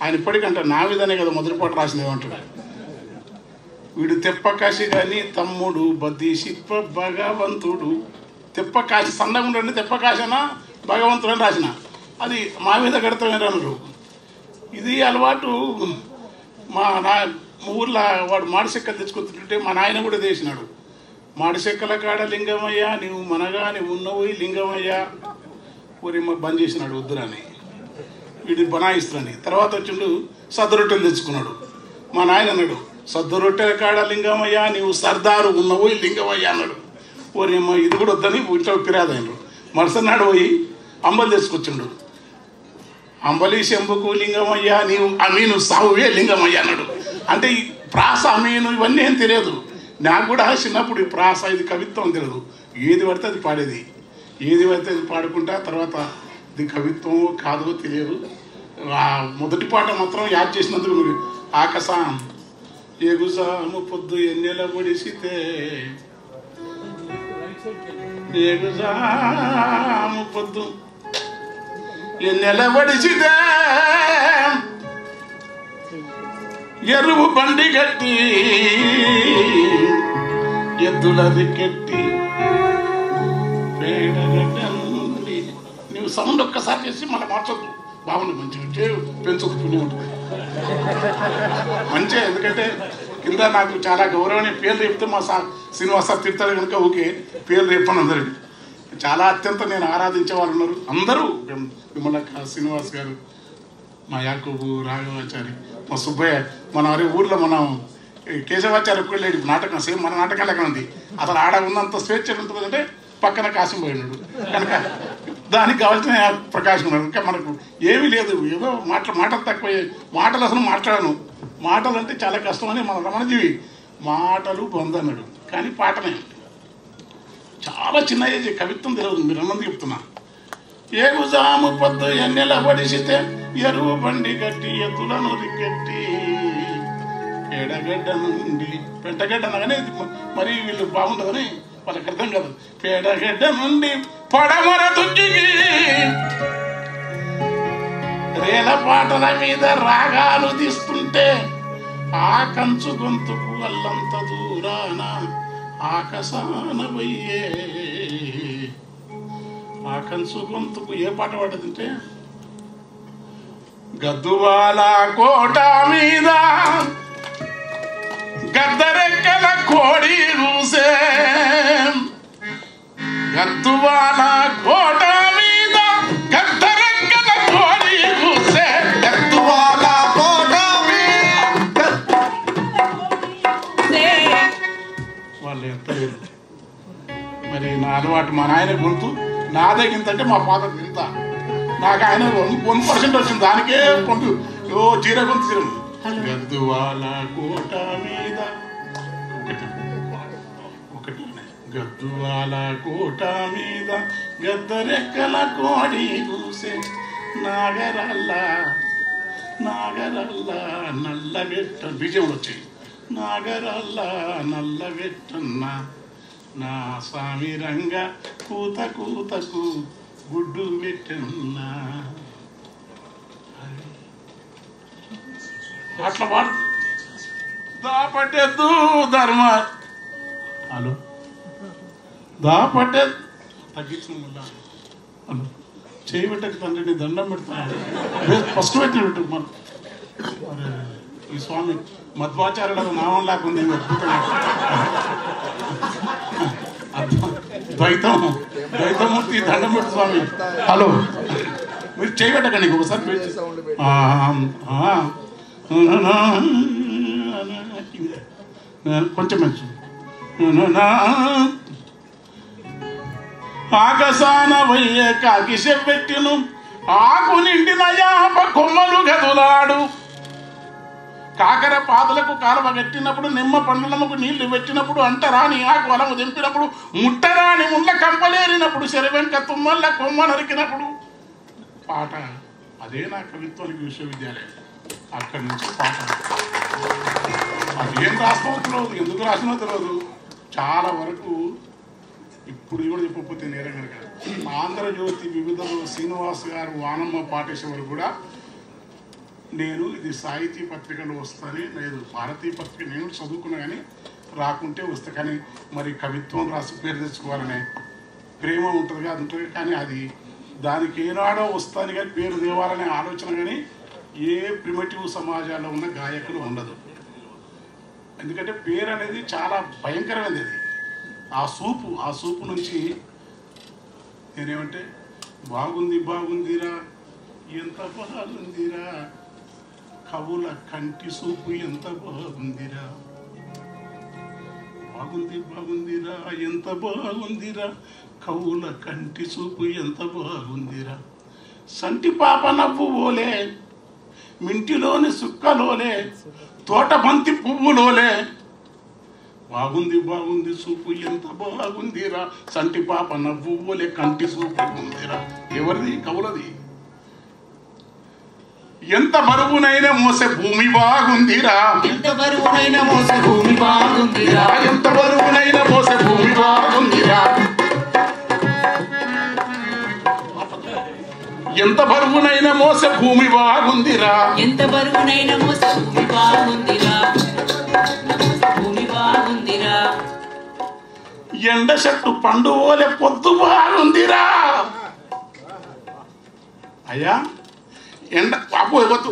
ఆయన ఇప్పటికంటే నా విధనే కదా మొదటి పాట రాసినవి. వీడు తెప్పకాశి కానీ తమ్ముడు బద్ది శిప్ప భగవంతుడు. తెప్పకాశి సన్నగా ఉండండి, తెప్పకాశన భగవంతుడు అని రాసిన. అది మా మీద కడతామేనన్నారు. ఇది అలవాటు. మా ఊర్లో వాడు మాడిచెక్కలు తెచ్చుకుంటుంటే మా నాయన కూడా చేసినాడు. మాడిచెక్కల కాడ లింగమయ్య నువ్వు మనగాని ఉన్నవు లింగమయ్య ఊరి బంద్ చేసినాడు వద్దురని, వీడిని బనాయిస్తున్నాని. తర్వాత వచ్చిండు సద్ద రొట్టెలు తెచ్చుకున్నాడు. మా నాయన అన్నాడు సద్ద రొట్టెల కాడ లింగమయ్య నువ్వు సర్దారు ఉన్నవు లింగమయ్య అన్నాడు. ఊరేమ్మ ఇది కూడా వద్దని ఇంట్లో పిరాదైనరు. మరుసనాడు పోయి అంబలు తెచ్చుకొచ్చిండు. అంబలి శంభుకు లింగమయ్య నీవు అమీను సావువే లింగమయ్య అన్నాడు. అంటే ఈ ప్రాస అమీను ఇవన్నీ ఏం తెలియదు నాకు కూడా. చిన్నప్పుడు ఈ ప్రాస ఇది కవిత్వం తెలియదు. ఏది పడితే అది పాడేది, ఏది పడితే అది పాడుకుంటా. తర్వాత ఇది కవిత్వం కాదో తెలియదు. మొదటి పాట మాత్రం యాద్ చేసినందుకు మీరు ఆకాశం ఎగుసాము పొద్దు ఎన్నెల పొడిసితే ఎగుసాము పొద్దు ఎన్నెల పొడిసితే ఎరువు బండి కట్టి ఎద్దుల దిక్కెట్టి పేడగడ్డి. నువ్వు సౌండ్ ఒక్కసారి చేసి మళ్ళీ మార్చొద్దు. బాగుంది, మంచిగా పెంచొద్దు, పుణ్యం ఉంటుంది మంచిగా. ఎందుకంటే కింద నాకు చాలా గౌరవమైన పేర్లు చెప్తే మా శ్రీనివాస సార్ తిడతాడు కనుక ఓకే పేర్లు చెప్పాను. అందరికి చాలా అత్యంత నేను ఆరాధించే వాళ్ళు ఉన్నారు అందరూ. విమలక్క, శ్రీనివాస్ గారు, మా యాకూబు, రాఘవాచారి, మా సుబ్బయ్య. మన ఊర్లో మనం కేశవాచార్య ఎప్పుడు లేడు నాటకం, సేమ్ మన నాటకాలు ఎక్కడ ఉంది. అసలు ఆడ ఉన్నంత స్వేచ్ఛ ఉంటుంది అంటే పక్కన కాశం పోయినాడు కనుక దానికి కావాల్సిన ప్రకాశం ఉన్నాడు. ఇంకా మనకు ఏమీ లేదు. ఏదో మాటలు తక్కువ, మాటలు అసలు మాట్లాడను. మాటలు అంటే చాలా కష్టమని మన రమణజీవి మాటలు బంద్ అన్నాడు. కానీ పాటనే చాలా చిన్న ఏజ్, కవిత్వం తెలియదు. మీరు అన్నది చెప్తున్నా. ఏగుజాము పొద్దు ఎన్నెల పడిసితే ఎరువు బండి కట్టి ఎద్దులను రిగ్గట్టి పేడగడ్డ నుండి పెంటగడ్డ అనగానే మరి వీళ్ళు బాగుంటుందని వాళ్ళకి అర్థం కాదు. పేడగడ్డ నుండి పడమర తుక్కికి రేల పాటల మీద రాగాలు తీస్తుంటే ఆ కంచు గొంతుకు అల్లంత దూరాన ఆకాశాన పోయే. ఆ కంచు గొంతుకు ఏ పాట పడ్డదంటే గద్దువాల కోట మీద గద్దరెక్కల కోడి రూసే. గద్దువాల కోట మీద గద్దరెక్కల కోడి రూసే. గద్దువాల కోట మీద వాళ్ళు ఎంత లేదు. మరి నా అలవాటు మా నాయన గొంతు నాదే గింతంటే మా ఫాదర్ గింత. నాకు ఆయన 1% వచ్చింది, దానికే కొంత జీర గొంతు తీరం. గద్దువాల కోట మీద ఒకటి గద్దువాల కోట మీద గద్దరెక్కల కోడి కూసే. నాగరల్లా నాగరల్లా నల్లగెట్ట బీజంలో వచ్చాయి. నాగరల్లా నల్లగెట్టన్న నా స్వామి రంగ కూత కూతకు గుడ్డు పెట్టన్నా. అట్లా పాడు దాపట్టేద్దు ధర్మ. హలో దాపట్టే తగ్గించిన వల్ల హలో చేయి పెట్టక తండ్రిని దండం పెడతాను. ఫస్ట్ పెట్టినట్టు మనం ఈ స్వామి మధ్వాచార్యులకు నామం లేకుండా ద్వైతమూర్తి దండం పెట్టు స్వామి. హలో మీరు చేయి పెట్టకండి ఒకసారి కొంచెం మంచి. ఆకాశాన వయ్యే కాకి చెవ్వెట్టిను ఆకు నిండిన యాప కొమ్మలు గదులాడు. కాకర పాదులకు కాలువ కట్టినప్పుడు నిమ్మ పండ్లముకు నీళ్లు పెట్టినప్పుడు అంటరాని ఆకు అలము దింపినప్పుడు ముట్టరాని ముళ్ళ కంపలేరినప్పుడు శరవెంక తుమ్మల్ల కొమ్మ నరికినప్పుడు పాట. అదే నా కవిత్వానికి విశ్వవిద్యాలయం. అక్కడి నుంచి పాట. అది ఏం రాస్తామో తెలియదు, ఎందుకు రాసినో తెలియదు. చాలా వరకు ఇప్పుడు కూడా చెప్పకపోతే నేరం కనుక ఆంధ్రజ్యోతి వివిధ శ్రీనివాస్ గారు వానమ్మ పాటేశ్వరు కూడా నేను ఇది సాహితీ పత్రికలో వస్తానే లేదు, భారతీయ పత్రిక నేను చదువుకున్నా కానీ రాకుంటే వస్తా. కానీ మరి కవిత్వం రాసి పేరు తెచ్చుకోవాలనే ప్రేమ ఉంటుంది, అది ఉంటుంది. కానీ అది దానికి ఏనాడో వస్తాను కానీ పేరు తేవాలనే ఆలోచన కానీ ఏ ప్రిమిటివ్ సమాజాల్లో ఉన్న గాయకులు ఉండదు. ఎందుకంటే పేరు అనేది చాలా భయంకరమైనది. అది ఆ సూపు నుంచి నేనేమంటే బాగుంది బాగుందిరా ఎంత బాగుందిరా, కవుల కంటి సూపు ఎంత బాగుందిరా, బాగుంది బాగుందిరా ఎంత బాగుందిరా, కవుల కంటి సూపు ఎంత బాగుందిరా, సంటి పాప నవ్వు ఓలే మింటిలోని సుక్కలోలే తోట బంతి పువ్వులోలే, బాగుంది బాగుంది సూపు ఎంత బాగుందిరా, సంటి పాప నవ్వు ఓలే కంటి సూపు ఉందిరా. ఎవరిది? కవులది. ఎంత బరువునైనా మోసే భూమి బాగుందిరా, ఎంత బరువునైనా మోసే భూమి బాగుందిరా, ఎంత బరువునైనా మోసే భూమి బాగుందిరా, ఎంత బరువునైనా మోసే భూమి బాగుందిరా, ఎంత బరువునైనా మోసే భూమి బాగుందిరా, భూమి బాగుందిరా, ఎండ చెట్టు పండు ఓలే పొద్దు బాగుందిరా. అయ్యా ఎండ పాపం ఇవ్వద్దు,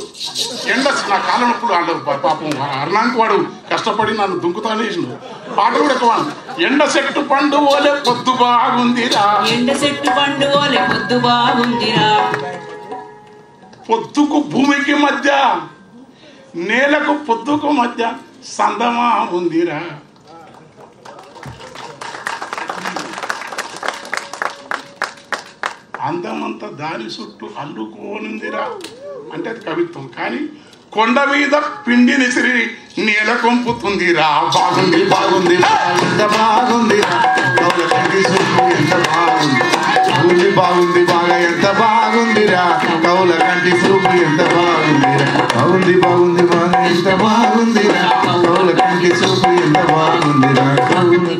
ఎండ నా కాళ్ళ నొప్పులు వాళ్ళు పాపం అర్ణానికి వాడు కష్టపడి నన్ను దుంకుతానే పాట కూడా ఎక్కువ. ఎండ చెట్టు పండు ఓలే పొద్దు బాగుందిరా, ఎండ చెట్టు పండు ఓలే పొద్దు బాగుందిరా, పొద్దుకు భూమికి మధ్య నేలకు పొద్దుకు మధ్య సందమా ఉందిరా. అందమంతా దాని చుట్టూ అల్లుకోనుందిరా అంటే అది కవిత్వం. కానీ కొండ మీద పిండి నిసిరి నేల కొంపుతుందిరా. బాగుంది బాగుంది ఎంత బాగుందిరా, కవుల కంటి సూపు ఎంత బాగుంది, బాగుంది బాగుంది బాగా ఎంత బాగుందిరా, కవుల కంటి సూపు ఎంత బాగుందిరా, బాగుంది బాగుంది బాగా ఎంత బాగుందిరా, కవుల కంటి సూపు ఎంత బాగుందిరా. బాగుంది.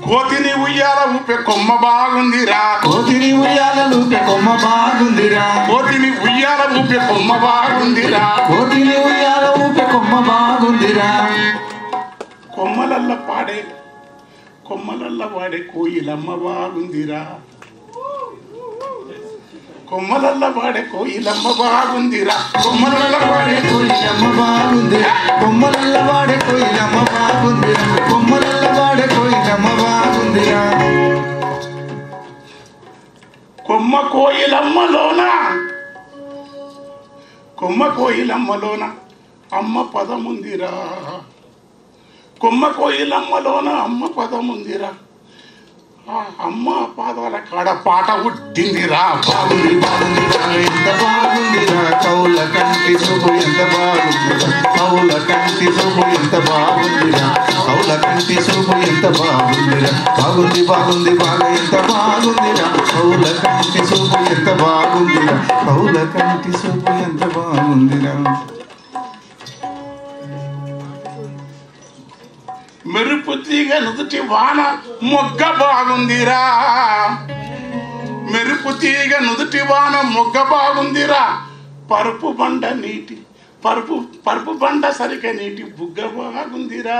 కోతిని ఉయ్యాల ఊపే కొమ్మ బాగుందిరా, కోతిని ఉయ్యాల ఊపే కొమ్మ బాగుందిరా, కోతిని ఉయ్యాల ఊపే కొమ్మ బాగుందిరా, కోతిని ఉయ్యాల ఊపే కొమ్మ బాగుందిరా, కొమ్మలల్ల వాడే కోయిలమ్మ బాగుందిరా, కొమ్మలల్ల వాడే కోయిలమ్మ బాగుందిరా, కొమ్మలల్ల వాడే కోయిలమ్మ బాగుందిరా, కొమ్మలల్ల వాడే కోయిలమ్మ బాగుందిరా, కొమ్మలల్ల వాడే కోయిలమ్మ బాగుందిరా. కొమ్మ కోయిలమ్మలోన అమ్మ పదముందిరా, కొమ్మ కోయిలమ్మలోన అమ్మ పదముందిరా, ఆ అమ్మ పాదాల కాడ పాట పుట్టిందిరా. బాగుంది బాగుంది బాగా ఎంత బాగుందిరా, కవుల కంటి సూపు ఎంత బాగుందిరా, కవుల కంటి సూపు ఎంత బాగుందిరా, కవుల కంటి సూపు ఎంత బాగుందిరా, బాగుంది బాగుంది బాగా ఎంత బాగుందిరా, కవుల కంటి సూపు ఎంత బాగుందిరా, కవుల కంటి సూపు ఎంత బాగుందిరా. మెరుపు తీగ నుదుటి వాన మొగ్గ బాగుందిరా, మెరుపు తీగ నుదుటి వాన మొగ్గ బాగుందిరా, పరుపు బండ సరిక నీటి బుగ్గ బాగుందిరా,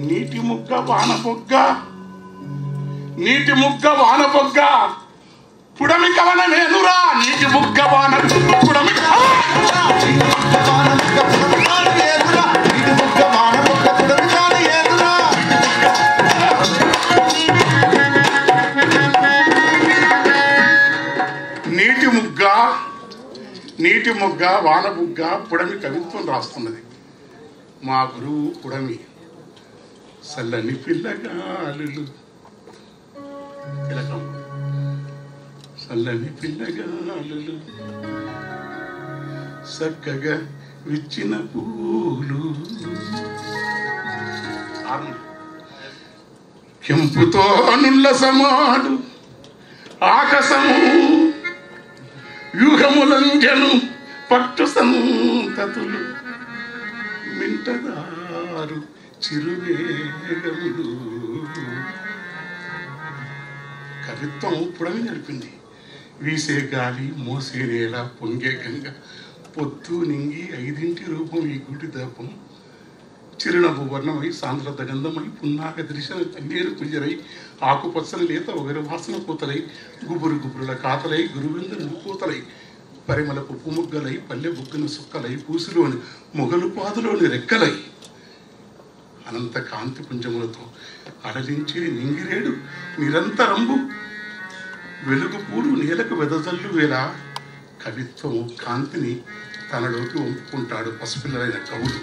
నీటి ముగ్గ వాన బొగ్గ పుడమి కవనమేనురా, నీటి బుగ్గ వాన పుడమి నీటి మొగ్గ వాన బుగ్గ పుడమి కవిత్వం రాస్తున్నది మా గురువు పుడమి. సల్లని పిల్లగాలులు తిలకం, చల్లని పిల్లగాలులు చక్కగా విచ్చిన పూలు, కెంపుతో నుల్లసమాడు ఆకాశము, వ్యూహములంజను పట్టు సంతతులు, మింటదారు చిరువేగములు. కవిత్వం పుడమి నడిపింది. వీసే గాలి మోసే నేల పొంగే గంగ పొత్తు నింగి 5 రూపం ఈ గుడి దాపం చిరునవ్వు వర్ణమై సాంద్రత గంధమై పున్నాగ దృశ్యం తంగేరు కుంజరై ఆకుపచ్చని లేత ఒకరి వాసన పూతలై గుబురు గుబురుల కాతలై గురువిందు పూతలై పరిమళపు పుముగ్గలై పల్లె బుగ్గన సుక్కలై పూసులోని మొగలు పాదులోని రెక్కలై అనంత కాంతి పుంజములతో అలలించే నింగిరేడు నిరంతరంబు వెలుగు పూలు నేలకు వెదజల్లు వేళ కవిత్వము కాంతిని తనలోకి ఒప్పుకుంటాడు పసిపిల్లలైన కవులు.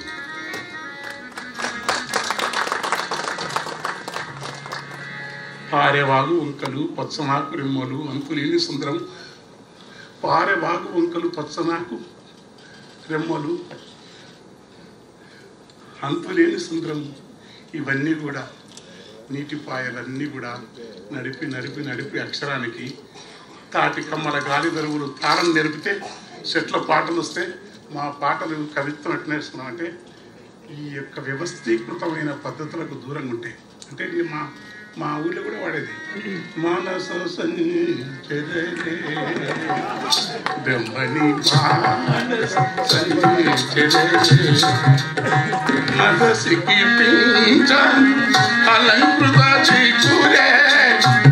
పారెవాగు వంకలు పచ్చనాకు రెమ్మలు అంతులేని సుందరం పారెవాగు వంకలు పచ్చనాకు రెమ్మలు అంతులేని సుందరం ఇవన్నీ కూడా నీటిపాయలన్నీ కూడా నడిపి నడిపి నడిపి అక్షరానికి తాటి కమ్మల గాలి దరువులు తారం నెరిపితే చెట్ల పాటలు వస్తే మా పాటలు కవిత్వం ఎట్లా నేర్చుకున్నామంటే ఈ యొక్క వ్యవస్థీకృతమైన పద్ధతులకు దూరంగా ఉంటాయి. అంటే మా ఊళ్ళో కూడా వాడేది మానస మనసికి పింఛ అలంకృత చిక్కురే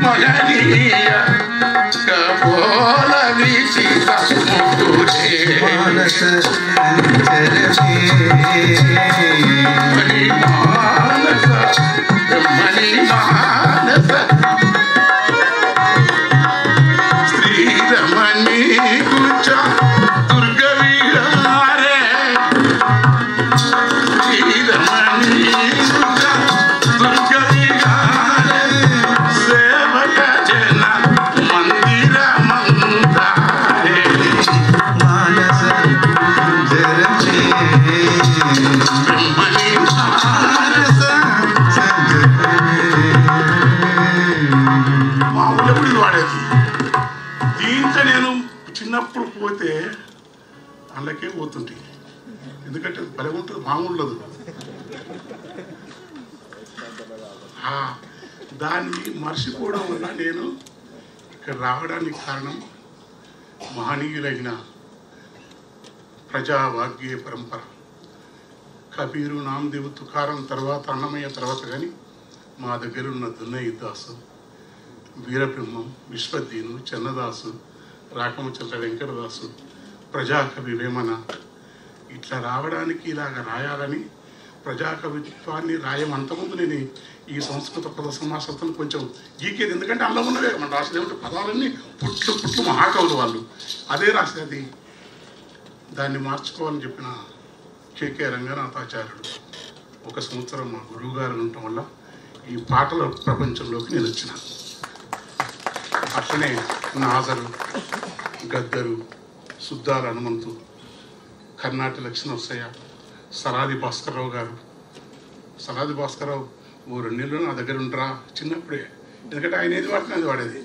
మహనీయ కపోల విచిత ముకురే మానస మణి మానస మణి మానస శ్రీరమణి కుచ దుర్గ వీరారే శ్రీరమణి కుచ దుర్గ వీరారే సేవక జన మందిర మందారే మానస జరచే బ్రహ్మణి మానస మామూలు వాడేది. దీంతో నేను చిన్నప్పుడు పోతే అందుకే పోతుంటే ఎందుకంటే భలే ఉంటుంది మామూలు దాన్ని మర్చిపోవడం వల్ల నేను ఇక్కడ రావడానికి కారణం మహనీయులైన ప్రజావాగ్య పరంపర కబీరు నామదేవు తుకారం తర్వాత అన్నమయ్య తర్వాత కానీ మా దగ్గర ఉన్న దున్నయ్య దాసు వీరబ్రహ్మం విశ్వదీను చెన్నదాసు రాకమచల్ల వెంకటదాసు ప్రజాకవి వేమన ఇట్లా రావడానికి ఇలాగ రాయాలని ప్రజాకవిత్వాన్ని రాయమంతకుముందు నేను ఈ సంస్కృత పద సమాసతను కొంచెం గీకేది. ఎందుకంటే అందులో ఉన్నవే మన రాసేది ఏమంటే పదాలన్నీ పుట్లు పుట్లు మహాకవులు వాళ్ళు అదే రాసేది. దాన్ని మార్చుకోవాలని చెప్పిన కేకే రంగనాథాచార్యుడు 1 సంవత్సరం మా గురువు గారు ఉండటం వల్ల ఈ పాటల ప్రపంచంలోకి నేను వచ్చిన. అట్లనే నాజరు గద్దరు సుద్దాల హనుమంతు కర్ణాటి లక్ష్మణవసయ్య సరాది భాస్కర్రావు గారు. సరాది భాస్కర్రావు 2 నెలలు నా దగ్గర ఉండరా చిన్నప్పుడే. ఎందుకంటే ఆయన ఏది వాడినా అది వాడేది.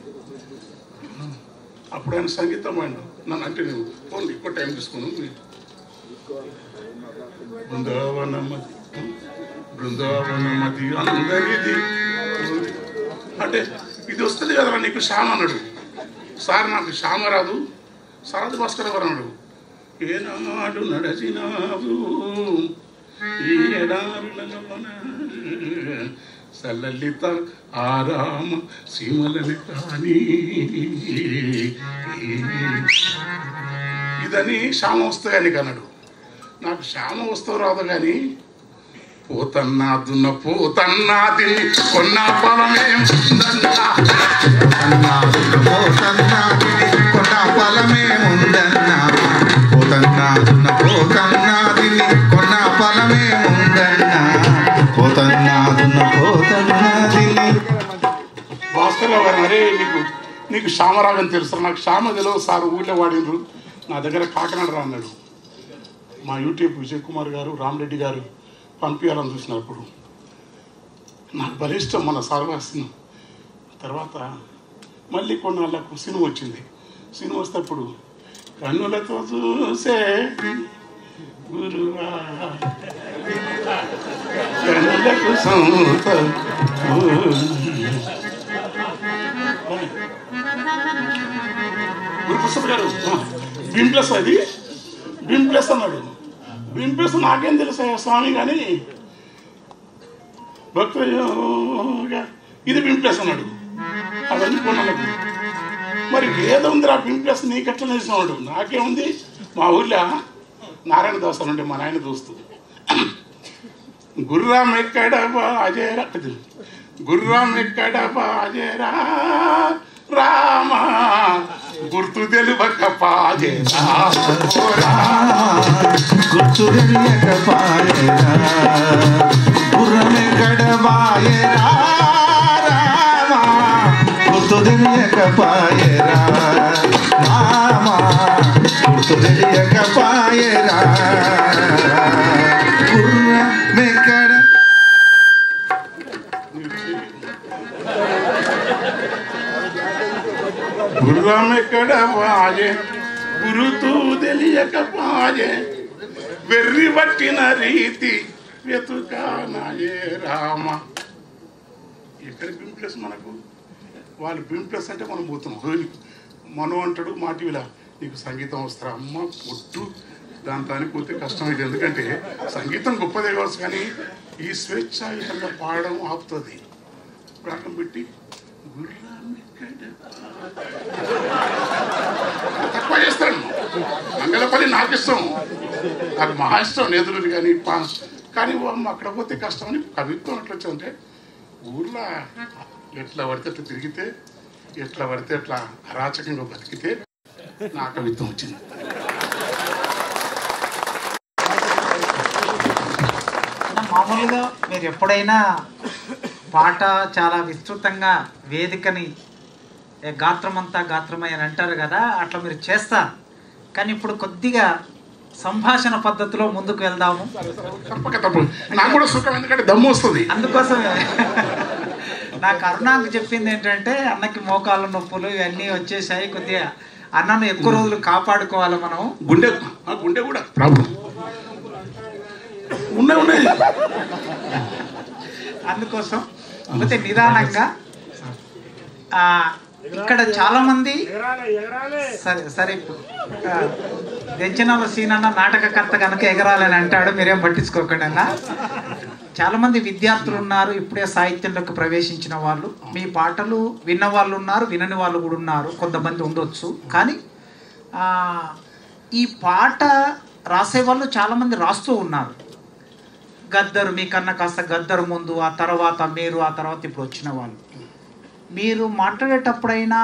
అప్పుడు ఆయన సంగీతం వాడిను నన్ను అంటే నువ్వు ఫోన్ ఎక్కువ టైం తీసుకున్నాను. బృందావనమది అందరిది అంటే ఇది వస్తుంది కదరా నీకు శ్యామ అన్నాడు. సార్ నాకు శ్యామ రాదు. సరాది భాస్కర్ గారు అన్నాడు ఏనాడు నడచినావు ఈ ఎడారులలోన సల్లలిత ఆరామ సీమలని కానీ ఇదని శ్యామ వస్తాయని అన్నాడు. నాకు శ్యామ వస్తావు రాదు కానీ పోతన్నా దున్న పోతన్నా తిని కొన్న పొలమే కొన్న పొలమే ఉందన్నా పోతన్నా దున్న పోతన్నా తిని కొన్న పొలమే ఉందన్నా పోతన్నా దున్న పోతన్నా తిని. భాస్కర్రావు గారు అరే నీకు శ్యామరాగని తెలుసు. నాకు శ్యామ తెలియదు సార్, ఊళ్ళో వాడినరు. నా దగ్గర కాకినాడ రా అన్నాడు. మా యూట్యూబ్ విజయ్ కుమార్ గారు రామరెడ్డి గారు పంపించాలని చూసినప్పుడు నాకు భలే ఇష్టం మన సార్వాసిన. తర్వాత మళ్ళీ కొన్నాళ్ళకు సినిమా వచ్చింది. సినిమా వస్తేప్పుడు కన్నులతో చూసే గురువా కన్నులకు సొంత గురుప్రసాద్ గారు బింప్లస్ అది బింప్లస్ అన్నాడు. బింప్లస్ నాకేం తెలుసా స్వామి కానీ భక్తులు ఇది బింప్లస్ అన్నాడు. అవన్నీ కొన్నాడు. మరి వేదం ఉందిరా బింప్లస్ నీకెట్లా తెలిసినాడు? నాకేముంది, మా ఊళ్ళో నారాయణ దాస్ అని ఉంటే మా నాయన దోస్తు గుర్రం ఎక్కడ బాజేరా గుర్రం ఎక్కడ బాజేరా రామ గుర్తు తెలువక పాజేరా గుర్తు తెలియక పాయరా గుర్రం ఎక్కడ బాయరా రామ గుర్తు తెలియక పాయరా రామ గుర్తు తెలియక పాయరా గుర్రం ఎక్కడ గుర్రం ఎక్కడ బాజే గురుతూ తెలియక పాజే వెర్రి పట్టిన రీతి వెతుకానాయే రామ. ఎక్కడ బింప్లస్ మనకు? వాళ్ళు బింప్లస్ అంటే మనం పోతున్నాం. మనం అంటాడు మా టీవీలో నీకు సంగీతం వస్తారా అమ్మ పొట్టు దాంతో పోతే కష్టమైంది. ఎందుకంటే సంగీతం గొప్పదే కావచ్చు కానీ ఈ స్వేచ్ఛాయుతంగా పాడడం ఆపుతుంది. ప్రాణం పెట్టి తక్కువ చేస్తాడు. మంగళపల్లి నాకు ఇష్టం, నాకు మహా ఇష్టం నేదురుని కానీ కానీ అక్కడ పోతే కష్టం అని కవిత్వం ఎట్లా వచ్చామంటే ఊర్లో ఎట్లా పడితే అట్లా తిరిగితే ఎట్లా పడితే అట్లా అరాచకంగా బతికితే నా కవిత్వం వచ్చింది. మామూలుగా మీరు ఎప్పుడైనా పాట చాలా విస్తృతంగా వేదికని గాత్రమంతా గాత్రమై అని అంటారు కదా, అట్లా మీరు చేస్తారు. కానీ ఇప్పుడు కొద్దిగా సంభాషణ పద్ధతిలో ముందుకు వెళ్దాము. తప్పక తప్ప నాకు కూడా సుఖం, ఎందుకంటే దమ్ము వస్తుంది. అందుకోసమే నాకు అరుణాకు చెప్పింది ఏంటంటే అన్నకి మోకాళ్ళ నొప్పులు ఇవన్నీ వచ్చేసాయి, కొద్దిగా అన్నను ఎక్కువ రోజులు కాపాడుకోవాలి మనం. గుండె గుండె కూడా ప్రాబ్లం ఉన్నాయి. అందుకోసం అయితే నిదానంగా ఇక్కడ చాలా మంది సరే ఇప్పుడు దెంచనాల సీనన్న నాటకకర్త కనుక ఎగరాలని అంటాడు, మీరేం పట్టించుకోకండి అన్న. చాలా మంది విద్యార్థులు ఉన్నారు, ఇప్పుడే సాహిత్యంలోకి ప్రవేశించిన వాళ్ళు. మీ పాటలు విన్న వాళ్ళు ఉన్నారు, వినని వాళ్ళు కూడా ఉన్నారు, కొంతమంది ఉండొచ్చు. కానీ ఈ పాట రాసే వాళ్ళు చాలామంది రాస్తూ ఉన్నారు. గద్దరు మీకన్నా కాస్త గద్దరు ముందు, ఆ తర్వాత మీరు, ఆ తర్వాత ఇప్పుడు వచ్చిన వాళ్ళు. మీరు మాట్లాడేటప్పుడైనా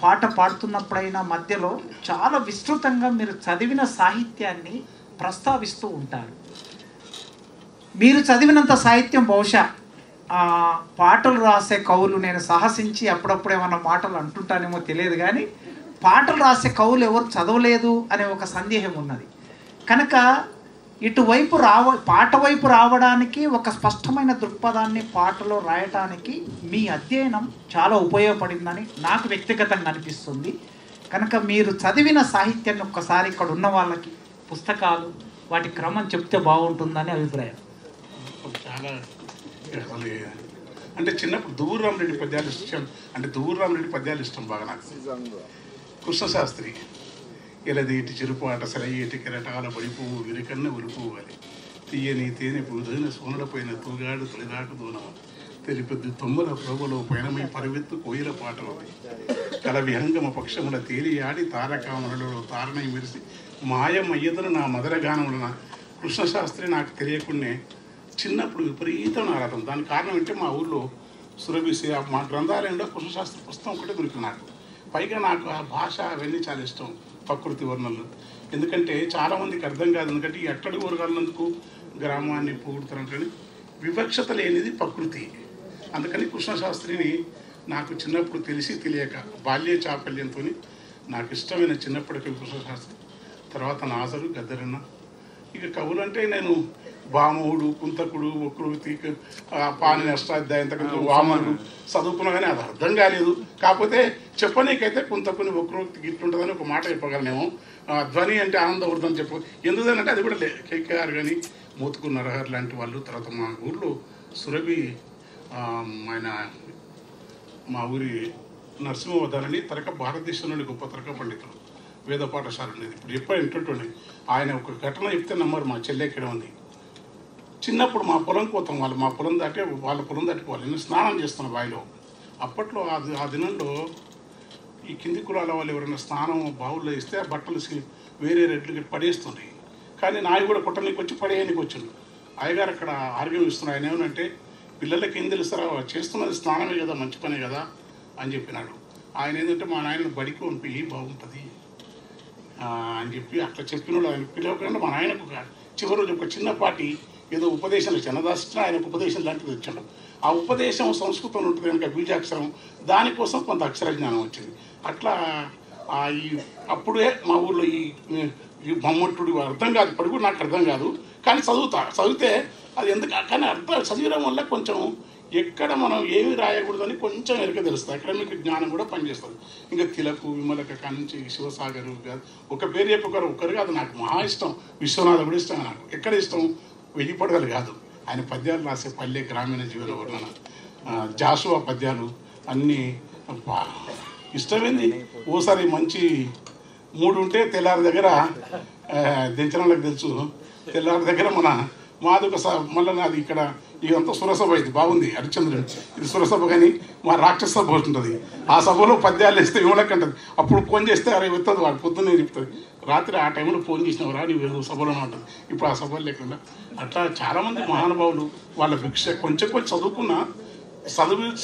పాట పాడుతున్నప్పుడైనా మధ్యలో చాలా విస్తృతంగా మీరు చదివిన సాహిత్యాన్ని ప్రస్తావిస్తూ ఉంటారు. మీరు చదివినంత సాహిత్యం బహుశా పాటలు రాసే కవులు, నేను సాహసించి అప్పుడప్పుడు ఏమన్నా మాటలు అంటుంటానేమో తెలియదు, కానీ పాటలు రాసే కవులు ఎవరు చదవలేదు అనే ఒక సందేహం ఉన్నది. కనుక ఇటువైపు పాట వైపు రావడానికి, ఒక స్పష్టమైన దృక్పథాన్ని పాటలో రాయటానికి మీ అధ్యయనం చాలా ఉపయోగపడిందని నాకు వ్యక్తిగతంగా అనిపిస్తుంది. కనుక మీరు చదివిన సాహిత్యాన్ని ఒక్కసారి ఇక్కడ ఉన్న వాళ్ళకి పుస్తకాలు వాటి క్రమం చెప్తే బాగుంటుందని అభిప్రాయం. చాలా అంటే చిన్నప్పుడు దూర్రామరెడ్డి పద్యాలు ఇష్టం, అంటే దూర్రామరెడ్డి పద్యాలు ఇష్టం బాగా నాకు. కృష్ణశాస్త్రి ఎలదేటి చెరుపాట సరయ్యేటి కెరటాల పడిపోవు విరికన్న ఉలుపువాలి తీయని తేనె పురుదైన సోనలపైన తూగాడు తొలిదాకు దూనము తెలిపెద్దు తొమ్మల ప్రోబలో పయనమై పరివెత్తు కోయిల పాటలు కల విహంగమ పక్షముల తేలియాడి తారకామలలో తారణై మెరిసి మాయమయ్యదను నా మదర గానములన. కృష్ణశాస్త్రి నాకు తెలియకుండానే చిన్నప్పుడు విపరీతమైన ఆరాధన. దానికి కారణం ఏంటంటే మా ఊళ్ళో సురభిసి మా గ్రంథాలయంలో కృష్ణశాస్త్రి పుస్తకం ఒకటే దొరికింది నాకు. పైగా నాకు ఆ భాష అవన్నీ చాలా ఇష్టం, ప్రకృతి వర్ణనలు. ఎందుకంటే చాలామందికి అర్థం కాదు, ఎందుకంటే ఈ అట్టడి వర్గాలందుకు గ్రామాన్ని పొగుడుతారంటే వివక్షత లేనిది ప్రకృతి. అందుకని కృష్ణశాస్త్రిని నాకు చిన్నప్పుడు తెలిసి తెలియక బాల్య చాపల్యంతో నాకు ఇష్టమైన చిన్నప్పటికీ కృష్ణశాస్త్రి, తర్వాత నాజరు గద్దరన్న. ఇక కవులు అంటే నేను భామవుడు, కుంతకుడు, వక్రూతి, పాని అష్టాధ్యాయం తగ్గ వామనుడు చదువుకున్నా కానీ అది అర్థం కాలేదు. కాకపోతే చెప్పనీకైతే కుంతకుని వక్రోక్తి గిట్లుంటుందని ఒక మాట చెప్పగలనేమో. ధ్వని అంటే ఆనందవృద్ధం చెప్పు ఎందుకంటే అది కూడా కేకేఆర్ కానీ మోతుకు నరహర్ లాంటి వాళ్ళు. తర్వాత మా ఊర్లో సురభి ఆయన మా ఊరి నరసింహవధాలని తరక భారతదేశంలోని గొప్ప తరక పండితులు. వేద పాఠశాల ఉండేది. ఇప్పుడు ఎప్పుడు ఇంటుండే ఆయన ఒక ఘటన చెప్తే నమ్మరు. మా చెల్లె ఇక్కడ ఉంది. చిన్నప్పుడు మా పొలం పోతాం, మా పొలం దాటే వాళ్ళ పొలం దాటిపోవాలి. నేను స్నానం చేస్తున్నా బావిలో. అప్పట్లో ఆ దినంలో ఈ కింది కులాల వాళ్ళు ఎవరైనా స్నానం బావుల్లో ఇస్తే ఆ బట్టలు వేరే రెడ్లు పడేస్తుండే. కానీ నాయి కూడా కుట్టనికి వచ్చి పడేయడానికి వచ్చిండు. అయ్యగారు అక్కడ ఆర్గ్యం ఇస్తున్నాడు. ఆయన ఏమనంటే పిల్లలకి ఏం తెలుస్తారా, చేస్తున్నది స్నానమే కదా, మంచి పనే కదా అని చెప్పినాడు. ఆయన ఏంటంటే మా నాయన బడికి పంపి బాగుంటుంది అని చెప్పి అట్లా చెప్పినాడు. ఆయన పిల్లవకుండా మా నాయనకు చివరి రోజు ఒక చిన్నపాటి ఏదో ఉపదేశాలు చిన్నదాసిన ఆయనకు ఉపదేశం లాంటిది వచ్చాడు. ఆ ఉపదేశం సంస్కృతం ఉంటుంది కనుక బీజాక్షరం, దానికోసం కొంత అక్షర జ్ఞానం వచ్చింది. అట్లా అప్పుడే మా ఊళ్ళో ఈ మమ్మట్టుడు అర్థం కాదు, ఇప్పుడు కూడా నాకు అర్థం కాదు, కానీ చదివితే అది ఎందుకు, కానీ అర్థం చదివడం వల్ల కొంచెం ఎక్కడ మనం ఏమి రాయకూడదని కొంచెం ఎరక తెలుస్తుంది. అకాడమిక్ జ్ఞానం కూడా పనిచేస్తుంది. ఇంకా తిలకు విమలక కానించి శివసాగరు ఒక పేరు చెప్పొకరు కాదు, నాకు మహా ఇష్టం. విశ్వనాథ కూడా ఇష్టం నాకు. ఎక్కడ ఇష్టం, 1000 పడగలు కాదు, ఆయన పద్యాలు రాసే పల్లె గ్రామీణ జీవన వర్ణన, జాషువా పద్యాలు అన్నీ ఇష్టమైంది. ఓసారి మంచి మూడు ఉంటే తెల్లారి దగ్గర దించడానికి తెలుసు, తెల్లారి దగ్గర మాది ఒక మళ్ళీ నాది ఇక్కడ ఇదంతా సురసభ, ఇది బాగుంది హరిశ్చంద్రుడు, ఇది సురసభ, కానీ మా రాక్షస సభ ఉంటుంది. ఆ సభలో పద్యాలు వేస్తే విమలకంటది. అప్పుడు ఫోన్ చేస్తే అరే వెళ్తుంది, వాడు పొద్దున్నే చెప్తుంది. రాత్రి ఆ టైంలో ఫోన్ చేసినవరా నీవు సభలోనే ఉంటుంది. ఇప్పుడు ఆ సభలు లేకుండా అట్లా చాలామంది మహానుభావులు వాళ్ళ భిక్ష కొంచెం చదువుకున్న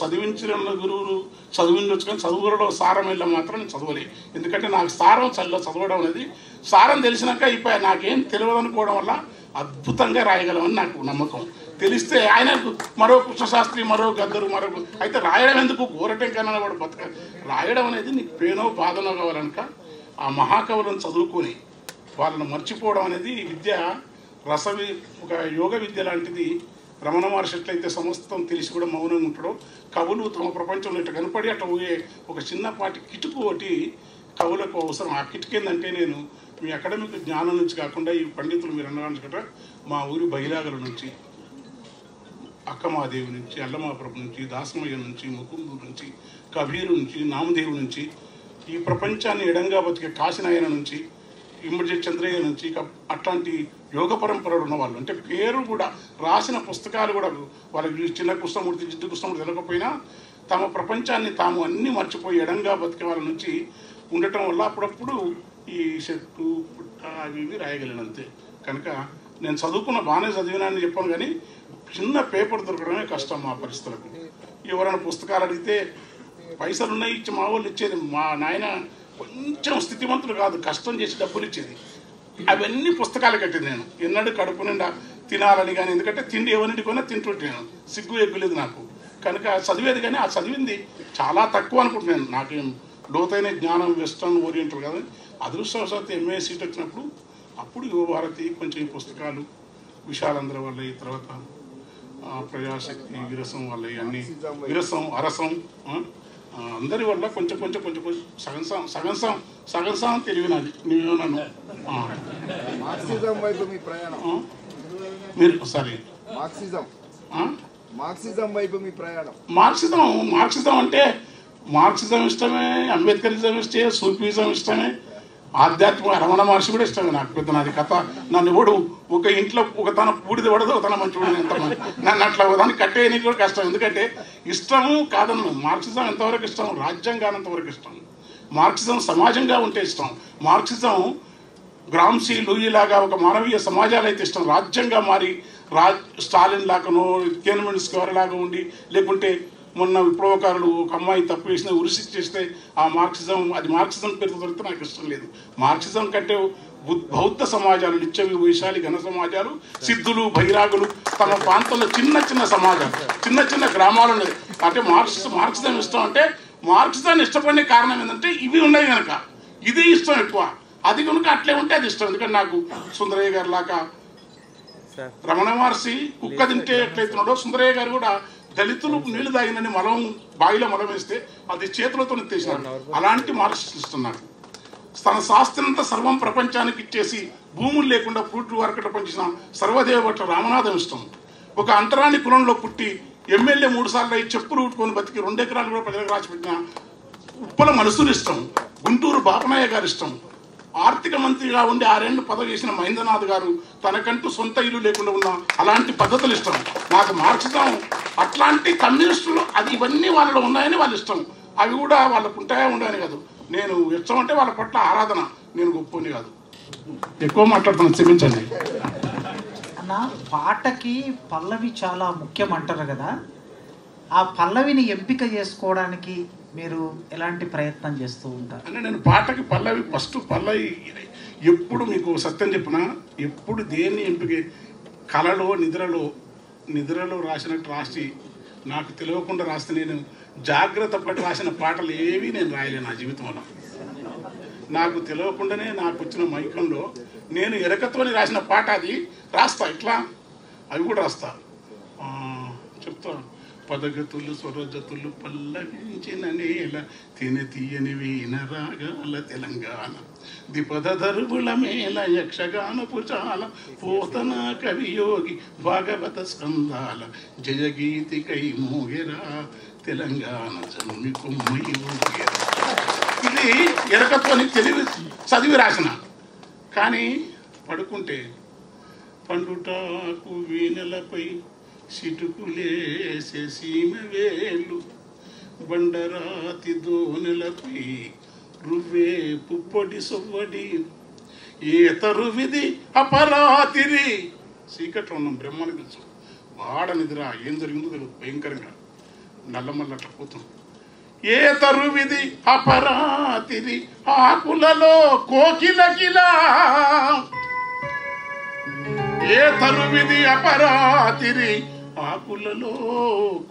చదివించిన గురువులు చదివించవచ్చు, కానీ చదువులో సారం వెళ్ళ మాత్రం నేను చదవలేదు. ఎందుకంటే నాకు సారం చదవడం అనేది, సారం తెలిసినాక అయిపోయా. నాకేం తెలియదు అనుకోవడం వల్ల అద్భుతంగా రాయగలమని నాకు నమ్మకం. తెలిస్తే ఆయన మరో కృష్ణశాస్త్రి, మరో గద్దరు, అయితే రాయడం ఎందుకు, గోరటం కన్నా వాడు బతక రాయడం అనేది నీకు పేనో బాధనో కావాలనుక ఆ మహాకవులను చదువుకొని వాళ్ళని మర్చిపోవడం అనేది విద్య ఒక యోగ విద్య లాంటిది. రమణ మహర్షి ఎట్లయితే సమస్తం తెలిసి కూడా మౌనంగా ఉంటాడో, కవులు తమ ప్రపంచంలో ఇట్లా కనపడి అట్లా ఊగే ఒక చిన్నపాటి కిటుకు ఒకటి కవులకు అవసరం. ఆ కిటుకు ఏంటంటే, నేను మీ అకాడమిక్ జ్ఞానం నుంచి కాకుండా ఈ పండితులు మీరు అన్నమాట మా ఊరి బహిరాగల నుంచి, అక్కమాదేవి నుంచి, అల్లమాపురం నుంచి, దాసమయ్య నుంచి, ముకుందు నుంచి, కబీరు నుంచి, నామదేవు నుంచి, ఈ ప్రపంచాన్ని ఎడంగా బతికే కాశీనాయన నుంచి, ఇమ్మడి చంద్రయ్య నుంచి, అట్లాంటి యోగ పరంపరలు ఉన్న వాళ్ళు, అంటే పేరు కూడా రాసిన పుస్తకాలు కూడా వాళ్ళకి చిన్న కృష్ణమూర్తి, జిడ్డు కృష్ణమూర్తి తెలకపోయినా తమ ప్రపంచాన్ని తాము అన్నీ మర్చిపోయి ఎడంగా బతికే వాళ్ళ నుంచి ఉండటం వల్ల అప్పుడప్పుడు ఈ చెట్టు పుట్ట అవి ఇవి రాయగలిగినంతే. కనుక నేను చదువుకున్న బాగానే చదివినానని చెప్పాను, కానీ చిన్న పేపర్ దొరకడమే కష్టం మా పరిస్థితులకు. ఎవరైనా పుస్తకాలు అడిగితే పైసలు ఉన్నాయి ఇచ్చి మా వాళ్ళు ఇచ్చేది. మా నాయన కొంచెం స్థితిమంతులు కాదు, కష్టం చేసి డబ్బులు ఇచ్చేది. అవన్నీ పుస్తకాలు కట్టింది. నేను ఎన్నడూ కడుపు నిండా తినాలని కానీ, ఎందుకంటే తిండి ఎవరింటికైనా తింటుంటాను, సిగ్గు ఎగ్గులేదు నాకు. కనుక చదివేది, కానీ ఆ చదివింది చాలా తక్కువ అనుకుంటున్నాను. నాకేం లోతైన జ్ఞానం వెస్టర్న్ ఓరియంటల్ కదా. అదృష్టవశాత్తు ఎంఏ సీట్ వచ్చినప్పుడు అప్పుడు యువభారతి కొంచెం ఈ పుస్తకాలు విశాలంధ్ర వల్ల, ఈ తర్వాత ప్రజాశక్తి విరసం వల్ల, అన్ని విరసం అరసం అందరి వల్ల కొంచెం సగం తెలివినది. నువ్వేమన్నాను మీరు సరే మార్క్సిజం అంటే మార్క్సిజం ఇష్టమే, అంబేద్కరిజం ఇష్టమే, సూఫిజం ఇష్టమే, ఆధ్యాత్మిక రమణ మహర్షి కూడా ఇష్టమే నాకు. పెద్ద నాది కథ, నన్ను ఎవడు ఒక ఇంట్లో ఒక తన పూడిది పడదు, ఒక తన మంచి పడదు, ఎంతమంది నన్ను అట్లా దాన్ని కట్టేయడానికి కూడా కష్టం. ఎందుకంటే ఇష్టము కాదన్ను. మార్క్సిజం ఎంతవరకు ఇష్టం, రాజ్యాంగానంతవరకు ఇష్టం. మార్క్సిజం సమాజంగా ఉంటే ఇష్టం. మార్క్సిజం గ్రామ్సీ, లూయి లాగా ఒక మానవీయ సమాజాలు అయితే ఇష్టం. రాజ్యంగా మారి స్టాలిన్ లాగానో, తియనన్మెన్ స్క్వేర్ లాగా ఉండి, లేకుంటే మొన్న విప్లవకారులు ఒక అమ్మాయి తప్పు వేసిన ఉరిసి చేస్తే ఆ మార్క్సిజం, అది మార్క్సిజం పేరుతో దొరికితే నాకు ఇష్టం లేదు. మార్క్సిజం కంటే బౌద్ధ సమాజాలు, నిత్య వైశాలి ఘన సమాజాలు, సిద్ధులు, బైరాగులు, తమ ప్రాంతంలో చిన్న సమాజాలు, చిన్న గ్రామాలు ఉన్నాయి. అంటే మార్క్సిజం ఇష్టం. అంటే మార్క్సిజాన్ని ఇష్టపడే కారణం ఏంటంటే ఇవి ఉన్నాయి కనుక, ఇది ఇష్టం ఎక్కువ. అది కనుక అట్లే ఉంటే అది ఇష్టం. ఎందుకంటే నాకు సుందరయ్య గారి లాగా, రమణ మహర్షి కుక్క తింటే ఎట్లయితున్నాడో, సుందరయ్య గారు కూడా దళితులు నీళ్లు తాగినని బావిలో మలం వేస్తే అది చేతులతో ఎత్తేసినాడు. అలాంటి మార్క్సిస్ట్ ఇస్తున్నాడు. తన శాస్త్రంతా సర్వం ప్రపంచానికి ఇచ్చేసి భూములు లేకుండా ఫ్రూట్ వర్కట పనిచేసిన సర్వదేవ భట్ల రామనాథం ఇష్టం. ఒక అంటరాని కులంలో పుట్టి ఎమ్మెల్యే 3 సార్లు అయి చెప్పులు ఉట్టుకొని బతికి 2 ఎకరాలు కూడా ప్రజలకు రాసిపెట్టిన ఉప్పల మనసులు ఇష్టం. గుంటూరు బాపనాయ గారు ఇష్టం. ఆర్థిక మంత్రిగా ఉండి 6 ఏళ్ళు పదవి చేసిన మహేంద్రనాథ్ గారు తనకంటూ సొంత ఇల్లు లేకుండా ఉన్న అలాంటి పద్ధతులు ఇష్టం. నాకు మార్క్సిజం అట్లాంటి కమ్యూనిస్టులు అది ఇవన్నీ వాళ్ళలో ఉన్నాయని వాళ్ళ ఇష్టం. అవి కూడా వాళ్ళకు ఉంటాయా ఉండని కాదు. నేను ఇష్టం అంటే వాళ్ళ పట్ల ఆరాధన. నేను గొప్పని కాదు. ఎక్కువ మాట్లాడుతున్నాను, క్షమించండి. అన్న, పాటకి పల్లవి చాలా ముఖ్యం అంటారు కదా, ఆ పల్లవిని ఎంపిక చేసుకోవడానికి మీరు ఎలాంటి ప్రయత్నం చేస్తూ ఉంటారు? అంటే నేను పాటకి పల్లవి ఫస్ట్ పల్లవి ఎప్పుడు మీకు సత్యం చెప్పినా, ఎప్పుడు దేన్ని ఎంపిక కళలో నిద్రలో రాసినట్టు రాసి నాకు తెలియకుండా రాస్తే నేను జాగ్రత్త పడి రాసిన పాటలు ఏవి నేను రాయలేను నా జీవితంలో. నాకు తెలియకుండానే నాకు వచ్చిన మైకంలో నేను ఎరకతోని రాసిన పాట అది రాస్తా. ఇట్లా అవి కూడా రాస్తా. చెప్తా. పదగతులు స్వరజతులు పల్లవించిన నేల తీయని వీణ రాగాల తెలంగాణ దిపద దరువుల మేళ యక్షగానపు చాల పోతన కవియోగి భాగవత స్కందాల జయగీతికై మోగెరా తెలంగాణ జన్మి కొమ్మై ఊగెరా. ఇది ఎరకతోని చదివి రాసిన. కానీ పడుకుంటే పండుటాకు వీణలపై సిటుకులేసే సీమ వేలు బండరాతి దోనెలపై రువ్వే పుప్పొడి సొవ్వడి ఏ తరువిది అపరాతిరి. చీకట్లో ఉన్నాం, బ్రహ్మని తెలుసు. వాడ నిద్ర ఏం జరిగిందో తెలియదు. భయంకరంగా నల్లమల్ల అట్లా పోతున్నాం. ఏ తరువిది అపరాతిరి ఆకులలో కోకిలకిలా, ఏ తరువిది అపరాతిరి ఆకులలో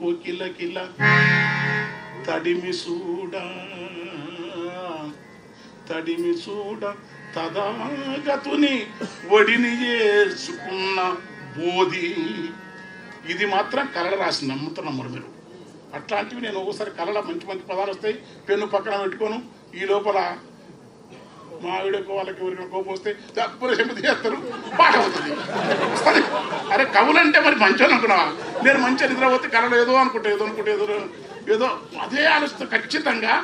కోకిలకిల తడిమి చూడ తదాగతుని ఒడిని చేసుకున్న బోధి. ఇది మాత్రం కళలు రాసి నమ్ముతున్నమ్మరు మీరు. అట్లాంటివి నేను ఒకసారి కళలో మంచి మంచి పదాలు వస్తాయి, పెన్ను పక్కన పెట్టుకోను. ఈ లోపల మా ఆవిడకు వాళ్ళకి ఎవరికైనా కోపం వస్తే తక్కువ చెంపతి చేస్తారు, పాట అవుతుంది. అరే కవులంటే మరి మంచి అనుకున్నావా? నేను మంచిగా నిద్రపోతే కళలో ఏదో ఏదో అదే ఆలోచిస్తే ఖచ్చితంగా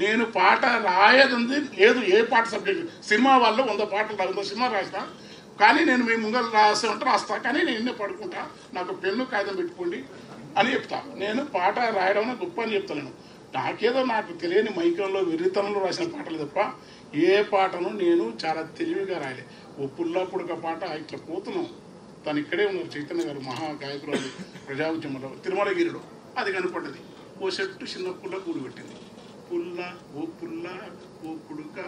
నేను పాట రాయదుంది లేదు. ఏ పాట సబ్జెక్ట్ సినిమా వాళ్ళు 100 పాటలు 100 సినిమా రాసిన. కానీ నేను మీ ముంగలు రాసి ఉంటే రాస్తా. కానీ నేను ఎన్నే పడుకుంటా, నాకు పెన్ను కాగితం పెట్టుకోండి అని చెప్తా. నేను పాట రాయడం గొప్ప అని చెప్తాను. నాకేదో నాకు తెలియని మైకంలో వెర్రితనంలో రాసిన పాటలు తప్ప ఏ పాటను నేను చాలా తెలివిగా రాయలే. ఓ పుల్లప్పుడుక పాట ఇట్లా పోతున్నాం. తను ఇక్కడే ఉన్నారు చైతన్య గారు, మహా గాయకురాలు, ప్రజా ఉద్యమంలో తిరుమలగిరిలో. అది కనపడ్డది. ఓ చెట్టు చిన్న పుల్ల కూడి పెట్టింది. పుల్ల ఓ పుల్ల ఓ పుడుక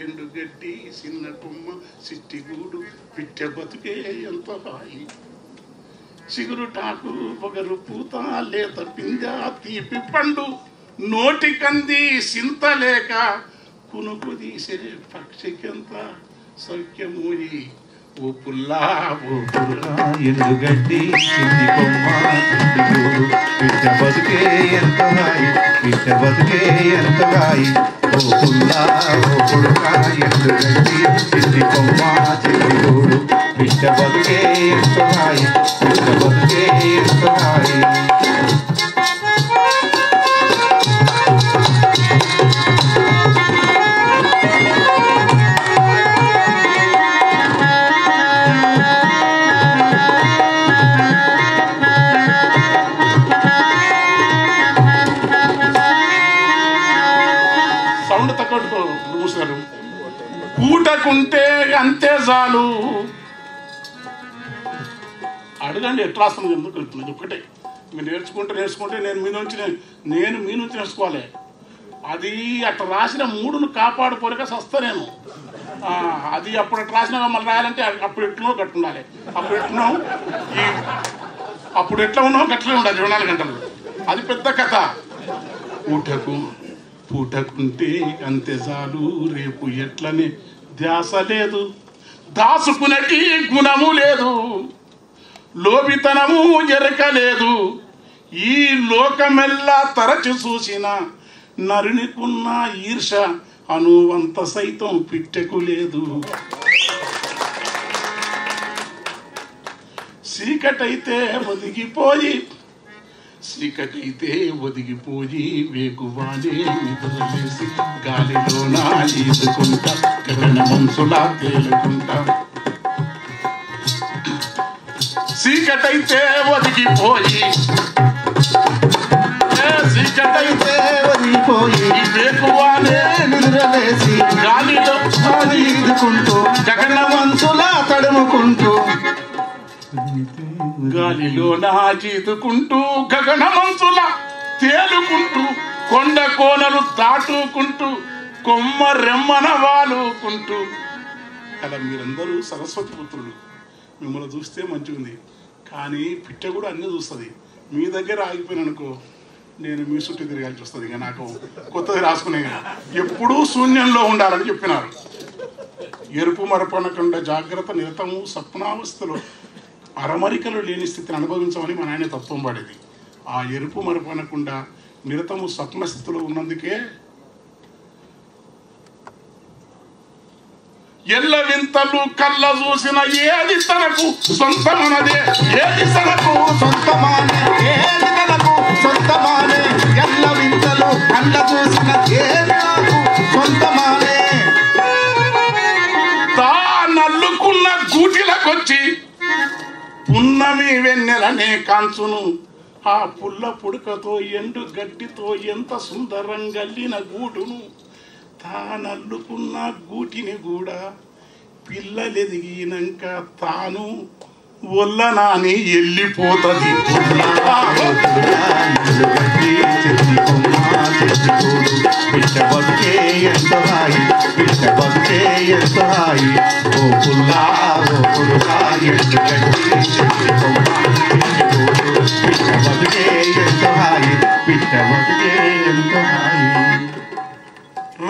ఎండుగడ్డి చిన్న కొమ్మ సిట్టిగూడు పిట్టె బతుకే ఎంత హాయి, చిగురుటాకు పొగరు పూత లేత పింజ తీపి పండు నోటి కంది సింతలేక కునుకు తీసే పక్షికెంత సౌఖ్యమోయి. ఓ పుల్లా ఓ పుల్లా ఎండుగడ్డి చిన్ని కొమ్మ చిట్టిగూడు పిట్ట బతుకే ఎంత హాయి, పిట్ట బతుకే ఎంత హాయి. ఓ పుల్లా ఓ పుడుక ఎండుగడ్డి చిన్ని కొమ్మ చిట్టిగూడు పిట్ట బతుకే ఎంత హాయి, పిట్ట బతుకే ఎంత హాయి. కూటకుంటే అంతే చాలు. అడగండి ఎట్లా రాస్తాను, ఎందుకు వెళ్తున్నది ఒక్కటే. మీరు నేర్చుకుంటే నేను మీ నుంచి నేర్చుకోవాలి. అది అట్లా రాసిన మూడును కాపాడుకోలేక సస్తా నేను. అది అప్పుడు అట్లా రాసిన మళ్ళీ రాయాలంటే అప్పుడు ఎట్లనో గట్టు ఉండాలి. అప్పుడు ఎట్లా ఉన్నామో గట్లనే ఉండాలి 24 గంటలు. అది పెద్ద కథ. పూటకుంటే అంతే చాలు, రేపు ఎట్లనే ధ్యాస లేదు, దాసుకునటి గుణము లేదు, లోపితనము ఎరకలేదు. ఈ లోకమెల్లా తరచి చూసిన నరునికున్న ఈర్ష అనువంత సైతం పిట్టెకు లేదు. చీకటైతే ఒదిగిపోయి చీకటైతే ఒదిగిపోయి వేకువానే నిద్రలేసి గాలిలోన ఈదుకుంటా గగన మంచులా తేలుకుంటా. చీకటైతే ఒదిగిపోయి చీకటైతే ఒదిగిపోయి వేకువానే నిద్రలేసి గాలిలో ఈదుకుంటూ గగన మంచులా తడుముకుంటూ గాలిలో నాచీదుకుంటూ గగన మంచుల తేలుకుంటూ కొండ కోనలు దాటుకుంటూ కొమ్మ రెమ్మన వాలుకుంటూ అలా మీరందరూ సరస్వతి పుత్రులు. మిమ్మల్ని చూస్తే మంచిగుంది, కానీ పిట్ట కూడా అన్నీ చూస్తుంది. మీ దగ్గర ఆగిపోయిన అనుకో నేను మీ చుట్టూ తిరగాల్సి వస్తుంది. ఇక నాకు కొత్తది రాసుకునే ఎప్పుడూ శూన్యంలో ఉండాలని చెప్పినారు. ఎరుపు మరపనకుండా జాగ్రత్త నిరతము స్వప్నావస్థలో అరమరికలు లేని స్థితిని అనుభవించమని మన ఆయన తత్వం పడేది. ఆ ఎరుపు మరపనకుండా నిరతము స్వప్న స్థితిలో ఉన్నందుకే ఎల్ల వింతలు కళ్ళ చూసిన ఏది తనకు సొంతమనదే ఏది తనకు సొంతమానే ఏది తనకు సొంతమానే ఎల్ల వింతలు కళ్ళ చూసిన ఏది నాకు సొంతమానే. తా నల్లుకున్న గూటిలకొచ్చి పున్నమి వెన్నెలనే కాంచును. ఆ పుల్ల పుడకతో ఎండు గడ్డితో ఎంత సుందరంగల్లిన గూడును. తానల్లుకున్న గూటిని కూడా పిల్లలెదిగినాక తాను ఒల్లనాని వెళ్ళిపోతుంది. పిట్ట బతుకే ఎంత హాయి పిట్ట బతుకే ఎంత హాయి ఓ పుల్లా ఓ పుల్లా ఎండు గడ్డి చెట్టి కొమ్మ పిట్ట బతుకే ఎంత హాయి పిట్ట బతుకే ఎంత హాయి.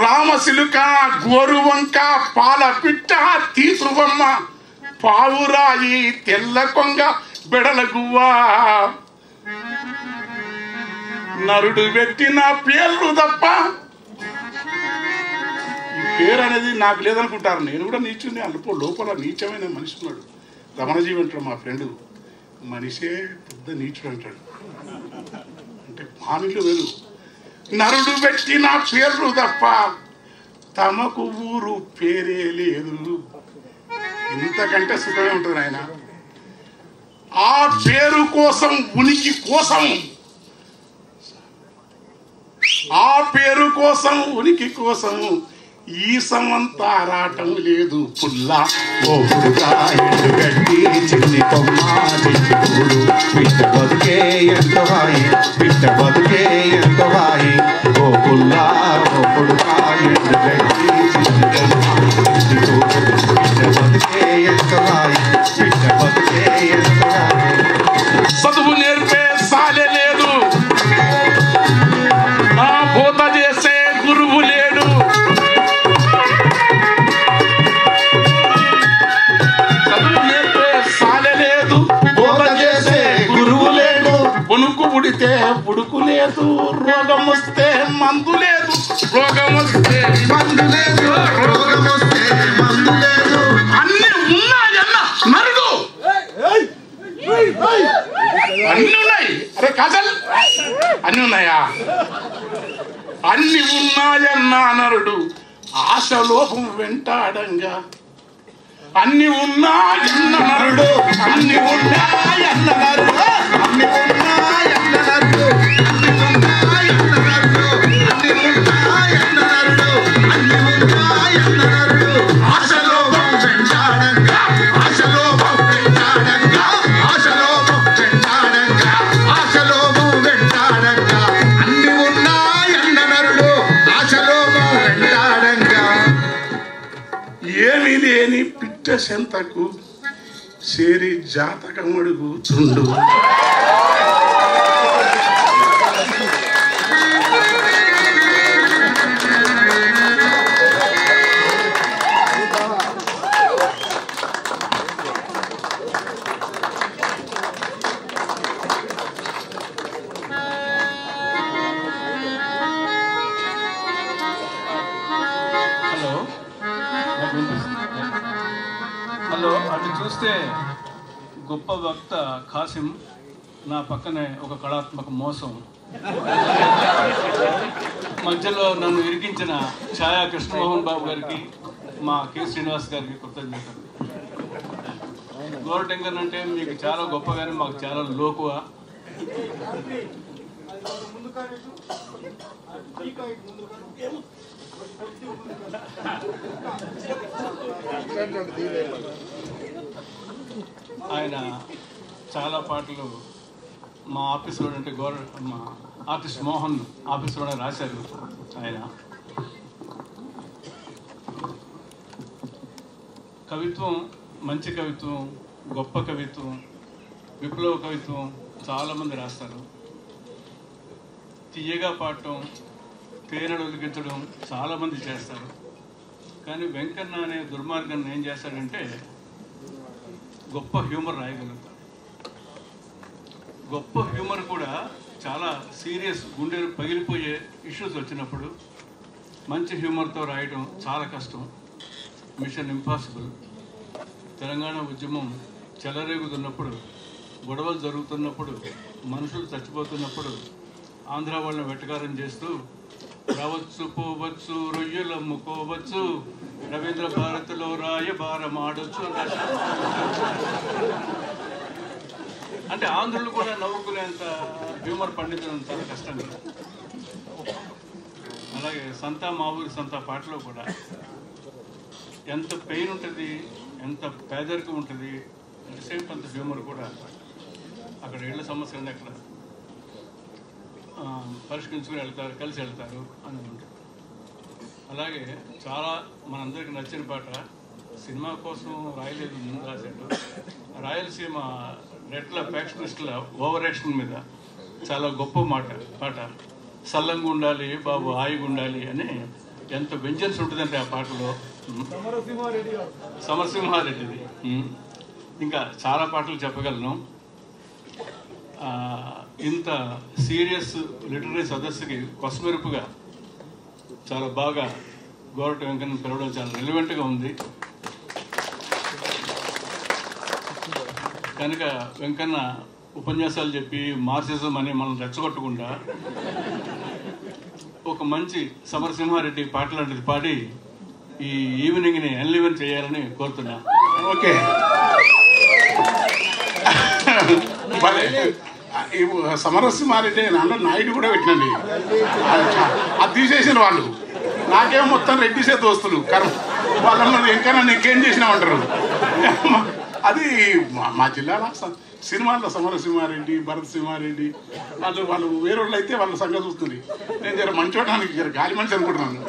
రామసిలుక గోరువంక పాల పిట్ట తీసువమ్మ పావురాయి తెల్ల కొంగ బెడల గువ్వా నరుడు పెట్టిన పేర్లు తప్ప ఈ పేరు అనేది నాకు లేదనుకుంటారు. నేను కూడా నీచుని అనుకో, లోపల నీచమైన మనిషి ఉన్నాడు. రమణజీవి అంటాడు మా ఫ్రెండ్, మనిషే పెద్ద నీచుడు అంటాడు. అంటే మానిలు వేరు. నరుడు పెట్టిన పేర్లు తప్ప తమకు ఊరు పేరే లేదు. ఇంతకంటే సుఖమే ఉంటుంది ఆయన. ఆ పేరు కోసం ఉనికి కోసం ఆ పేరు కోసం ఉనికి కోసం ఈ సమంత ఆరాటం లేదు. పుల్లా ఓ పురుగా ఎండు గడ్డి చిన్ని కొమ్మ చెట్టి కూడు పిట్ట బతుకే ఎంత హాయి పిట్ట బతుకే ఎంత హాయి ఓ పుల్లా ఓ పురుగా ఎండు గడ్డి చిన్ని కొమ్మ చెట్టి కూడు పిట్ట బతుకే ఎంత హాయి పిట్ట బతుకే ఎంత హాయి. చదువు నేర్పే సాలే లేదు, ఆ బోధ చేసే గురువు లేడు. చదువు నేర్పే సాలే లేదు, బోధ చేసే గురువు లేడు. పుణుకు పుడితే పుడుకు లేదు, రోగం వస్తే మందు లేదు. రోగం వస్తే మందు లేదు రోగం వస్తే మందు లేదు. అన్ని ఉన్నాయన్న నరుడు. అన్ని ఉన్నాయి. అరే కాజల్, అన్ని ఉన్నాయా? అన్ని ఉన్నాయన్న నరుడు ఆశలోపం వెంటాడంగా. అన్ని ఉన్నాయన్న నరుడు అన్ని ఉన్నాయన్న నరుడు అన్ని ఉన్నాయన్న నరుడు అన్ని ఉన్నాయన్న నరుడు అన్ని ఉన్నాయన్న నరుడు అన్ని ఉన్నాయన్న నరుడు ఆశలోపం వెంటాడంగా ఆశలోపం వెంటాడంగా ఆశలోపం వెంటాడంగా ఆశలోపం వెంటాడంగా అన్ని ఉన్నాయన్న నరుడు ఆశలోపం వెంటాడంగా. ఏమీ లేని పిట్ట సెంతకు చేరి జాతకమడుగు చుండు. హలో, అటు చూస్తే గొప్ప వక్త ఖాసిం నా పక్కనే ఒక కళాత్మక మోసం. మధ్యలో నన్ను ఇరికించిన ఛాయా కృష్ణమోహన్ బాబు గారికి, మా కె శ్రీనివాస్ గారికి కృతజ్ఞతలు. గోరటెంకన్ అంటే మీకు చాలా గొప్పగానే మాకు చాలా లోకువ. ఆయన చాలా పాటలు మా ఆఫీస్లో అంటే మా ఆర్టిస్ట్ మోహన్ ఆఫీస్లోనే రాశారు. ఆయన కవిత్వం, మంచి కవిత్వం, గొప్ప కవిత్వం, విప్లవ కవిత్వం చాలామంది రాస్తారు. తీయగా పాడటం, తేనెడు ఒలికించడం చాలామంది చేస్తారు. కానీ వెంకన్న అనే దుర్మార్గాన్ని ఏం చేస్తాడంటే గొప్ప హ్యూమర్ రాయగలుగుతాడు. గొప్ప హ్యూమర్ కూడా చాలా సీరియస్, గుండెలు పగిలిపోయే ఇష్యూస్ వచ్చినప్పుడు మంచి హ్యూమర్తో రాయడం చాలా కష్టం, మిషన్ ఇంపాసిబుల్. తెలంగాణ ఉద్యమం చెలరేగుతున్నప్పుడు, గొడవలు జరుగుతున్నప్పుడు, మనుషులు చచ్చిపోతున్నప్పుడు ఆంధ్ర వాళ్ళని వెటకారం చేస్తూ రావచ్చు పోవచ్చు, రొయ్యలు అమ్ముకోవచ్చు, రవీంద్ర భారతిలో రాయబారం ఆడొచ్చు అంటే ఆంధ్రులు కూడా నవ్వుకునేంత హ్యూమర్ పండించడం చాలా కష్టం. అలాగే సంతా మా ఊరి సంతా పాటలో కూడా ఎంత పెయిన్ ఉంటుంది, ఎంత పేదరికం ఉంటుంది, అట్ సేమ్ అంత హ్యూమర్ కూడా. అక్కడ ఇళ్ళ సమస్యలు అక్కడ పరిష్కరించుకుని వెళ్తారు, కలిసి వెళ్తారు అని ఉంటుంది. అలాగే చాలా మనందరికీ నచ్చిన పాట, సినిమా కోసం రాయలేదు, ముందు రాశాడు. రాయలసీమ రెట్ల ఫ్యాక్షనిస్టుల ఓవర్ యాక్షన్ మీద చాలా గొప్ప పాట. సల్లంగా ఉండాలి బాబు, హాయిగా ఉండాలి అని ఎంత వెంజన్స్ ఉంటుందంటే ఆ పాటలో. సమరసింహారెడ్డిది. ఇంకా చాలా పాటలు చెప్పగలను. ఇంత సీరియస్ లిటరరీ సదస్సుకి కొసమెరుపుగా చాలా బాగా గోరట వెంకన్న పిలవడం చాలా రెలివెంట్గా ఉంది. కనుక వెంకన్న ఉపన్యాసాలు చెప్పి మార్క్సిజం అని మనం రెచ్చగొట్టకుండా ఒక మంచి సమరసింహారెడ్డి పాటలాంటిది పాడి ఈ ఈవినింగ్ని ఎన్లివెన్ చేయాలని కోరుతున్నా. ఓకే, సమరసింహారెడ్డి అన్న నాయుడు కూడా పెట్టినండి, అది తీసేసిన వాళ్ళు. నాకేమో మొత్తం రెడ్డిసే దోస్తులు, కర్మ వాళ్ళ ఇంకా నీకేం చేసినామంటారు. అది మా జిల్లాలో సినిమాల్లో సమరసింహారెడ్డి, భరత్ సింహారెడ్డి వాళ్ళు వేరేళ్ళు అయితే వాళ్ళ సంగతి చూస్తుంది. నేను జర మంచోడానికి జర గాలి మనిషి అనుకుంటున్నాను.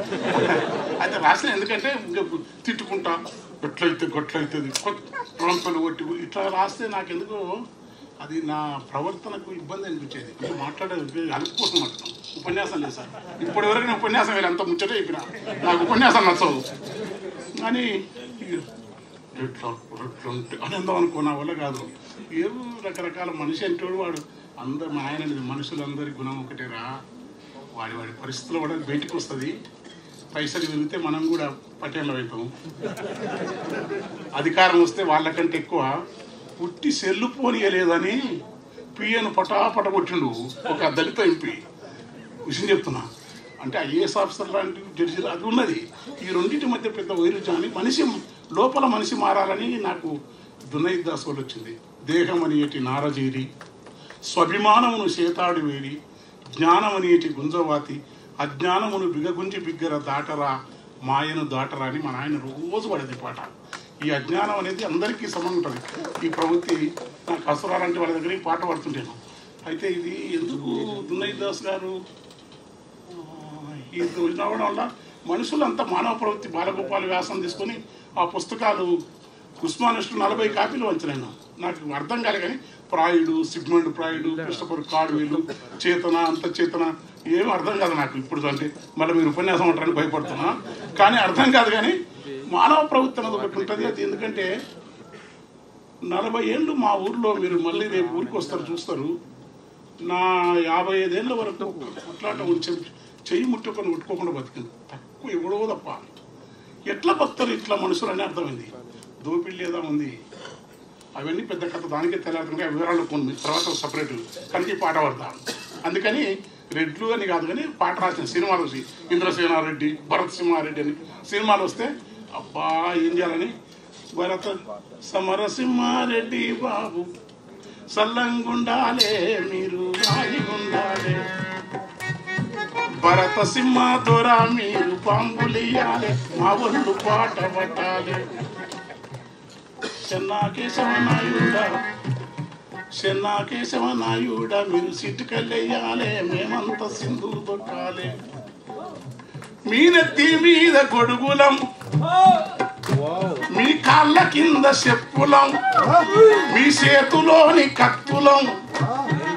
అయితే రాసిన ఎందుకంటే తిట్టుకుంటా, గొట్లయితే గొట్లవుతుంది, ప్రాంతాలు కొట్టి ఇట్లా రాస్తే నాకెందుకో అది నా ప్రవర్తనకు ఇబ్బంది అనిపించేది. అంటే మాట్లాడేది అలుపు కోసం మాట్లాడతాం. ఉపన్యాసం లేదు సార్, ఇప్పటివరకు నేను ఉపన్యాసం వేరే అంత ముచ్చటే చెప్పిన, నాకు ఉపన్యాసం నచ్చదు. కానీ ఎట్లా అని ఎంతో అనుకో, నా వల్ల కాదు. ఏదో రకరకాల మనిషి అంటే వాడు అందరు మా ఆయన మనుషులందరి గుణం ఒకటేరా, వాడి పరిస్థితుల్లో కూడా బయటికి వస్తుంది. పైసలు పెరిగితే మనం కూడా పటేళ్ళు అవుతాం, అధికారం వస్తే వాళ్ళకంటే ఎక్కువ. పుట్టి సెల్లు పోనీయలేదని పిఎను పటాపట కొట్టిండు ఒక దళిత ఎంపీ. విషయం చెప్తున్నా, అంటే ఐఏఎస్ ఆఫీసర్ లాంటి జడ్జీలు అది ఉన్నది. ఈ రెండింటి మధ్య పెద్ద వైరుధ్యాన్ని, మనిషి లోపల మనిషి మారాలని నాకు దునైద్ దాస్ వాళ్ళు వచ్చింది. దేహం అనేటి నారజీరి, స్వాభిమానమును చేతాడు వేడి, జ్ఞానం అనేటి గుంజవాతి, అజ్ఞానమును బిగగుంజి బిగ్గర దాటరా, మాయను దాటరా అని మన ఆయన రోజు పడేది పాట. ఈ అజ్ఞానం అనేది అందరికీ సమంగా ఉంటుంది. ఈ ప్రవృత్తి నాకు అసురాలంటే వాళ్ళ దగ్గర పాట పడుతుంటాను. అయితే ఇది ఎందుకు దునైద్ దాస్ గారు ఈ రావడం వల్ల మనుషులంతా మానవ ప్రవృత్తి బాలగోపాల వ్యాసం తీసుకొని ఆ పుస్తకాలు ఉస్మానిస్టు 40 కాపీలు వంచినాను. నాకు అర్థం కాలే, కానీ ప్రాయుడు, సిగ్మండ్ ప్రాయుడు, క్రిస్టఫర్ కార్డ్వెల్, చేతన, అంత చేతన ఏం అర్థం కాదు నాకు ఇప్పుడు. అంటే మళ్ళీ మీరు ఉపన్యాసం ఉంటారని భయపడుతున్నా, కానీ అర్థం కాదు. కానీ మానవ ప్రవృత్తి అనేది ఒకటి ఉంటుంది. అది ఎందుకంటే 40 ఏళ్ళు మా ఊర్లో, మీరు మళ్ళీ రేపు ఊరికి వస్తారు చూస్తారు, నా 55 ఏళ్ళ వరకు కొట్లాట ఉంచి చెయ్యి ముట్టుకొని కొట్టుకోకుండా బతికింది. తక్కువ ఎవడో తప్ప. ఎట్లా బతుకుతారు ఇట్లా మనుషులు అని అర్థమైంది. దోపిడి లేదా ఉంది, అవన్నీ పెద్ద కథ దానికే తెల్లారుతుంటే వివరాలు కొన్ని తర్వాత సపరేట్ కనుక పాట పడతాను. అందుకని రెడ్లు అని కాదు కానీ పాట రాసిన సినిమాలు వచ్చి ఇంద్రసేనారెడ్డి, భరత్ సింహారెడ్డి అని సినిమాలు వస్తే అబ్బా ఏం చేయాలని భరత సమరసింహారెడ్డి బాబు సల్లంగుండాలే మీరు రాయిగుండాలే, భరత సింహ దొర మీరు పాంబులియాలే, మా ఒళ్ళు పాట పట్టాలే, చెన్నా కేశవ నాయుడ మీరు సిట్టుకెళ్ళేయాలే, మేమంతా సింధు దొక్కాలే, మీ నెత్తి మీద గొడుగులం, మీ కాళ్ళ కింద చెప్పులం, మీ చేతులోని కత్తులం,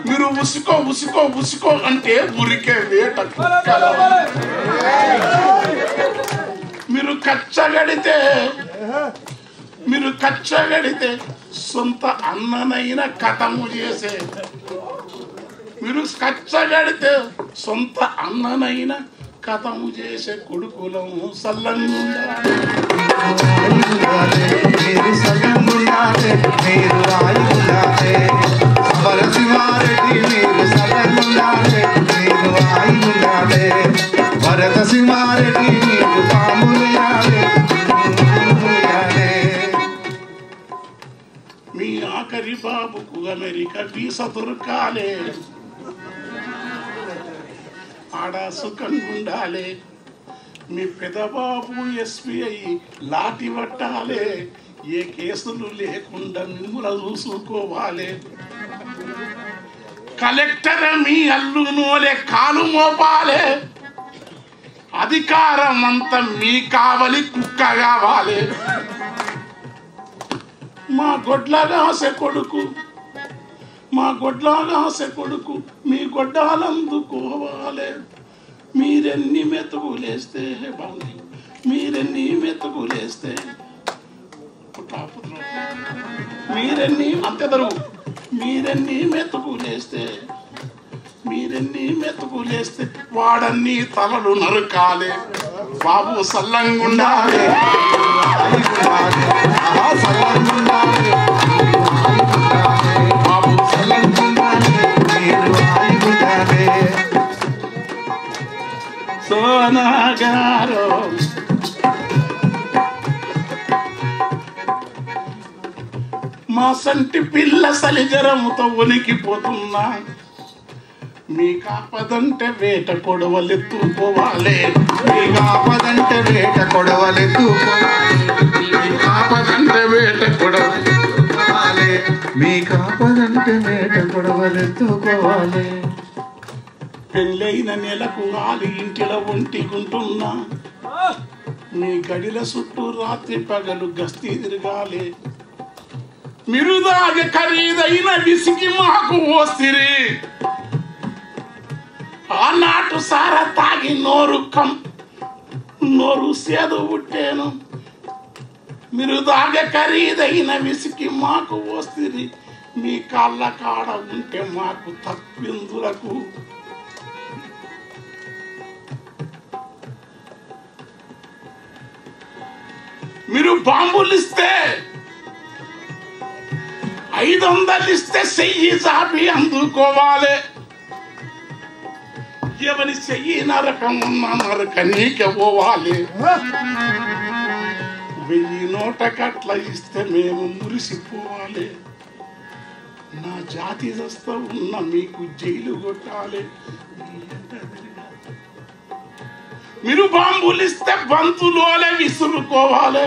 మీరు ఉసుకో ఉసుకో ఉసుకో అంటే ఉరికే వేట కుక్కలం, మీరు కచ్చగడితే సొంత అన్ననైన కథము చేసే, మీరు కచ్చగడితే సొంత అన్ననైన కథము చేసే కొడుకులము సల్లంగుండాలే, మీరు సల్లంగుండాలే, మీరు రాయిగుండాలే, భరతసింహారెడ్డి మీరు సల్లంగుండాలే, మీరు రాయిగుండాలే, భరత సింహారెడ్డి మీరు పాములయాలే, మీ ఆఖరి బాబుకు అమెరికా వీసా దొరకాలే, ఆడ సుఖంగుండాలే, మీ పెదబాబు ఎస్బీఐ లాఠీ పట్టాలే, ఏ కేసులు లేకుండా మిమ్మల్ని చూసుకోవాలి, కలెక్టర్ మీ అల్లునోలే కాలు మోపాలే, అధికారం అంతా మీ కావలి కుక్క కావాలి, మా గొడ్లగాసె కొడుకు మీ గొడ్డాలందుకోవాలి, మీరెన్ని మెతుకులేస్తే వాడన్ని తలలు నరకాలే, బాబు సల్లంగుండాలే, బాబు సోనాగారో మా సంటి పిల్ల సలిజరముతో ఉనికిపోతున్నా, మీ కాపదంటే వేట కొడవలెత్తుకోవాలి, మీ కాపదంటే వేట కొడవలెత్తుకోవాలి, మీ కాపదంటే వేట కొడవలెత్తుకోవాలి, పెళ్ళైన నెలకు 4 ఇంటిలో ఒంటికుంటున్నా, మీ గడిల చుట్టూ రాత్రి పగలు గస్తీ తిరగాలి, మీరు దాగే ఖరీదైన విసికి మాకు వస్తిరి, ఆనాటు సారా తాగి నోరు సేదు పుట్టేను, మీరు దాగే ఖరీదైన విసికి మాకు వస్తిరి, మీ కాళ్ళ కాడ ఉంటే మాకు తప్పిందులకు, మీరు బాంబులు ఇస్తే 500 ఇస్తే చెయ్యి చాపి అందుకోవాలి, ఎవరి చెయ్యి నరకం ఉన్న నరకనీకే పోవాలి, 1000 నోట కట్ల ఇస్తే మేము మురిసిపోవాలి, నా జాతి దస్త ఉన్న మీకు జైలు కొట్టాలి, మీరు బాంబులు ఇస్తే బంతులోలే విసురుకోవాలి,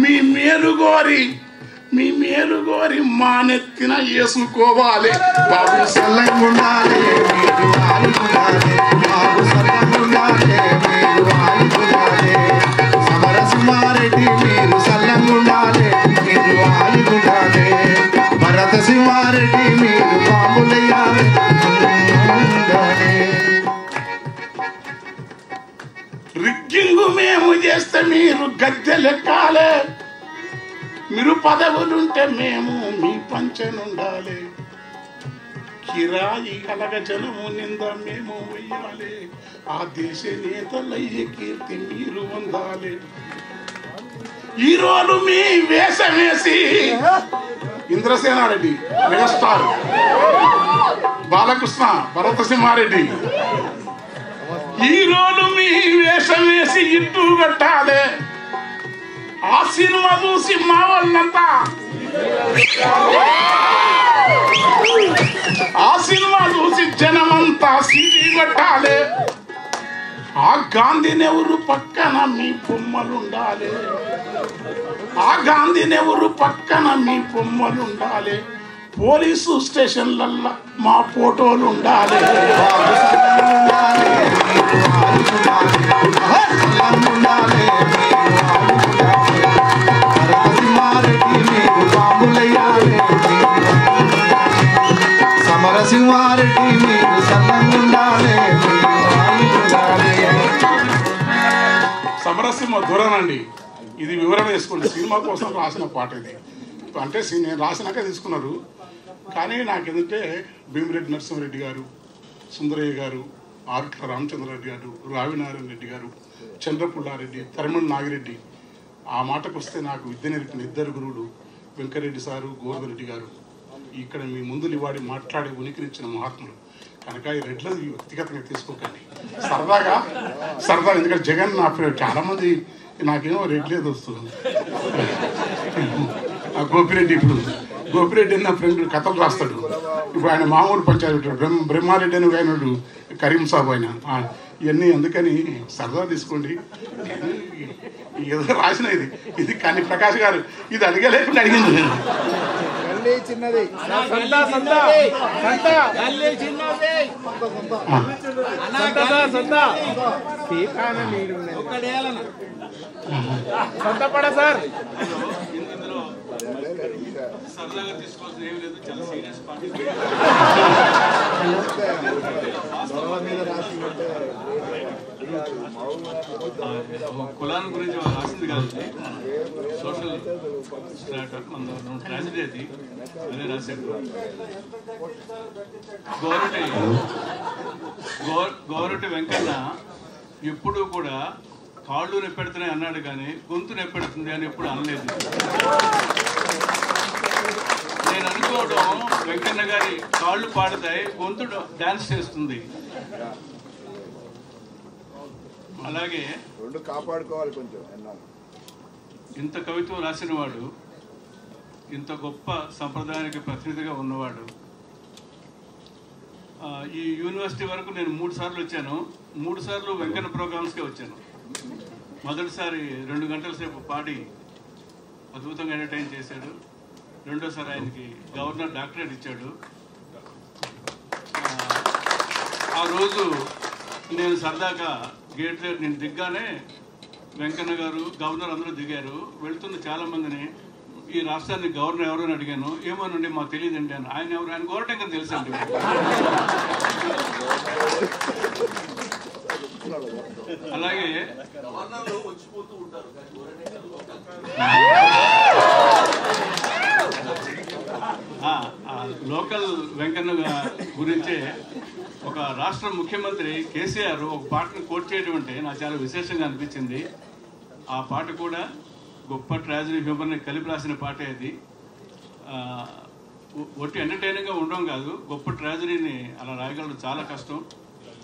మీ మేలు గోరి మానెత్తిన వేసుకోవాలి, బాబు సల్లంగుండాలే, మీరు రాయిగుండాలే, బాబు సల్లంగుండాలే, మీరు రాయిగుండాలే, సమరసింహారెడ్డి మీరు సల్లంగుండాలే, మీరు రాయిగుండాలే, భరత సింహారెడ్డి మీరు పాములయ్యాలే, రిగ్గింగు మేము చేస్తే మీరు గద్దెలెక్కాలే, మీరు పదవులుంటే మేము మీ పంచెనుండాలి, కిరాయి కలగ జనము నింద మేము వెయ్యాలి, ఆ దేశ నేతలయ్యే కీర్తి మీరు పొందాలి. ఈరోజు మీ వేషం వేసి ఇంద్రసేనారెడ్డి మెగాస్టార్, బాలకృష్ణ భరతసింహారెడ్డి, ఈరోజు మీ వేషం వేసి ఇట్టు కట్టాలి. ఆ సినిమా చూసి మా వాళ్ళంతా, ఆ సినిమా చూసి జనమంతా సీటీ కట్టాలి. ఆ గాంధీ నెహ్రూ పక్కన మీ బొమ్మలుండాలి, ఆ గాంధీ నెహ్రూ పక్కన మీ బొమ్మలుండాలి. పోలీసు స్టేషన్లల్లో మా ఫోటోలు ఉండాలి. సమరసింహారెడ్డి మీకు సల్లంగుండాలి. సమరసింహ ధురనండి, ఇది వివరణ వేసుకోండి. సినిమా కోసం రాసిన పాట ఇది. అంటే నేను రాసినాక తీసుకున్నారు. కానీ నాకేంటంటే భీమిరెడ్డి నరసింహారెడ్డి గారు, సుందరయ్య గారు, ఆరుట్ల రామచంద్రారెడ్డి గారు, రావినారాయణ రెడ్డి గారు, చంద్రపుల్లారెడ్డి, తరిమల నాగిరెడ్డి, ఆ మాటకు వస్తే నాకు విద్య నేర్పిన ఇద్దరు గురువులు వెంకరెడ్డి సారు, గోవర్ధన్ రెడ్డి గారు, ఇక్కడ మీ ముందు నివాడి మాట్లాడే ఉనికినిచ్చిన మహాత్ములు. కనుక ఈ రెడ్లను వ్యక్తిగతంగా తీసుకోకండి, సరదాగా ఎందుకంటే జగన్ నా ఫ్రెండ్, చాలామంది నాకేమో రెడ్లేదు వస్తుంది. గోపిరెడ్డి, ఇప్పుడు గోపిరెడ్డి నా ఫ్రెండ్ కథలు రాస్తాడు. ఇప్పుడు ఆయన మామూలు పంచాయతీ బ్రహ్మారెడ్డి అని ఆయన కరీం సాబు ఆయన, ఇవన్నీ అందుకని సరదా తీసుకోండి. ఏదో రాసిన ఇది కానీ ప్రకాష్ గారు ఇది అడగలేకుండా అడిగింది నేను. సరదాగా తీసుకోవాల్సిన ఏం లేదు, చాలా సీరియస్ పార్టీ. కులాన్ని గురించి రాసింది కాదు, సోషల్ స్ట్రాటమ్, మన ట్రాజడీ అది, అదే రాశాడు. గోరటి వెంకన్న ఎప్పుడూ కూడా కాళ్ళు నెప్పెడుతున్నాయి అన్నాడు కానీ గొంతు నెప్పెడుతుంది అని ఎప్పుడు అనలేదు. నేను అనుకోవడం వెంకన్న గారి కాళ్ళు పాడతాయి, గొంతు డాన్స్ చేస్తుంది. అలాగే రెండు కాపాడుకోవాలి కొంచెం. ఇంత కవిత్వం రాసిన వాడు, ఇంత గొప్ప సంప్రదాయానికి ప్రతినిధిగా ఉన్నవాడు. ఈ యూనివర్సిటీ వరకు నేను 3 సార్లు వచ్చాను. 3 సార్లు వెంకన్న ప్రోగ్రామ్స్కే వచ్చాను. మొదటిసారి 2 గంటల సేపు పాడి అద్భుతంగా ఎంటర్టైన్ చేశాడు. రెండోసారి ఆయనకి గవర్నర్ డాక్టరేట్ ఇచ్చాడు. ఆ రోజు నేను సరదాగా గేట్ దగ్గర నేను దిగ్గానే వెంకన్న గారు, గవర్నర్ అందరూ దిగారు. వెళ్తున్న చాలామందిని ఈ రాష్ట్రానికి గవర్నర్ ఎవరు అని అడిగాను. ఏమోనండి మాకు తెలియదండి అని. ఆయన ఎవరు? ఆయన గోరటంకర్ తెలుసండి. అలాగే లోకల్ వెంకన్న గురించే ఒక రాష్ట్ర ముఖ్యమంత్రి కేసీఆర్ ఒక పాటను కోట్ చేయడం అంటే నాకు చాలా విశేషంగా అనిపించింది. ఆ పాట కూడా గొప్ప ట్రాజడీ హ్యూమర్ని కలిపి రాసిన పాటే అది. ఒట్టి ఎంటర్టైనింగ్గా ఉండడం కాదు, గొప్ప ట్రాజడీని అలా రాయగలడం చాలా కష్టం.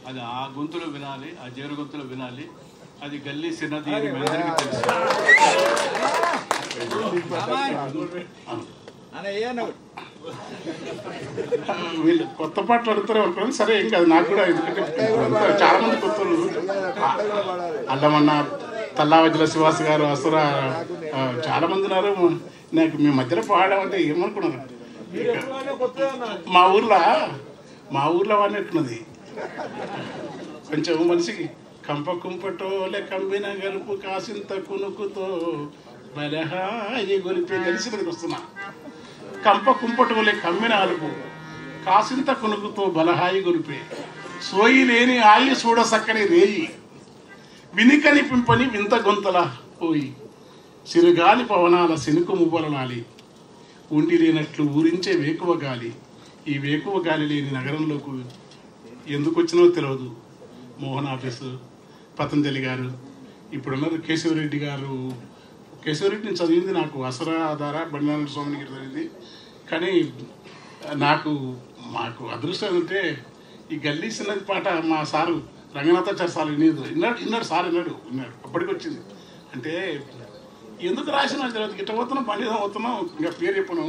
అది ఆ గొంతులో వినాలి, ఆ జేరు గొంతులో వినాలి. అది గల్లీ సిన్నది అని అందరికీ తెలుసు. వీళ్ళు కొత్త పాటలు అడుగుతారు అనుకోండి, సరే ఏం కాదు. నాకు కూడా ఎందుకంటే చాలా మంది కొత్త అల్లమన్న, తల్లావజ్జల శ్రీవాస్ గారు, అసుర చాలా మంది ఉన్నారు. నాకు మీ మధ్యలో పాడామంటే ఏమనుకున్నారు? మా ఊర్లో వాడినట్టున్నది కొంచెం మనిషికి. కంప కుంపటోలే కంబిన గలుపు కాసింత కునుకుతో బలహాయి గొలిపి కలిసి వస్తున్నా. కంప కుంపటోలే కమ్మిన అలుపు కాసింత కునుకుతో బలహాయి గొలిపే సోయి లేని ఆయి చూడ సక్కని రేయి వినికని పింపని వింత గొంతల పోయి సిరుగాలి పవనాల సినుకు మువ్వలనాలి ఉండి లేనట్లు ఊరించే వేకువ గాలి ఈ వేకువ గాలి లేని నగరంలోకి ఎందుకు వచ్చినో తెలియదు. మోహన్ ఆఫీసు, పతంజలి గారు, ఇప్పుడున్నారు కేశవరెడ్డి గారు. కేశవరెడ్డిని చదివింది నాకు అసరా ద్వారా బండారు స్వామికి చదివింది. కానీ మాకు అదృష్టం ఏంటంటే ఈ గల్లీ చిన్నది పాట మా సారు రంగనాథాచార్య సార్ విన్నాడు సార్ విన్నాడు అప్పటికి వచ్చింది. అంటే ఎందుకు రాసినా తెలియదు. గిట్ట పోతున్నాం, బండి పోతున్నాం, ఇంకా పేరు చెప్పను,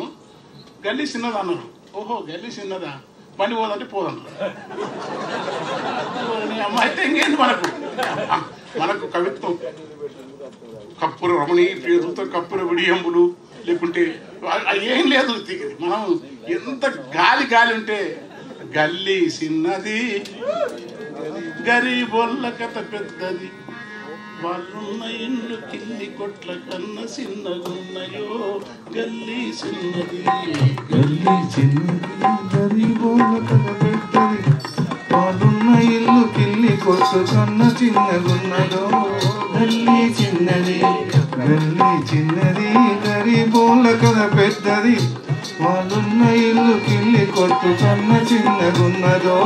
గల్లీ చిన్నది అన్నారు. ఓహో గల్లీ చిన్నదా, బండి పోదంటే పోదన్నారు. అమ్మాయి అయితే ఇంకేంది మనకు కవిత్వం కప్పుర రమణి పేరుతో కప్పుర విడియంబులు లేకుంటే ఏం లేదు. మనం ఎంత గాలి ఉంటే గల్లీ చిన్నది గరీబోళ్ళ కథ పెద్దది, వాళ్ళున్న ఇండ్లు కింది కొట్ల కన్నా చిన్నగున్నాయో గల్లీ చిన్నది. గల్లీ చిన్నది గరీబోళ్ళ కథ పెద్దది, వాళ్ళున్న ఇల్లు కిల్లి కొట్టు కన్నా చిన్నగున్నదో గల్లీ చిన్నది. గల్లీ చిన్నది గరీబోళ్ళ కథ పెద్దది, వాళ్ళున్న ఇల్లు కిల్లి కొట్టు కన్నా చిన్నగున్నదో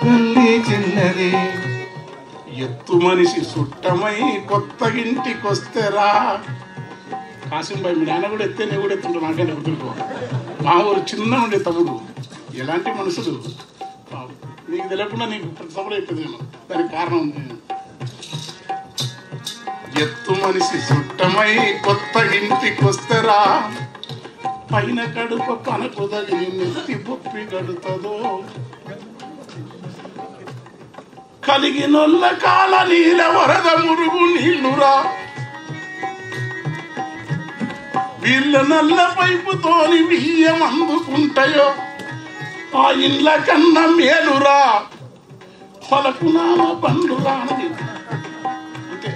గల్లీ చిన్నది. ఎత్తు మనిషి సుట్టమై కొత్త ఇంటికొస్తేరా. కాసింబాయి మీ నాన్న కూడా ఎత్తే నేను కూడా ఎత్తుంటా, నాకైనా గుర్తుకో. మా ఊరు చిన్న ఉండే తమ్ముడు, ఎలాంటి మనుషులు నీకు తెలియకుండా నీకు ప్రతి సభలో చెప్పేది నేను. దానికి కారణం ఉంది. ఎత్తు మనిషి సుట్టమై కొత్త ఇంటికొస్తేరా, పైన కడుప పనకు తగిలి నెత్తి బొప్పి గడుతుందో, కలిగినొల్ల కాల నీల వరద మురుగు నీళ్లురా, వీళ్ళ నల్ల పైపుతోని బియ్యం అందుకుంటాయో ఆ ఇండ్ల కన్నా మేలురా, పలకునామ బండురా అని. అంటే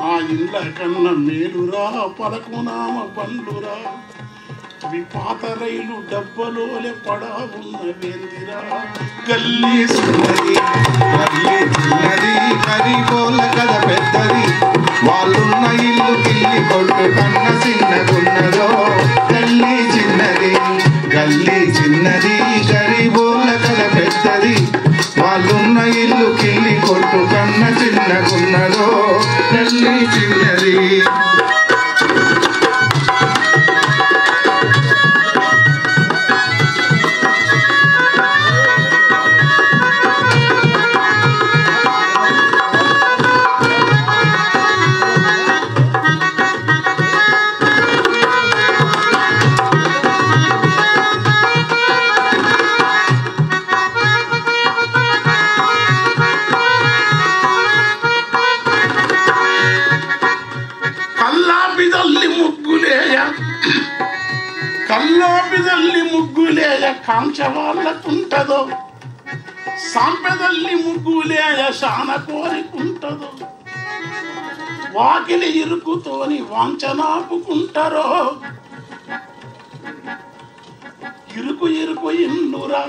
ఆ ఇండ్ల కన్నా మేలురా, పలకునామ బండురా, అవి పాత రైలు డబ్బలోలే పడా ఉన్న వేందిరా గల్లీ చిన్నది. గల్లీ చిన్నది గరీబోళ్ళ కథ పెద్దది, వాళ్ళున్న ఇల్లు కిల్లి కొట్టు కన్న చిన్నగున్నదో గల్లీ చిన్నది. గల్లీ చిన్నది గరీబోళ్ళ కథ పెద్దది, వాళ్ళున్న ఇల్లు కిల్లి కొట్టు కన్న చిన్నగున్నదో గల్లీ చిన్నది. కల్లాపిదల్లి ముగ్గులేయ కాంచ వాళ్ళకుంటదో, సాంపెదల్లి ముగ్గులేయ శాన కోరికుంటదో, వాకిలి ఇరుకుతోని వాంచనాపుకుంటారో, ఇరుకు ఇరుకు ఇల్లురా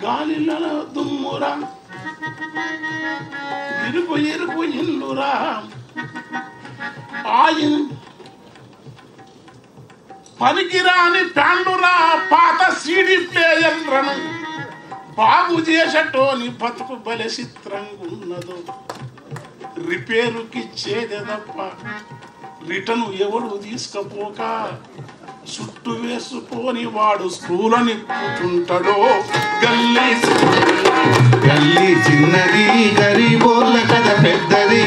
గాలిల దుమ్మురా, ఇరుకు ఇరుకు ఇల్లురా పనికిరాని ప్యాండురా, పాత సీడీ ప్లేయర్లను బాగు చేసటోని బతుకు బలె చిత్రంగా ఉన్నదో, రిపేరుకి చేదే తప్ప రిటర్న్ ఎవడు తీసుకపోక చుట్టు వేసుకొని వాడు స్కూలని కూతుంటాడో గల్లీ. గల్లీ చిన్నది గరీబోళ్ళ కథ పెద్దది,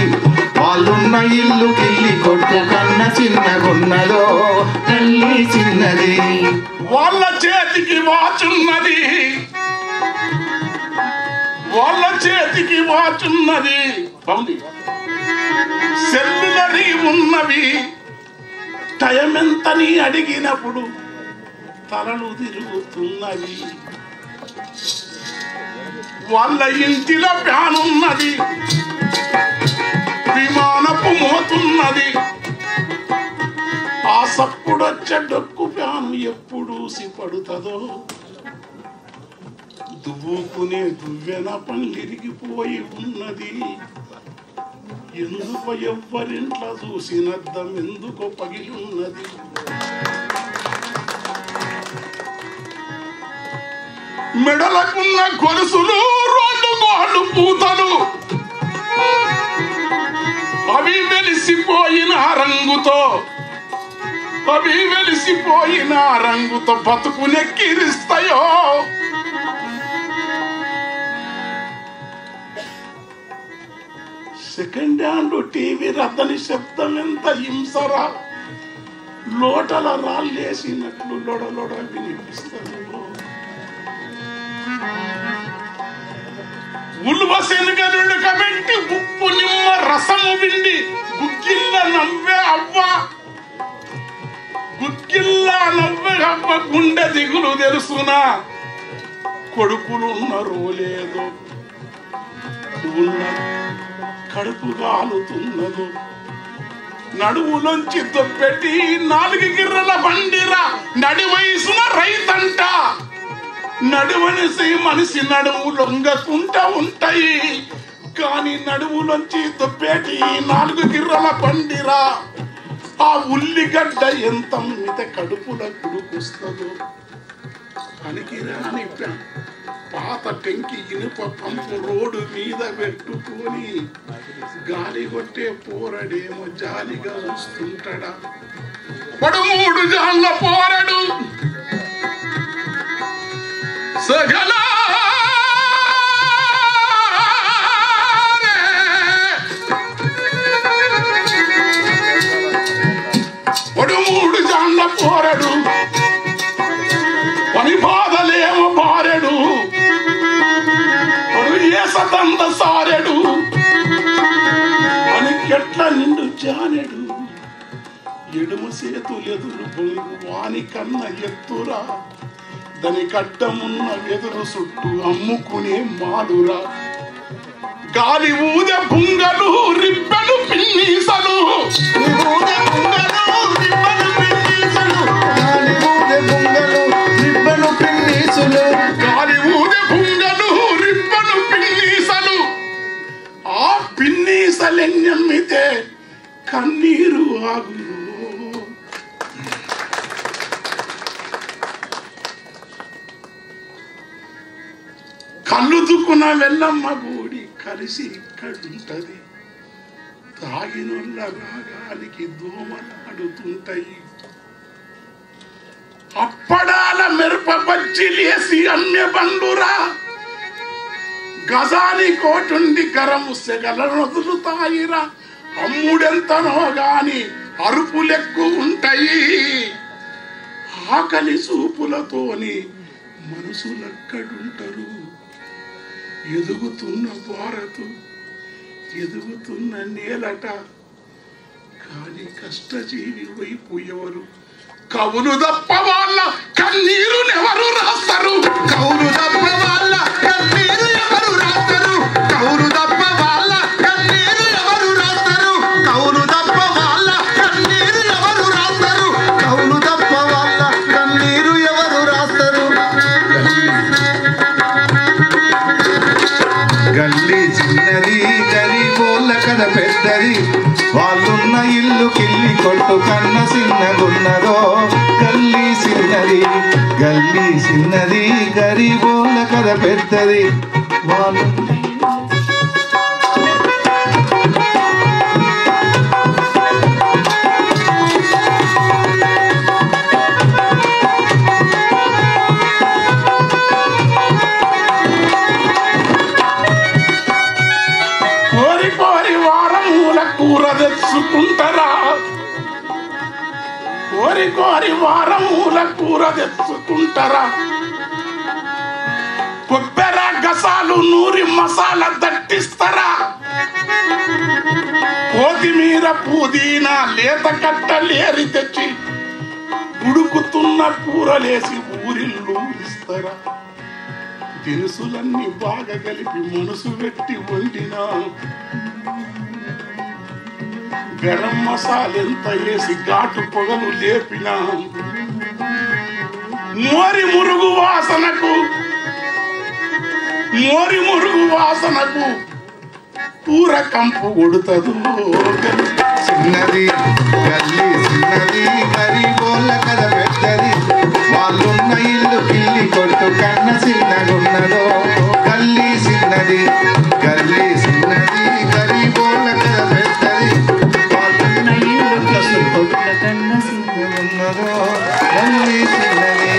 వాళ్ళున్న ఇల్లు కిల్లి కొట్టు కన్న చిన్నగున్నదో గల్లీ చిన్నది. వాళ్ళ చేతికి వాచున్నది, వాళ్ళ చేతికి వాచున్నది, సెల్లులరీ ఉన్నవి, టైం ఎంతని అడిగినప్పుడు తలలు తిరుగుతున్నవి, వాళ్ళ ఇంటిలో ఫ్యాన్ ఉన్నది, విమానపు మోతున్నది, ఆ సప్పుడొచ్చే డొక్కు ఫ్యాను ఎప్పుడు సిపడుతుందో, దువ్వుకునే దువ్వెన పళ్ళిరిగిపోయి ఉన్నది, ఎందుకో ఎవ్వరింట్లో చూసినద్దం ఎందుకో పగిలి ఉన్నది. మెడలకున్న గొలుసులు రోడ్డు గోళ్ళు పూతలు అవి వెలిసిపోయిన రంగుతో బతుకునెక్కిరిస్తాయో. సెకండ్ హ్యాండ్ టీవీ రద్దని శబ్దం ఎంత హింసరా, లోటల రాళ్ళేసినట్లు లొడలొడ వినిపిస్తారు. ఉల్వ శనగలుడు కబెట్టి ఉప్పు నిమ్మ రసము విండి గుగ్గిల్ల నవ్వే అవ్వ గుండె దిగులు తెలుసునా. కొడుకులు ఉన్నారో లేదో, కడుపు కాలుతున్నదో, నడువులోంచి దొప్పెట్టి 4 గిర్రల బండిరా నడి వయసున రైతంట. నడువనిసి మనిషి నడువు లొంగకుంటా ఉంటాయి, కానీ నడువులోంచి దొప్పేటి 4 గిర్రల బండిరా. ఆ ఉల్లిగడ్డ ఎంత మీద కడుపుల కుడుకొస్తుందో. పనికిరాని పాత టెంకి ఇనుప పంపు రోడ్డు మీద పెట్టుకొని గాలి కొట్టే పోరడేమో జాలిగా వస్తుంటాడా. 3 జాన్ల పోరడు సగల 3 జాన్ల పోరడు పని బాధలేమో బారెడు ఏసతంద సారెడు అని కెట్ల నిండు జానెడు. ఎడుమ సేతులెదురు బొంగు వాని కన్న ఎత్తురా, దాని కట్టమున్న వెదురు చుట్టూ అమ్ముకునే మాలురా. గాలి ఊదే బుంగలు రిబ్బెలు పిన్నీసలు, గాలి ఊదే బుంగలు రిబ్బెలు పిన్నీసలు. ఆ పిన్నీసలెన్నమ్మితే కన్నీరు ఆగురు. కళ్ళు దుక్కున వెళ్ళమ్మ గుడి కలిసి ఇక్కడుంటది. తాగినొల్ల రాగానికి దోమలాడుతుంటాయి. అప్పడాల మెరుప బజ్జీలేసి అమ్మె బండురా, గజాని కోటుండి గరము సెగల వదులుతాయిరా. అమ్ముడెంతనో గాని అరుపులెక్కు ఉంటాయి. ఆకలి చూపులతోని మనసులక్కడుంటారు. ఎదుగుతున్న భారతు ఎదుగుతున్న నేలట, కానీ కష్టజీవి వైపు ఎవరు? కవులు తప్ప వాళ్ళ కన్నీరునెవరు రాస్తారు? కవులు తప్ప వాళ్ళ కన్నీరు ఎవరు రాస్తారు? కవులు తప్ప వాళ్ళ కన్నీరు ఎవరు రాస్తారు? కవులు తప్ప వాళ్ళ కన్నీరు ఎవరు రాస్తారు? కవులు తప్ప వాళ్ళ కన్నీరు ఎవరు రాస్తారు? గల్లీ చిన్నది, గరీబోళ్ళ కథ పెద్దది. వాళ్ళున్న ఇల్లు కిల్లి కొట్టు కన్న చిన్నగున్నదో. గల్లీ చిన్నది, గరీబోళ్ళ కథ పెద్దది. వాళ్ళు కోరి వారమూల కూర తెచ్చుకుంటారా? కొబ్బెర గసాలు నూరి మసాలా దట్టిస్తారా? కొత్తిమీర పుదీనా లేత కట్టలేరి తెచ్చి ఉడుకుతున్న కూరలేసి ఊరిల్లు ఇస్తారా? దినుసులన్నీ బాగా కలిపి మనసు పెట్టి వండినా, గరం మసాలెంత వేసి ఘాటు పొగలు లేపినా, మోరి మురుగు వాసనకు కూర కంపు కొడుతదు. చిన్నది గల్లీ చిన్నది, గరీబోళ్ళ కథ పెద్దది. వాళ్ళున్న ఇల్లు కిల్లి కొట్టు కన్న చిన్న ఎలాగున్నదో గల్లీ సిన్నది గల్లీ సిన్నది గరీబోళ్ళ కథ పెద్దది వాళ్ళున్న ఇల్లు కసుకొట్ల కన్న సిన్నదో గల్లీ సిన్నది.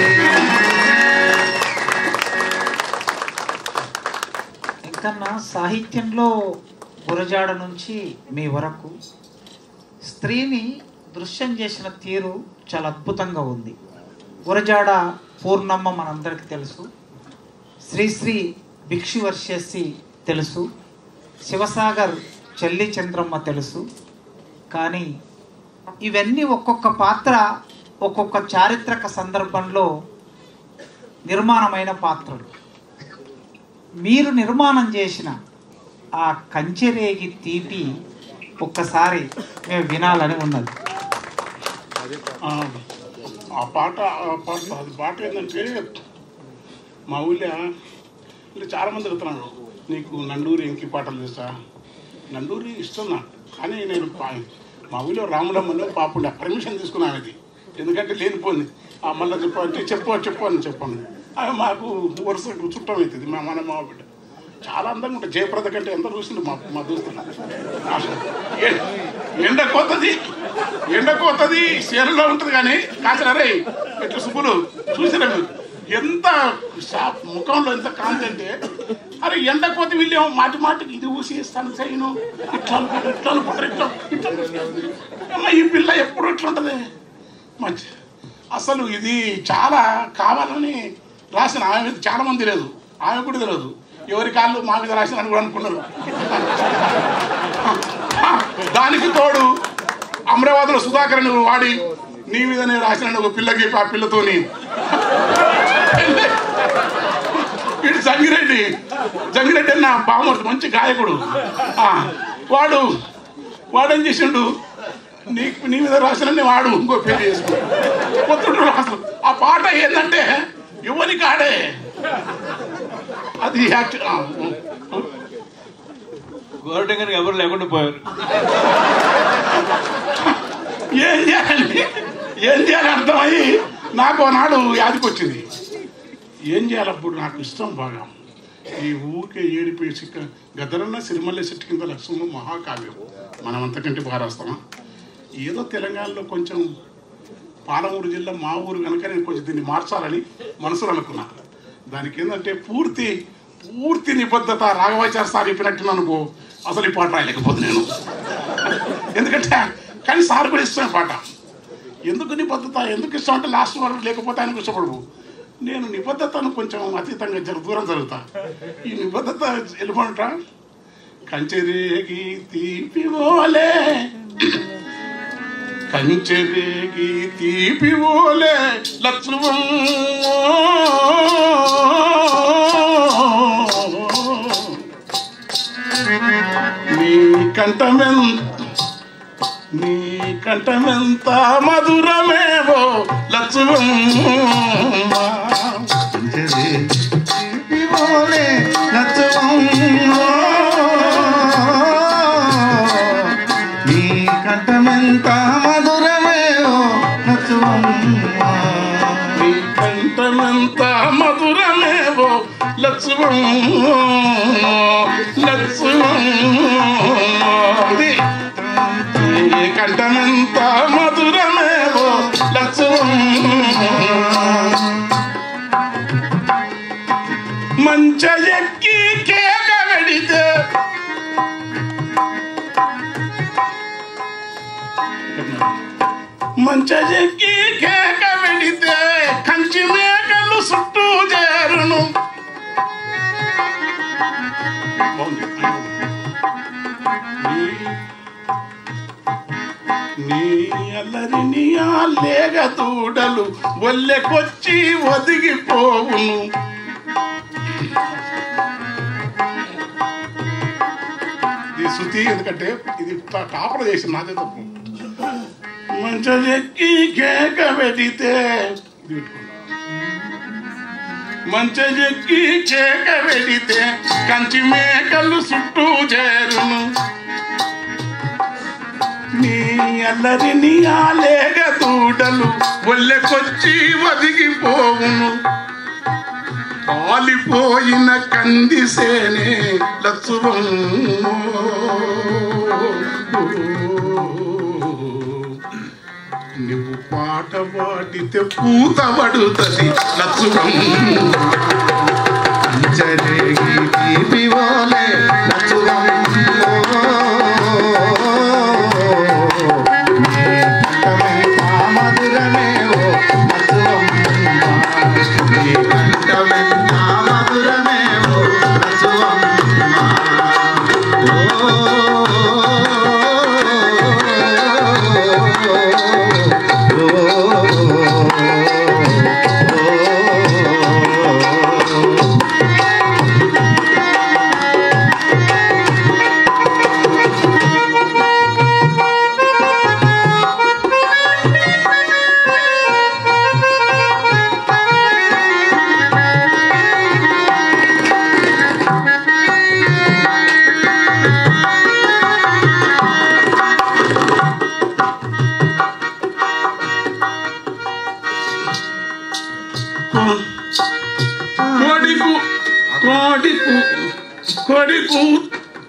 ఇంకా సాహిత్యంలో గురజాడ నుంచి మీ వరకు స్త్రీని దృశ్యం చేసిన తీరు చాలా అద్భుతంగా ఉంది. గురజాడ పూర్ణమ్మ మనందరికీ తెలుసు, శ్రీశ్రీ భిక్షువర్షసి తెలుసు, శివసాగర్ చెల్లి చంద్రమ్మ తెలుసు. కానీ ఇవన్నీ ఒక్కొక్క పాత్ర ఒక్కొక్క చారిత్రక సందర్భంలో నిర్మాణమైన పాత్రలు. మీరు నిర్మాణం చేసిన ఆ కంచెరేగి తీపి ఒక్కసారి మేము వినాలని ఉన్నది. ఆ పాట అది పాట ఏంటంటే మా ఊళ్ళో అంటే చాలామంది అడుగుతున్నాడు, నీకు నండూరి ఎంకి పాటలు తెలుసా? నండూరి ఇష్టం నాకు, కానీ నేను మా ఊళ్ళో రాములమ్మలో పాపుండే పర్మిషన్ తీసుకున్నాను. అది ఎందుకంటే లేనిపోయింది. మళ్ళీ చెప్పంటే చెప్పాను అవి మాకు వరుస చుట్టం అవుతుంది. మా బిడ్డ చాలా అందంగా ఉంటుంది. జయప్రద కంటే ఎంత చూసింది మా దోస్తులు. ఎండ కోతది చీరలో ఉంటుంది కానీ కాచరే ఎట్లా సుబ్బులు చూసినా మీరు ఎంత ముఖంలో ఎంత కాంతి అంటే, అరే ఎండ కోత వీళ్ళేమో మాటికి ఇది ఊసిస్తాను చేయను ఇట్లా ఈ పిల్ల ఎప్పుడు ఇట్లా ఉంటుంది మంచి. అసలు ఇది చాలా కావాలని రాసిన ఆమె మీద చాలా మంది తెలియదు, ఆమె కూడా తెలియదు. ఎవరి కాళ్ళు మా మీద రాసినని కూడా అనుకున్నారు. దానికి తోడు అమరావతిలో సుధాకర్ వాడి నీ మీదనే రాసిన ఒక పిల్లకి ఆ పిల్లతోని వీడు జంగిరెడ్డి అన్న బామర్ది మంచి గాయకుడు. వాడేం చేసిండు, నీ మీద రాసిన వాడు ఇంకో పెళ్లి చేసుకుంటాడు. అసలు ఆ పాట ఏంటంటే ఎవరికి ఆడే అది గోరటంగా ఎవరు లేకుండా పోయారు. ఏం చేయాలి అర్థమయ్యి నాకు ఆనాడు యాదికి వచ్చింది. ఏం చేయాలప్పుడు నాకు ఇష్టం బాగా ఈ ఊరికే ఏడిపోయి గద్దరన్న సిరిమల్లె చెట్టు కింద లక్ష్మమ్మ మహాకావ్యం మనం అంతకంటే బాగా రాస్తామా? ఏదో తెలంగాణలో కొంచెం పాలమూరు జిల్లా మా ఊరు కనుక నేను కొంచెం దీన్ని మార్చాలని మనసులో అనుకున్నా. దానికి ఏంటంటే పూర్తి నిబద్ధత రాఘవాచార్య సార్ చెప్పినట్టు అనుకో అసలు ఈ పాట రాయలేకపోతే నేను. ఎందుకంటే కానీ సార్ కూడా ఇష్టం పాట. ఎందుకు నిబద్ధత ఎందుకు ఇష్టం అంటే లాస్ట్ వరకు లేకపోతే ఆయనకు ఇష్టపడవు. నేను నిబద్ధతను కొంచెం అతీతంగా దూరం జరుగుతా. ఈ నిబద్ధత వెళ్ళిపోంటా కంచెరేగి తీపివోలే కంచెరేగి తీపివోలే లక్ష్మం నీ కంఠమెంత మధురమేవో లక్ష్మమ్మ నీ కంఠమెంత మధురమేవో లక్ష్మమ్మ నీ కంఠమెంత మధురమేవో లక్ష్మమ్మ కంఠమెంత మధురమేవో లక్ష్మమ్మ మంచ ఎక్కి కేక వెడితే కంచి మేకలు చుట్టూ చేరును. నీ అల్లరిని ఆ లేగ తూడలు ఒల్లెకొచ్చి ఒదిగిపోవును. ఇది శృతి ఎందుకంటే ఇది కాపర చేసి నాదే తప్పు. మంచెక్కి కేక పెడితే కంచి మేకలు చుట్టూ చేరును. నీ అల్లరిని ఆ లేగ దూడలు ఒళ్ళెకొచ్చి ఒదిగిపోవును. కాలిపోయిన కందిసేనే లచ్చువమ్మ నువ్వు పాట పాడితే పూత పడుతుంది లచ్చువమ్మ అంచరేగి దీపివోలే లచ్చువమ్మ నీ కంఠమెంత మధురమేవో లచ్చువమ్మ నీ కంఠమెంత మధురమేవో లచ్చువమ్మ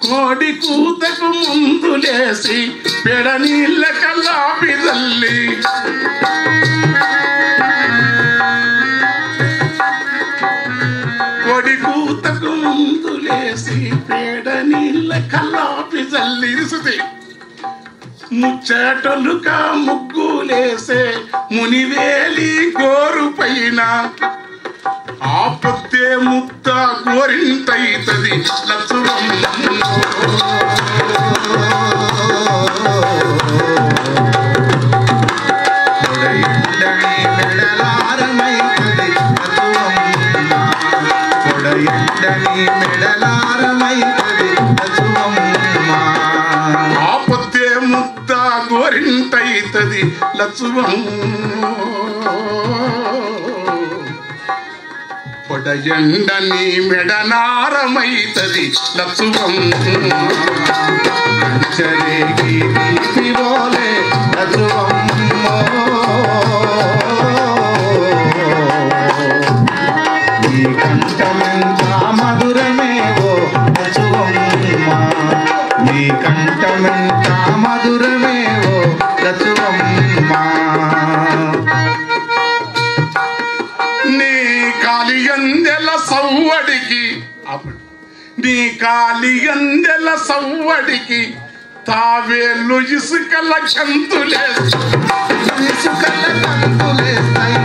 కోడి కూతకు ముందు లేసి పెడ నీళ్ళ కల్లాపి తల్లి కోడి కూతకు ముందు లేసి పెడ నీళ్ళ కల్లాపి తల్లి ఇరుసుది ముచ్చటలుగా ముగ్గులేసే మునివేలి గోరు పైన ఆపత్తే ముక్త గోరింటైతది లచ్చువమ్మ కొడయండని మెడలారమైతది లచ్చువమ్మ కొడయండని మెడలారమైతది లచ్చువమ్మ ఆపత్తే ముక్త గోరింటైతది లచ్చువమ్మ కొడయండని మెడనారమైతది లచ్చువమ్మ అంచరేగి దీపివోలే లచ్చువమ్మ నీ కంఠమెంత మధురమేవో లచ్చువమ్మ నీ కంఠమెంత మధురమేవో లచ్చువమ్మ నీ కాలియందెల సవ్వడికి నీ కాలియందెల సవ్వడికి తావేళ్ళు ఇసుకల గంతులేస్తాయి ఇసుకల గంతులేస్తాయి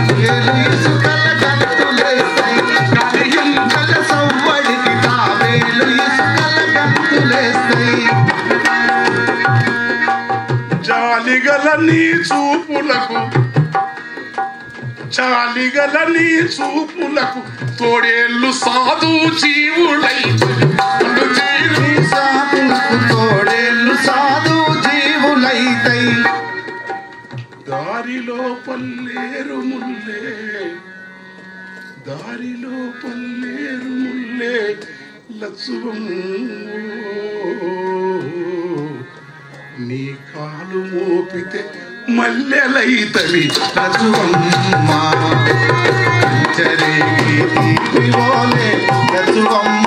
ఇసుకల గంతులేస్తాయి కాలియందెల సవ్వడికి తావేళ్ళు ఇసుకల గంతులేస్తాయి జాలిగల నీ చూపులకు చాలిగల నీ చూపులకు తోడేళ్ళు సాధు జీవులై సాధులకు తోడేళ్ళు సాధు జీవులైతై దారిలో పల్లేరు ముల్లే దారిలో పల్లేరు ముల్లే లచ్చువమ్మ నీ కాలు మోపితే మల్లెలైతవి లచ్చువమ్మ అంచరేగి దీపివోలే లచ్చువమ్మ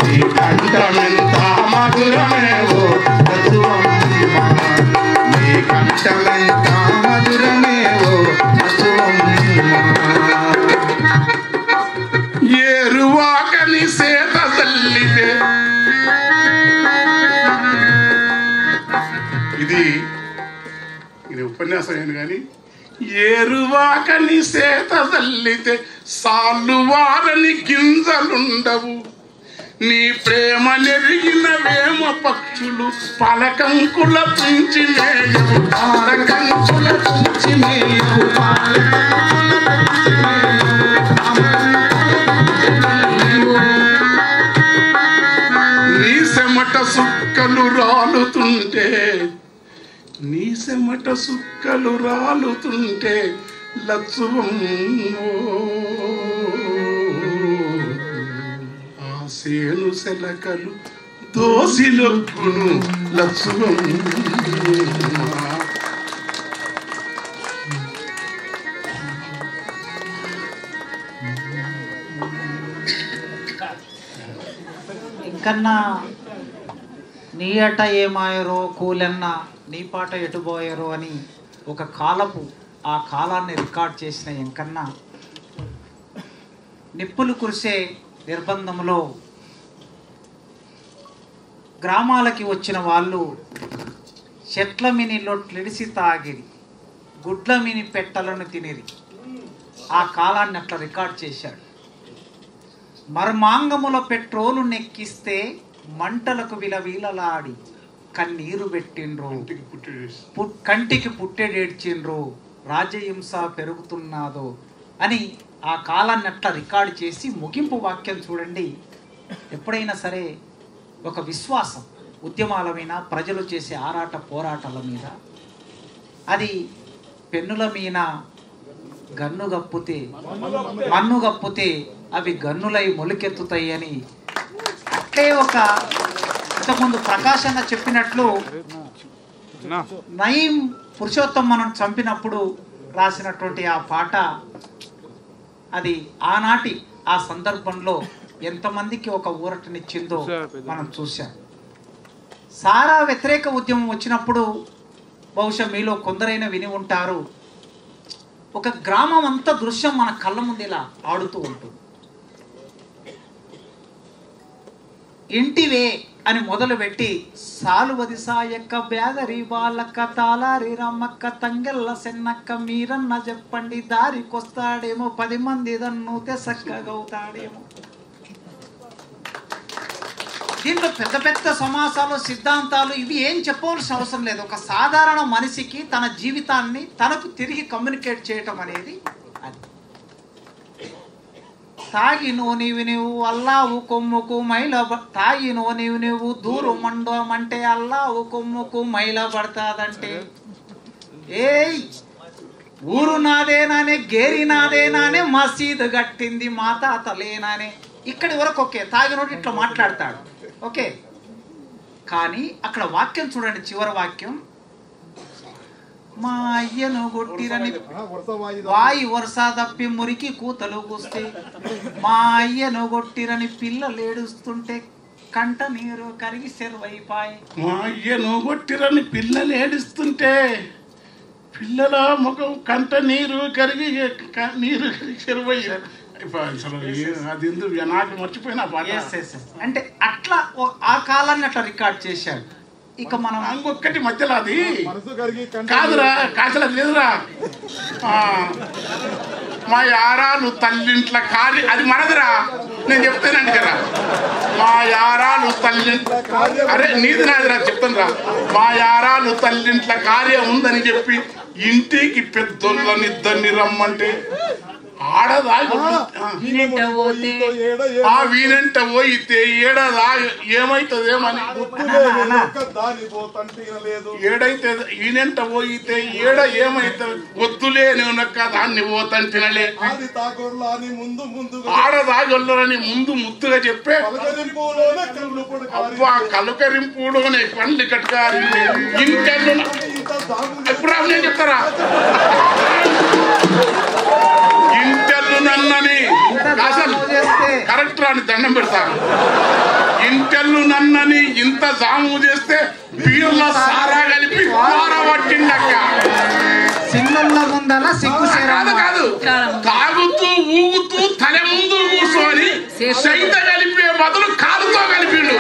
నీ కంఠమెంత మధురమేవో లచ్చువమ్మ నీ కంఠమెంత మధురమేవో లచ్చువమ్మ ఏరువాకని సేత తల్లితే ఇది ఉపన్యాసం ఏంటి కానీ ఏరువాకని సేత తల్లితే సాళ్ళు వారని గింజలుండవు నీ ప్రేమ నెరిగిన వేమ పక్షులు పలకంకుల తుంచి మేయవు పాలకంచుల తుంచి మేయవు పాలకంచుల తుంచి మేయవు నీ చెమట సుక్కలు రాలుతుంటే నీ చెమట సుక్కలు రాలుతుంటే లచ్చువమ్మ ఆ సేను సెలకలు దోసిలొక్కును లచ్చువమ్మ ఎంకన్నా నీ అట ఏమాయరో కూలెన్న నీ పాట ఎటుపోయారో అని ఒక కాలపు ఆ కాలాన్ని రికార్డ్ చేసిన ఎంకన్నా నిప్పులు కురిసే నిర్బంధంలో గ్రామాలకి వచ్చిన వాళ్ళు చెట్ల మిని లొట్లిడిసి తాగిరి, గుడ్ల మిని పెట్టలను తినిరి. ఆ కాలాన్ని అట్లా రికార్డ్ చేశాడు. మర్మాంగముల పెట్రోలు నెక్కిస్తే మంటలకు విలవీలలాడి కన్నీరు పెట్టిండ్రు, కంటికి పుట్టెడేడ్చిండ్రు, రాజహింస పెరుగుతున్నాదో అని ఆ కాలాన్ని అట్లా రికార్డు చేసి ముగింపు వాక్యం చూడండి. ఎప్పుడైనా సరే ఒక విశ్వాసం ఉద్యమాల మీద, ప్రజలు చేసే ఆరాట పోరాటాల మీద, అది పెన్నుల మీద మన్ను గప్పుతే అవి గన్నులై మొలికెత్తుతాయి అని అట్లే ఒక ఇంతకుముందు ప్రకాశన్న చెప్పినట్లు నయీం పురుషోత్తం మనం చంపినప్పుడు రాసినటువంటి ఆ పాట, అది ఆనాటి ఆ సందర్భంలో ఎంతమందికి ఒక ఊరటనిచ్చిందో మనం చూసాం. సారా వ్యతిరేక ఉద్యమం వచ్చినప్పుడు బహుశా మీలో కొందరైనా విని ఉంటారు, ఒక గ్రామం అంతా దృశ్యం మన కళ్ళ ముందు ఇలా ఆడుతూ ఉంటుంది. ఇంటివే అని మొదలుపెట్టి సాలువది సాయక్క బ్యాదరి వాళ్ళక్క తాలారి రమ్మక్క తంగెల్ల సెన్నక్క మీరన్న చెప్పండి దారికొస్తాడేమో 10 మంది దన్నూతే సక్కగవుతాడేమో. దీంట్లో పెద్ద పెద్ద సమాసాలు, సిద్ధాంతాలు ఇవి ఏం చెప్పవలసిన అవసరం లేదు. ఒక సాధారణ మనిషికి తన జీవితాన్ని తనకు తిరిగి కమ్యూనికేట్ చేయటం అనేది అది. తాగినో నీవు అల్లావు కొమ్ముకు మైల తాగినో నీవు దూరు మండమంటే అల్లావు కొమ్ముకు మైల పడతాదంటే, ఏయ్ ఊరు నాదేనానే గేరి నాదేనానే మసీదు కట్టింది మా తాతలేనానే. ఇక్కడి వరకు ఓకే, తాగినోడు ఇట్లా మాట్లాడతాడు ఓకే. కానీ అక్కడ వాక్యం చూడండి, చివరి వాక్యం, మా అయ్యను కొట్టిరని వాయి వరుస తప్పి మురికి కూతలు కూస్తే, మా అయ్యను కొట్టిరని పిల్లలు ఏడుస్తుంటే కంట నీరు కరిగి సెరువైపాయి. మా అయ్యను కొట్టిరని పిల్లలు ఏడుస్తుంటే పిల్లల ముఖం కంట నీరు కరిగి చెరువయ్య. అసలు అది ఎందుకు నాకు మర్చిపోయినా పాట. అంటే అట్లా ఆ కాలాన్ని అట్లా రికార్డ్ చేశాడు. ఇక మనం ఇంకొకటి మధ్యలో అది కాదురా, కాసలు లేదురా, మా యారాలు తల్లింట్ల కారి, అది మనదిరా, నేను చెప్తానండి కదా. మా యారాలు అరే నీది నాదిరా, చెప్తాను రా. మా యారాలు తల్లింట్ల కార్యం ఉందని చెప్పి ఇంటికి పెద్దోళ్ళనిద్దరిని రమ్మంటే ఆడదాగి వీనంట పోయితే ఏడదా ఏమైతుందేమని, ఏడైతే ఈనంట పోయితే ఏడ ఏమైతుంది వద్దులే నువ్వునక్క దాన్ని పోతాను తినలే, ఆడదాగొల్లరని ముందు ముద్దుగా చెప్పే అబ్బా కలుకరింపులోనే పండ్లు కట్టుకారు ఇంకెళ్ళు. ఎప్పుడు నేను చెప్తారా, ఇంటెల్లు నన్నని కరెక్ట్ రాని దండం పెడతారు. ఇంటెల్లు నన్నని ఇంత జాము చేస్తే బీర్ల సారా కలిపి పట్టిండక్క. కాదు తాగుతూ ఊగుతూ తల ముందు కూర్చొని సైత కలిపే బదులు కాలుతో కలిపిండు.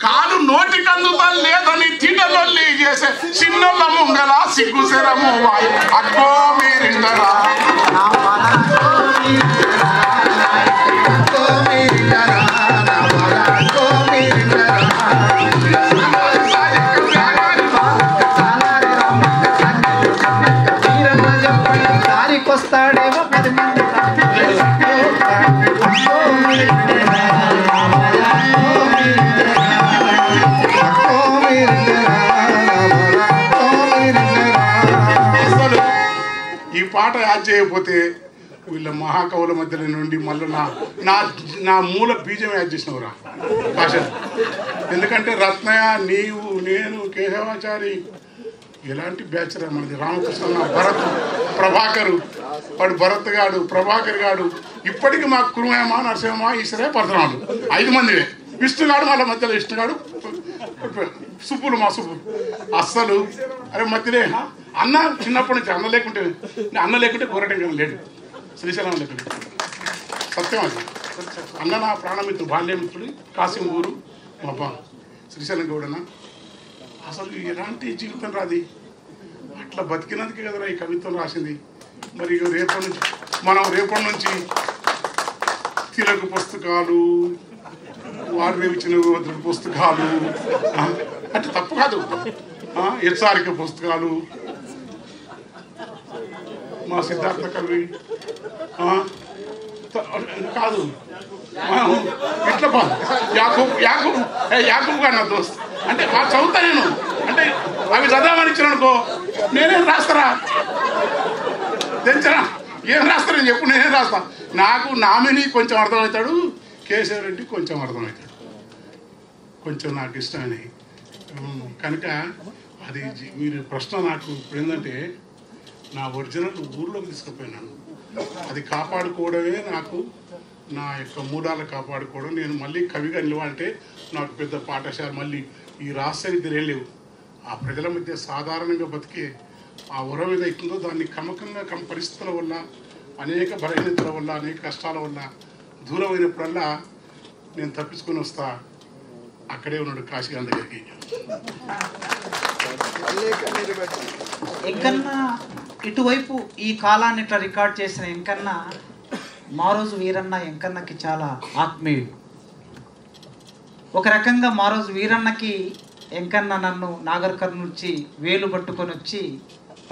కాలు నోటికి అందుతా లేదని తినలొల్లి చేసే చిన్నోళ్ళ ముంగల సిగ్గుసెరము అక్కో మీరిందరా. దారికొస్తాడేమో 10 మంది ఈ పాట యాడ్ చేయకపోతే వీళ్ళ మహాకవుల మధ్యలో నుండి మళ్ళీ నా మూల బీజం యాడ్ చేసినవురా భాష. ఎందుకంటే రత్నయ్య, నీవు, నేను, కేశవాచారి ఎలాంటి బ్యాచ్ రా మనది, రామకృష్ణ, భరత్, ప్రభాకరు వాడు భరత్ గాడు, ప్రభాకర్ గాడు, ఇప్పటికీ మాకు కురుమేమ, నరసింహ, ఈశ్వరే, పరశురాముడు 5 మందివే. విష్ణుగాడు మళ్ళీ మధ్యలో విష్ణుగాడు, సుప్పులు మా సుప్పులు అస్సలు అరే మధ్యలే అన్న చిన్నప్పటి నుంచి అన్న లేకుంటే గోరటం లేడు. శ్రీశైలం లేకుంటే సత్యం అది. అన్న నా ప్రాణమిత్రుడు, బాల్యమిత్రుడు, కాశీం ఊరు మా అబ్బా శ్రీశైలం గౌడన్న. అసలు ఎలాంటి జీవితం రాది, అట్లా బతికినందుకే కదరా ఈ కవిత్వం రాసింది. మరి రేపటి నుంచి తిలక పుస్తకాలు, వారు ఇచ్చిన పుస్తకాలు అంటే తప్పు కాదు, హెచ్ఆర్క పుస్తకాలు, మా సిద్ధార్థ కవి కాదు, ఇట్లా యాకూబ్ గారు నా దోస్త్ అంటే చదువుతా నేను. అంటే అవి చదవమని ఇచ్చిననుకో నేనేం రాస్తారా, తెంచరా ఏం రాస్తారని చెప్పు, నేనేం రాస్తా. నాకు నామినీ కొంచెం అర్థమవుతాడు, కేశవ రెడ్డి కొంచెం అర్థమవుతాడు, కొంచెం నాకు ఇష్టమని. కనుక అది మీరు ప్రశ్న నాకు ఇప్పుడు ఏంటంటే నా ఒరిజినల్ ఊర్లోకి తీసుకుపోయినాను. అది కాపాడుకోవడమే నాకు నా యొక్క మూలాలు కాపాడుకోవడం. నేను మళ్ళీ కవిగా నిలవాలంటే నాకు పెద్ద పాఠశాల మళ్ళీ ఈ రాష్ట్ర విద్యలు ఏం లేవు. ఆ ప్రజల మధ్య సాధారణంగా బతికే ఆ ఉరం ఏదైతుందో దాన్ని క్రమకంగా పరిస్థితుల వల్ల, అనేక బలహీనతల వల్ల, అనేక కష్టాల వల్ల దూరమైనప్పుడల్లా నేను తప్పించుకొని వస్తా. అక్కడే ఉన్నాడు కాశీగాంధీ దగ్గరికి. ఇంకన్నా ఇటువైపు ఈ కాలాన్ని ఇట్లా రికార్డ్ చేసిన ఇంకన్నా మారోజు వీరన్న ఎంకన్నకి చాలా ఆత్మీయుడు. ఒక రకంగా మారోజు వీరన్నకి ఎంకన్న నన్ను నాగర్ కర్నూలు నుంచి వేలు పట్టుకొని వచ్చి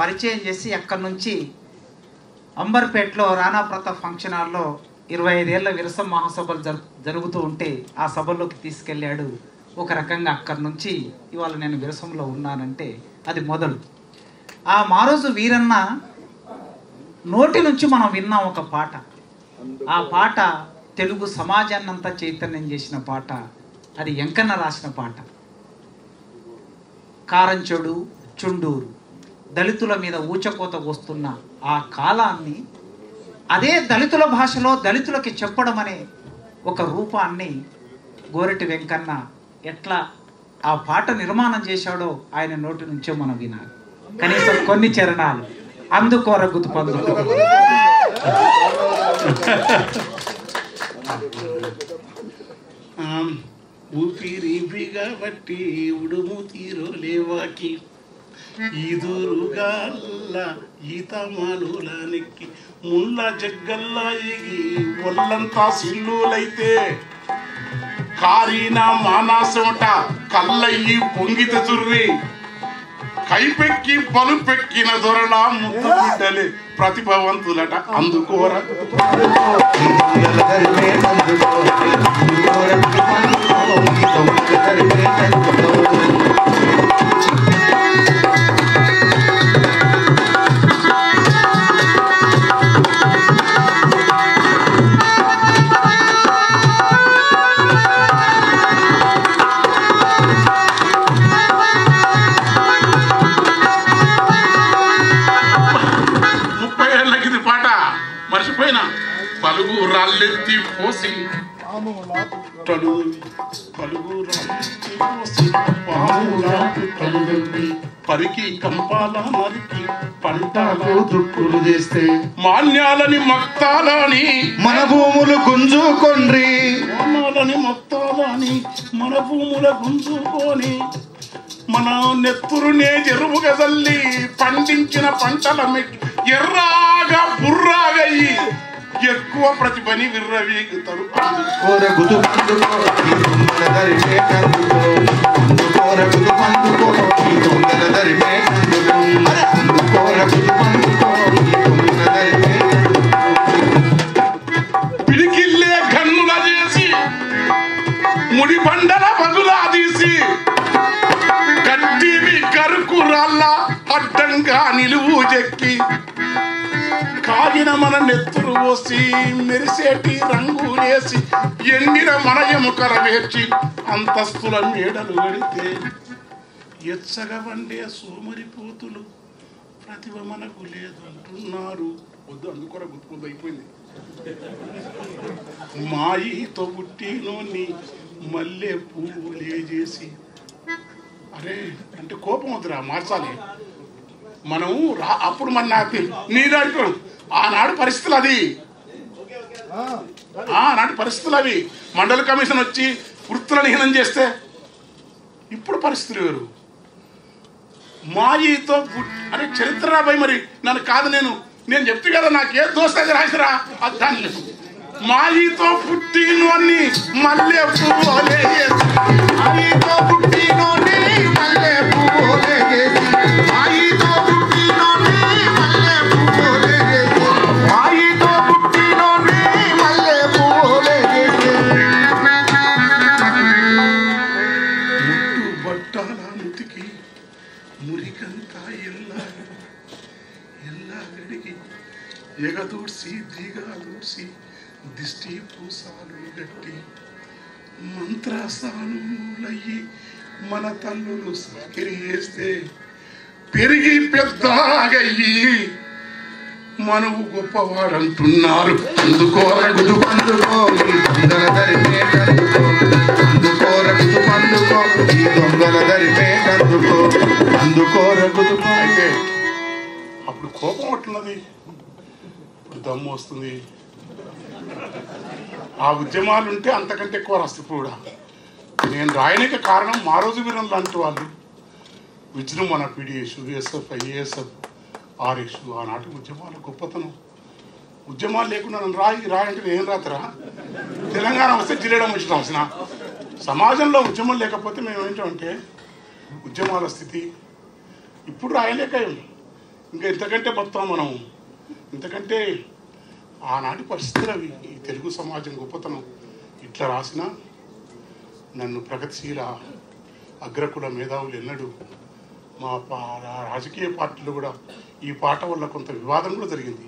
పరిచయం చేసి అక్కడి నుంచి అంబర్పేటలో రాణా ప్రతాప్ ఫంక్షన్ హాల్లో 25 ఏళ్ల విరసం మహాసభలు జరుగుతూ ఉంటే ఆ సభల్లోకి తీసుకెళ్ళాడు. ఒక రకంగా అక్కడి నుంచి ఇవాళ నేను విరసంలో ఉన్నానంటే అది మొదలు. ఆ మారోజు వీరన్న నోటి నుంచి మనం విన్నాం ఒక పాట. ఆ పాట తెలుగు సమాజాన్నంతా చైతన్యం చేసిన పాట. అది ఎంకన్న రాసిన పాట. కారంచెడు చుండూరు దళితుల మీద ఊచకోత వస్తున్న ఆ కాలాన్ని అదే దళితుల భాషలో దళితులకి చెప్పడం అనే ఒక రూపాన్ని గోరటి వెంకన్న ఎట్లా ఆ పాట నిర్మాణం చేశాడో ఆయన నోటి నుంచే మనం వినాలి. కనీసం కొన్ని చరణాలు అందుకోర గుతుపందు. ఊపిరి బిగబట్టి ఉడుము తీరో లేవాకి ఈదురుగాల్ల ఈత మానుల నెక్కి ముళ్ళ జగ్గల్లా ఎగి ఒళ్ళంతా సిల్లులైతే కారీన మానాసమట కళ్ళయ్యి పొంగిత చుర్రి కైపెక్కి పలుపెక్కిన దొరల ముద్దు బిడ్డలే ప్రతిభావంతులట అందుకోర పలుగు రాళ్ళెత్తి పోసి పరికి కంపాల నరికి పంటలు దుక్కులు చేస్తే మాన్యాలని మక్తాలని మన భూములు గుంజుకొండ్రి, మాన్యాలని మక్తాలని మన భూముల గుంజుకొని మన నెత్తురునే చెరువుగా చల్లి పండించిన పంటల ఎర్రాగా బుర్రాగయ్యి ఎక్కువ ప్రతిభని విర్రవీగుతారు. పిడికిల్లే కన్నుల చేసి ముడి పండల పగులా తీసి కట్టివి కరుకు రాళ్ళ అడ్డంగా నిలువు చెక్కి కాగిన మన నెత్తురు పోసి మెరిసేటి రంగులేసి ఎండిన మన ఎముకల వేర్చి అంతస్తుల మేడలు గడితే ఎచ్చగా వండే సోమరిపోతులు ప్రతి ప్రతిభ మనకు లేదు అంటున్నారు. వద్దు అందుకోరా గుర్తుకుంది అయిపోయింది. మాయితో పుట్టినోని మల్లె పువ్వులే చేసి, అరే అంటే కోపం వద్దురా, మార్చాలి మనం. అప్పుడు మన నాకు నీరు అంటారు. ఆనాడు పరిస్థితులు అది, ఆనాటి పరిస్థితులు అవి. మండల కమిషన్ వచ్చి వృత్తులను హీనం చేస్తే ఇప్పుడు పరిస్థితులు వేరు. మాయితో అరే చరిత్ర రాబాయి, మరి నన్ను కాదు, నేను చెప్తే కదా నాకు ఏ దోస్తు అది రాసిరా దాన్ని. మాయితో పుట్టినోని మల్లె పువ్వులే చేసి, మాయితో పుట్టినోని మల్లె పువ్వులే చేసి, మాయితో పుట్టినోని మల్లె పువ్వులే చేసి, మాయితో పుట్టినోని మల్లె పువ్వులే చేసి, ముట్టు బట్టాల ముతికి మురికంతా ఎల్లాగడికి ఎగదూడ్చి దిగదూడ్చి దిష్టి పూసాలు గట్టి మంత్రసానులయ్యి మన తల్లులు సకిరియేస్తే పెరిగి పెద్దగయ్యి మనవు గొప్పవాడంటున్నారు. అందుకోరగుదు పందుకో ఈ దొంగల దరిపేటందుకో, అందుకోరగుదు పందుకో ఈ దొంగల దరిపేటందుకో, అందుకోరగుదు. అయితే అప్పుడు కోపం అట్లున్నది, ఇప్పుడు దమ్ము వస్తుంది. ఆ ఉద్యమాలు ఉంటే అంతకంటే ఎక్కువ రాస్తుంది కూడా. నేను రాయడానికి కారణం మా రోజు వీరం లాంటి వాళ్ళు విజృంభణ, పీడిఎస్, విఎస్ఎఫ్, ఐఏఎస్ఎఫ్, ఆర్ఎస్, ఆనాటి ఉద్యమాల గొప్పతనం. ఉద్యమాలు లేకుండా నన్ను రాయంటే నేను రాతరా? తెలంగాణ వస్తే జిల్లేడం వచ్చిన సమాజంలో ఉద్యమం లేకపోతే మేము ఏంటంటే ఉద్యమాల స్థితి ఇప్పుడు రాయలేక ఇంకా ఇంతకంటే మొత్తం మనం ఇంతకంటే ఆనాటి పరిస్థితులు అవి. ఈ తెలుగు సమాజం గొప్పతనం ఇట్లా రాసిన నన్ను ప్రగతిశీల అగ్రకుల మేధావులు ఎన్నడూ మా రాజకీయ పార్టీలు కూడా ఈ పాట వల్ల కొంత వివాదం కూడా జరిగింది.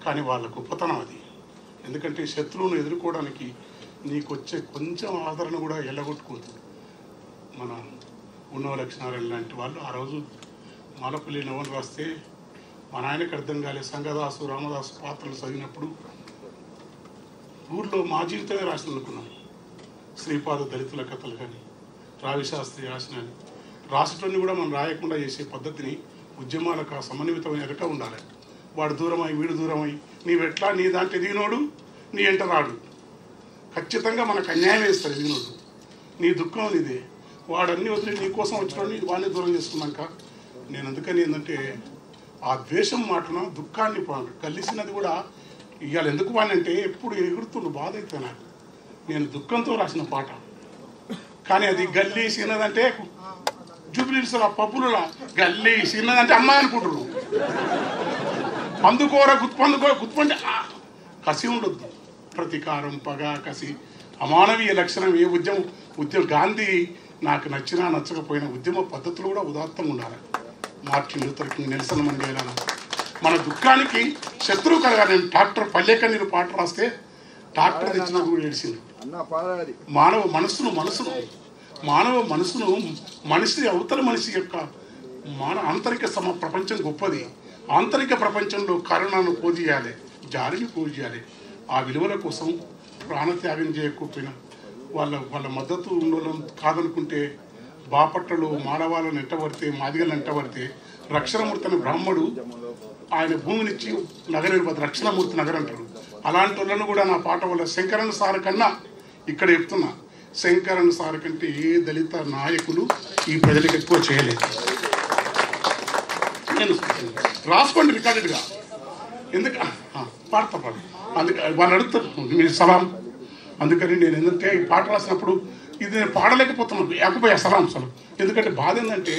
కానీ వాళ్ళ గొప్పతనం అది. ఎందుకంటే శత్రువును ఎదుర్కోవడానికి నీకు వచ్చే కొంచెం ఆదరణ కూడా ఎల్లగొట్టుకోదు. మన ఉన్నవ లక్ష్మీనారాయణ లాంటి వాళ్ళు ఆ రోజు మాలపల్లి నవలు రాస్తే మా నాయనకి అర్థం కాలే. సంగదాసు, రామదాసు పాత్రలు చదివినప్పుడు ఊర్లో మా జీవితమే రాసిన అనుకున్నాం. శ్రీపాద దళితుల కథలు కానీ, రావిశాస్త్రి రాసిన రాసేటోని కూడా మనం రాయకుండా చేసే పద్ధతిని ఉద్యమాలకు ఆ సమన్వితమైన ఎరక ఉండాలి. వాడు దూరమై వీడు దూరమై నీవెట్లా నీ దాంట్లో ఎదిగినోడు నీ ఎంట రాడు. ఖచ్చితంగా మనకు అన్యాయం వేస్తారు ఎదిగినోడు. నీ దుఃఖం నీదే. వాడన్నీ వదిలి నీ కోసం వచ్చినోడిని వాడిని దూరం చేసుకున్నాక నేను అందుకని ఏంటంటే ఆ ద్వేషం మాటన దుఃఖాన్ని కలిసినది కూడా ఇవాళ ఎందుకు వాడినంటే ఎప్పుడు ఎగురుతుండు బాధ అయితే నాకు. నేను దుఃఖంతో రాసిన పాట కానీ అది గల్లీ సిన్నదంటే జూబిలీస్ పప్పులులా గల్లీ సిన్నదంటే అమ్మాయి అనుకుంటున్నారు. పందుకోర గుత్తుపంటే కసి ఉండొద్దు. ప్రతీకారం, పగ, కసి అమానవీయ లక్షణం ఏ ఉద్యమం గాంధీ నాకు నచ్చినా నచ్చకపోయినా ఉద్యమ పద్ధతులు కూడా ఉదాత్తంగా ఉండాలి. Martin Luther king, Nelson Mandela మన దుఃఖానికి శత్రువు కలగా. నేను డాక్టర్ పల్లెకన్నీరు పాట రాస్తే డాక్టర్ తెచ్చిన కూడా ఏడిసింది. మానవ మనసును మనిషి అవతల మనిషి యొక్క ఆంతరిక ప్రపంచం గొప్పది. ఆంతరిక ప్రపంచంలో కరుణను పోజేయాలి, జాలిని పోజేయాలి. ఆ విలువల కోసం ప్రాణత్యాగం చేయకపోయినా వాళ్ళ మద్దతు ఉండడం కాదనుకుంటే బాపట్లలో మానవాళ్ళను ఎంటబడితే, మాదిగలను ఎంటబడితే రక్షణమూర్తి అనే బ్రాహ్మడు ఆయన భూమినిచ్చి నగరం రక్షణమూర్తి నగరం అంటారు. అలాంటి వాళ్ళను కూడా నా పాట వల్ల శంకరన్ సార్ కన్నా ఇక్కడ చెప్తున్నా, శంకరన్ సార్ కంటే ఏ దళిత నాయకులు ఈ ప్రజలకు ఎక్కువ చేయలేదు. నేను రాసుకోండి రికార్డెడ్గా. ఎందుకు పాడతా అందుకే వాళ్ళు అడుగుతారు మీరు సలాం. అందుకని నేను ఏంటంటే ఈ పాట రాసినప్పుడు ఇది నేను పాడలేకపోతున్నాను. యాకపోయా సలాం. ఎందుకంటే బాధ ఏంటంటే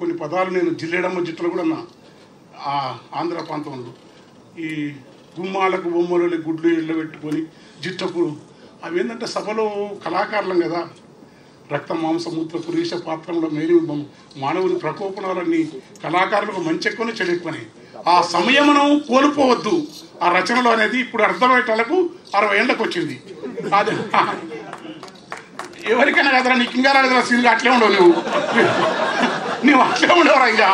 కొన్ని పదాలు నేను జిల్లేడమ్మ జిట్టలు కూడా అన్నా. ఆంధ్ర ప్రాంతంలో ఈ గుమ్మాలకు బొమ్మలు గుడ్లు ఇళ్ళు పెట్టుకొని జిట్టకు అవి ఏంటంటే సభలో కళాకారులం కదా, రక్త మాంసమూత్ర పురుష పాత్రంలో మేలు మానవుని ప్రకోపనాలన్నీ కళాకారులకు మంచి ఎక్కువనే చెడు ఎక్కువనే. ఆ సమయమును కోల్పోవద్దు ఆ రచనలో అనేది ఇప్పుడు అర్థమయ్యేటలకు 60 ఏళ్ళకి వచ్చింది. అదే ఎవరికైనా కదరా నీకు ఇంకా రాలేదురా సీన్గా అట్లే ఉండవు నువ్వు అట్లే ఉండవురా ఇంకా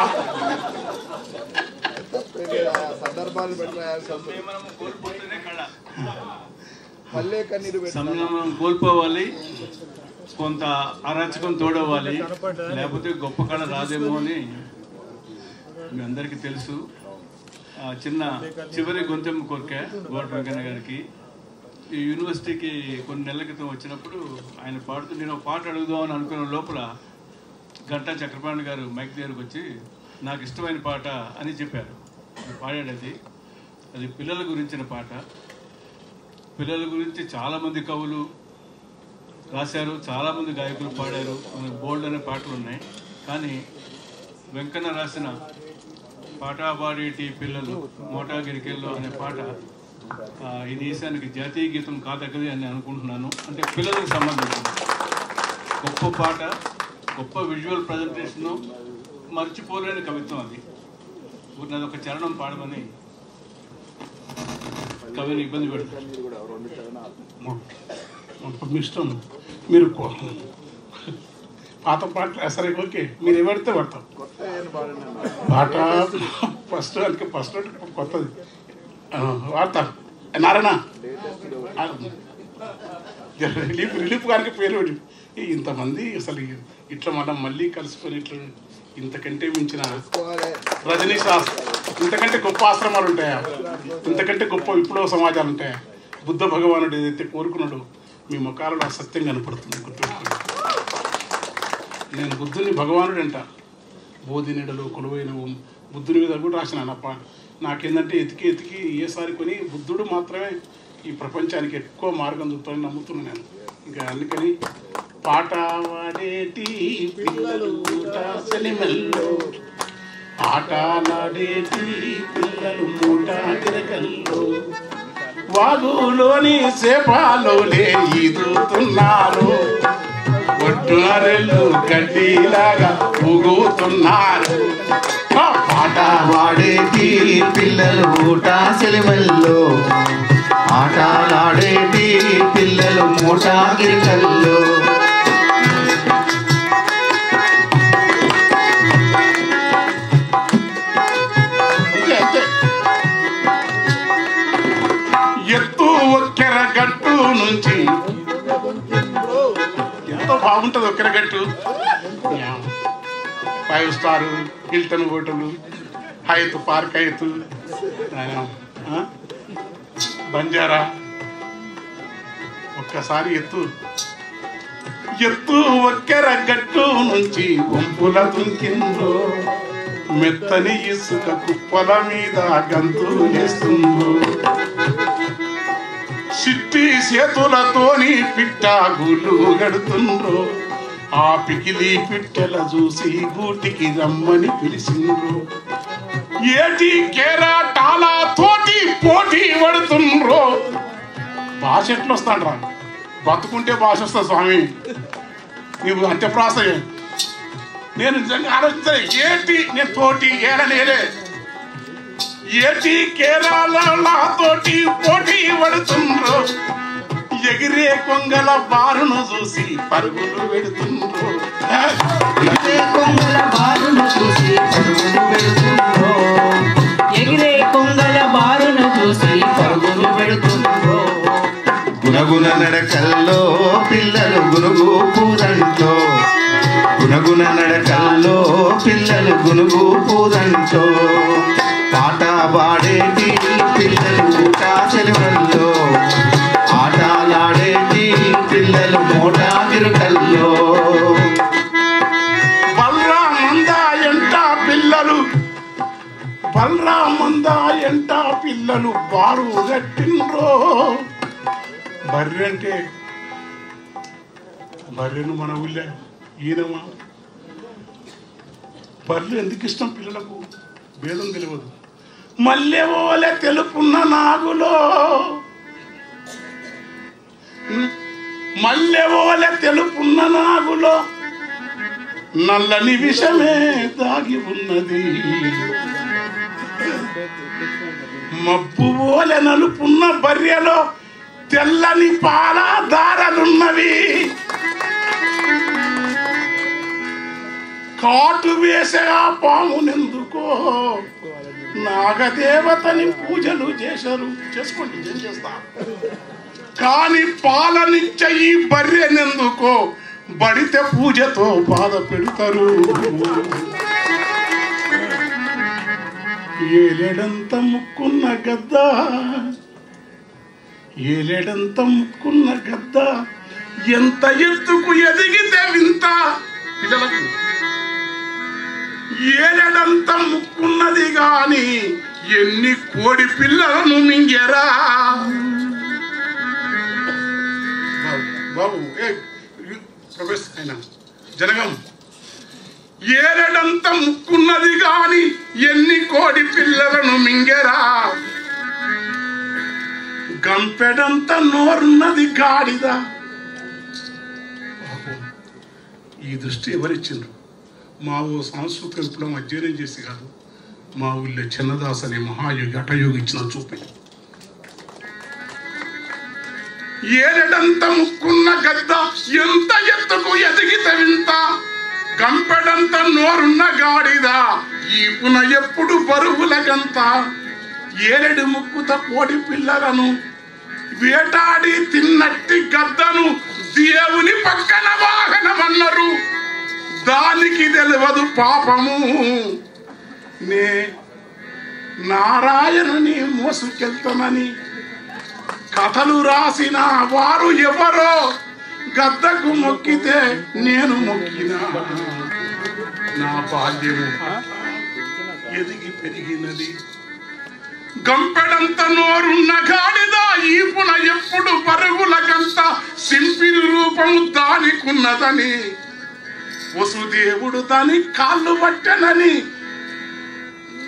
సందర్భాలు పెట్టాలి. సంయమనం కోల్పోతేనే కళ. మళ్ళీ కన్నీరు సంయమనం కోల్పోవాలి, కొంత అరాచకం తోడవ్వాలి, లేకపోతే గొప్ప కళ రాదేమో అని మీ అందరికీ తెలుసు. చిన్న చివరి గొంతెమ్మ కోరిక గోడ వెంకన్న గారికి. ఈ యూనివర్సిటీకి కొన్ని నెలల క్రితం వచ్చినప్పుడు ఆయన పాడుతూ నేను ఒక పాట అడుగుదామని అనుకున్న లోపల గంటా చక్రపాణి గారు మైక్ దగ్గరకు వచ్చి నాకు ఇష్టమైన పాట అని చెప్పారు. పాడాడు. అది పిల్లల గురించిన పాట. పిల్లల గురించి చాలామంది కవులు రాశారు, చాలామంది గాయకులు పాడారు, మనకు బోల్డ్ అనే పాటలు ఉన్నాయి. కానీ వెంకన్న రాసిన పాట పాడేటి పిల్లలు మోటాగిరికెల్లో అనే పాట ఈ దేశానికి జాతీయ గీతం కాదగ్గది అని అనుకుంటున్నాను. అంటే పిల్లలకు సంబంధించింది గొప్ప పాట, గొప్ప విజువల్ ప్రజెంటేషను, మర్చిపోలేని కవిత్వం. అది నాది ఒక చరణం పాడమని కవిని ఇబ్బంది పెడతారు. మీ ఇష్టం. మీరు పాత పాటలు సరే ఓకే, మీరు ఏమడితే పడతాం. పాట ఫస్ట్ అందుకే ఫస్ట్ కొత్తది వాడతారు. నారాయణ రిలీఫ్ గారికి పేరు ఇంతమంది అసలు ఇట్లా మనం మళ్ళీ కలిసిపోయి ఇట్లా ఇంతకంటే మించిన రజనీ శాస్త్రి, ఇంతకంటే గొప్ప ఆశ్రమాలు ఉంటాయా, ఇంతకంటే గొప్ప విప్లవ సమాజాలు ఉంటాయా? బుద్ధ భగవానుడు ఏదైతే కోరుకున్నాడో మీ ముఖాలలో సత్యం కనపడుతుంది. గుర్తుపెట్టుకోండి, నేను బుద్ధుని భగవానుడు అంట. బోధి నీడలో కొలువైన బుద్ధుని మీద కూడా రాసిన నాకేందంటే ఎతికి ఏసారి కొని బుద్ధుడు మాత్రమే ఈ ప్రపంచానికి ఎక్కువ మార్గం చూపుతానని నమ్ముతున్నాను నేను. ఇంకా అందుకని పాట వాడేటి పిల్లలు సెలిమెల్లో, ఆటలాడేటి పిల్లలు మూట గిరకల్లో, వాగులోని సేపాలోనే ఈదుతున్నారు, ఒడ్డునరెళ్ళు గడ్డిలాగా ఊగుతున్నారు. పాట వాడేటి పిల్లలు ఊట సెలిమల్లో, ఆటలాడేటి పిల్లలు మూట గిరికల్లో, ఎత్తు ఒక్కెర గట్టు నుంచి ఎంతో బాగుంటుంది. ఒక్కెర గట్టు 5 star Hilton hotel, Hayath park, Hayath Banjara. ఒక్కసారి ఎత్తు ఒక్కెర గట్టు నుంచి వంపుల దుంకిందో, మెత్తని ఇసుక కుప్పల మీద గంతులు వేస్తుందో, చిట్టి చేతులతోని పిట్టాగులు గడుతుండ్రో, ఆ పికిలి పిట్టెల చూసి గూటికి రమ్మని పిలిచిండ్రు, ఏటి కేరాటాల తోటి పోటీ పడుతుండ్రో. భాష ఎట్లా వస్తాడ్రా? బతుకుంటే భాష వస్తా స్వామి. నీవు అంత్యప్రాస నేను నిజంగా ఆలోచించాను. ఏటి నేను తోటి ఏడనేలే, ఏటి కేరాల తోటి పోటీ పడుతుండ్రో, ఎగిరే కొంగల బారును చూసి పరుగులు పెడుతుండ్రో, ఎగిరే కొంగల బారును చూసి పరుగులు పెడుతుండ్రో, ఎగిరే కొంగల బారును చూసి పరుగులు పెడుతుండ్రో. గునగున నడకల్లో పిల్లలు గునుగు పూదంటో, గునగున నడకల్లో పిల్లలు గునుగు పూదంటో, పాట పాడేటి పిల్లలు ఊట సెలవుల్లో, ఆటలాడేటి పిల్లలు మోటా గిరుకల్లో, బల్రామందా ఎంట పిల్లలు బారు గట్టిండ్రో. బర్రె అంటే బర్రెను మన ఊళ్ళే ఈయనమా. బర్రె ఎందుకు ఇష్టం పిల్లలకు భేదం తెలియదు. మల్లెవోలే తెలుపున్న నాగులో, మల్లెవోలే తెలుపున్న నాగులో నల్లని విషమే దాగి ఉన్నది, మబ్బు ఓలె నలుపున్న బర్రెలో తెల్లని పాల దారలున్నవి, కాటు వేసే ఆ పామునెందుకో నాగదేవతని పూజలు చేశారు, చేసుకోండి, ఏం చేస్తా. కానీ పాలనిచ్చే ఈ బర్రెనెందుకో బడితే పూజతో బాధ పెడతారు. ఏలేడంత ముక్కున్న గద్ద, ఏలేడంత ముక్కున్న గద్ద, ఎంత ఎత్తుకు ఎదిగితే వింత. పిల్లలకు ఏలేడంత ముక్కున్నది గాని ఎన్ని కోడి పిల్లలను మింగెరా. బాబు ప్రొఫెసర్ ఆయన జనగం, ఏలేడంత ముక్కున్నది గాని ఎన్ని కోడి పిల్లలను మింగెరా. గంపెడంత నోరున్నది గాడిద. ఈ దృష్టి ఎవరిచ్చిండ్రు? మా ఊ సాంస్కృతిక విప్లవం అధ్యయనం చేసి కాదు, మా ఊళ్ళో చిన్నదాస్ అనే మహాయోగి హఠయోగి ఇచ్చిన చూపి. ఏలెడంత ముక్కున్న గద్ద ఎంత ఎత్తుకు ఎదిగితే వింత. గంపెడంత నోరున్న గాడిద ఈపున ఎప్పుడు బరువులకంత. ఏలెడు ముక్కుత కోడి పిల్లలను వేటాడి తిన్నట్టి గద్దను దేవుని పక్కన వాహనమన్నారు. దానికి తెలియదు పాపము. నే నారాయణుని మోసుకెళ్తానని కథలు రాసిన వారు ఎవరో. గద్దకు మొక్కితే నేను మొక్కిన. నా బాల్యము ఎదిగి పెరిగినది. గంపెడంత నోరున్న గాడిద ఈపున ఎప్పుడు పరుగులకంత. సింపిరి రూపం దానికున్నదని వసుదేవుడు దాని కాళ్ళు పట్టనని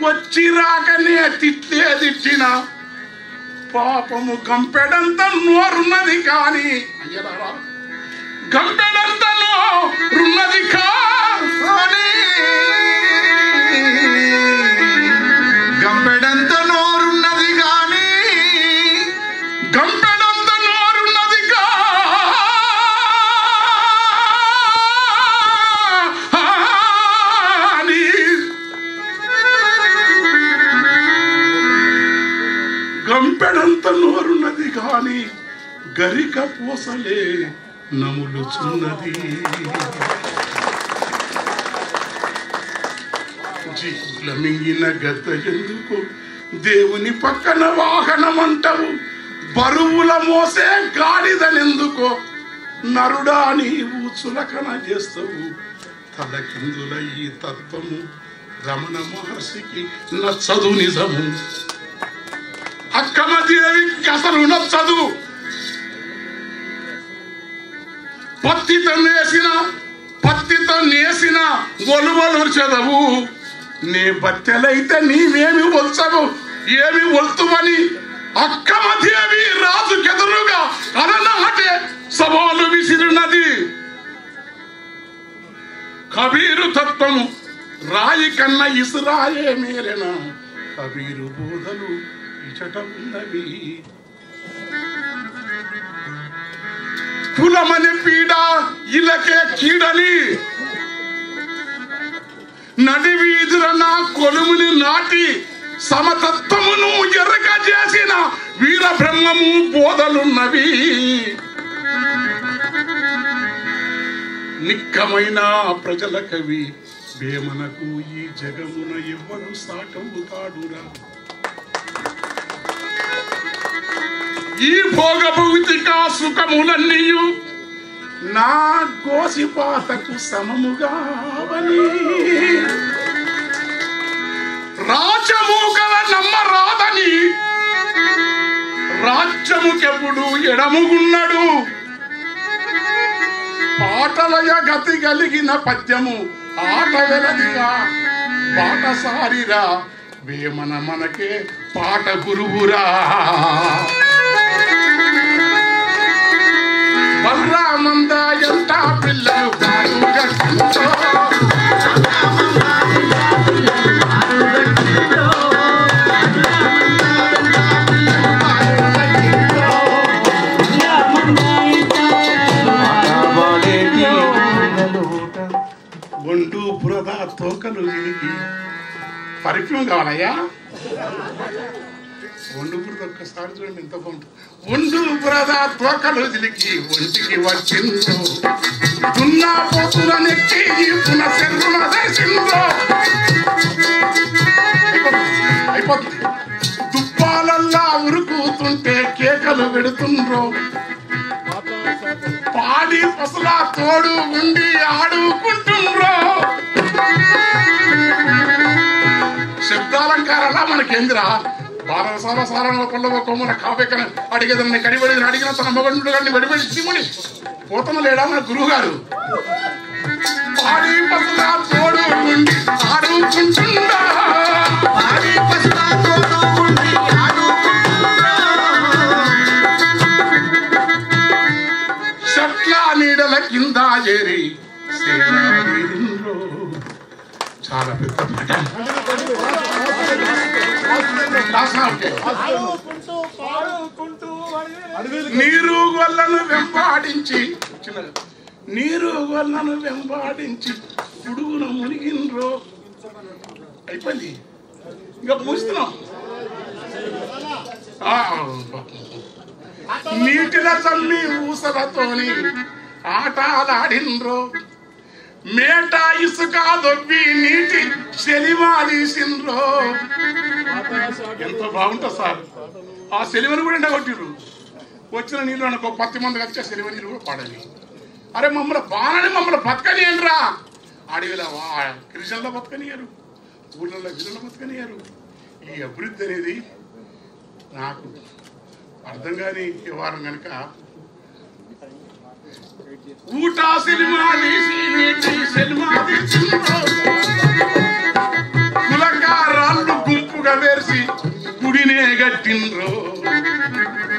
వచ్చి రాకనే తిట్టిన. పాపము గంపెడంత నోరున్నది కాని, గంపెడంత నోరున్నది కాని, గంపెడంత నోరున్నది గాని, గంపెడంత నోరున్నది కాని, గంపెడంత నోరున్నది కాని గరిక పోసలే నములుచున్నది. జీవుల మింగిన గద్ద ఎందుకు దేవుని పక్కన వాహనమంటావు. బరువుల మోసే గాడిదనెందుకో నరుడా నీవు చులకన చేస్తావు. తలకిందుల ఈ తత్వము రమణ మహర్షికి నచ్చదు నిజము. అక్కమదేవికి అసలు నచ్చదు. పత్తితో నేసిన ఒలువలు చదవు. నే బత్తెలైతే నీవేమి ఒల్చవు, ఏమి ఒల్తువని అక్కమదేవి రాజుకెదురుగా అలనాటే సవాలు విసిరినది. కబీరు తత్వము రాయి కన్న ఇసురాయే మేరెన. కబీరు బోధలు ఇచట ఉన్నవి. కులమని పీడ ఇలకే కీడని నడివీధుల నా కొలుముని నాటి సమతత్వమును ఎరక చేసిన వీర బ్రహ్మము బోధలున్నవి. నిక్కమైన ప్రజల కవి వేమనకు ఈ జగమున ఎవ్వడు సాటవుతాడురా. ఈ భోగ భౌతిక సుఖములన్నీయు నా గోసిపాతకు సమముగావని. రాజ్యముగల నమ్మరాదని రాజ్యముకెప్పుడు ఎడముగున్నాడు. పాటలయ గతి కలిగిన పద్యము ఆట వెలదిగా పాటసారిరా. వేమన మనకే పాట గురువురా. బలరామంద ఎంత పిల్లలు ఒండు బురద తోకలు వినికి. పర్ఫ్యూమ్ కావాలయ్యా? ఒండు బురద ఒక్కసారి చూడండి ఎంత బాగుంటుంది. ఒండు బురద తోకలు జిలికి ఒంటికి వచ్చిందో దున్నా పోతుల నెక్కి పునః దర్శిందో అయిపోతుంది. దుప్పాలల్లా ఉరుకుతుంటే కేకలు పెడుతుండ్రో పాడి పసులా తోడు ఉండి ఆడుకుంటుండ్రో. శబ్దాలంకారాలా మనకేందిరా బారసాల సారంలో కొల్లవ కొమ్మల కావేకన అడిగేదాన్ని కడిబడి అడిగిన తన మగండు గారిని వెడిబడి సిముని పోతన లేడా మన గురువు గారు. పాడి పసులా తోడు ఉండి ఆడుకుంటుండా చెట్ల నీడల కింద చేరి చాలా పెద్ద నీరు గొల్లను వెంబాడించి నీరు గొల్లను వెంబాడించి పుడుగున మునిగిన్రో. అయిపోయింది ఇంకా పూస్తున్నాం. నీటిల చల్లి ఊసలతోని ఆటలాడిండ్రో మేట ఇసుక దొబ్బి నీటి సెలిమాదీసిండ్రో. ఎంతో బాగుంటుంది సార్. ఆ సెలివని కూడా ఎండగొట్టిర్రు. వచ్చిన నీళ్ళు అనుకో 10 మంది వచ్చే సెలివ నీళ్ళు కూడా పడాలి. అరే మమ్మల్ని బాగానే మమ్మల్ని బతకనియనరా. అడవిలో గిరిజనుల బతకనియరు, ఊళ్ళలో గిరిజనుల బతకనియరు. ఈ అభివృద్ధి అనేది నాకు అర్థం కాని వ్యవహారం కనుక ఊటా సినిమా కులకారాళ్ళు గుంపుగా వేసి గుడినే కట్టిండ్రో.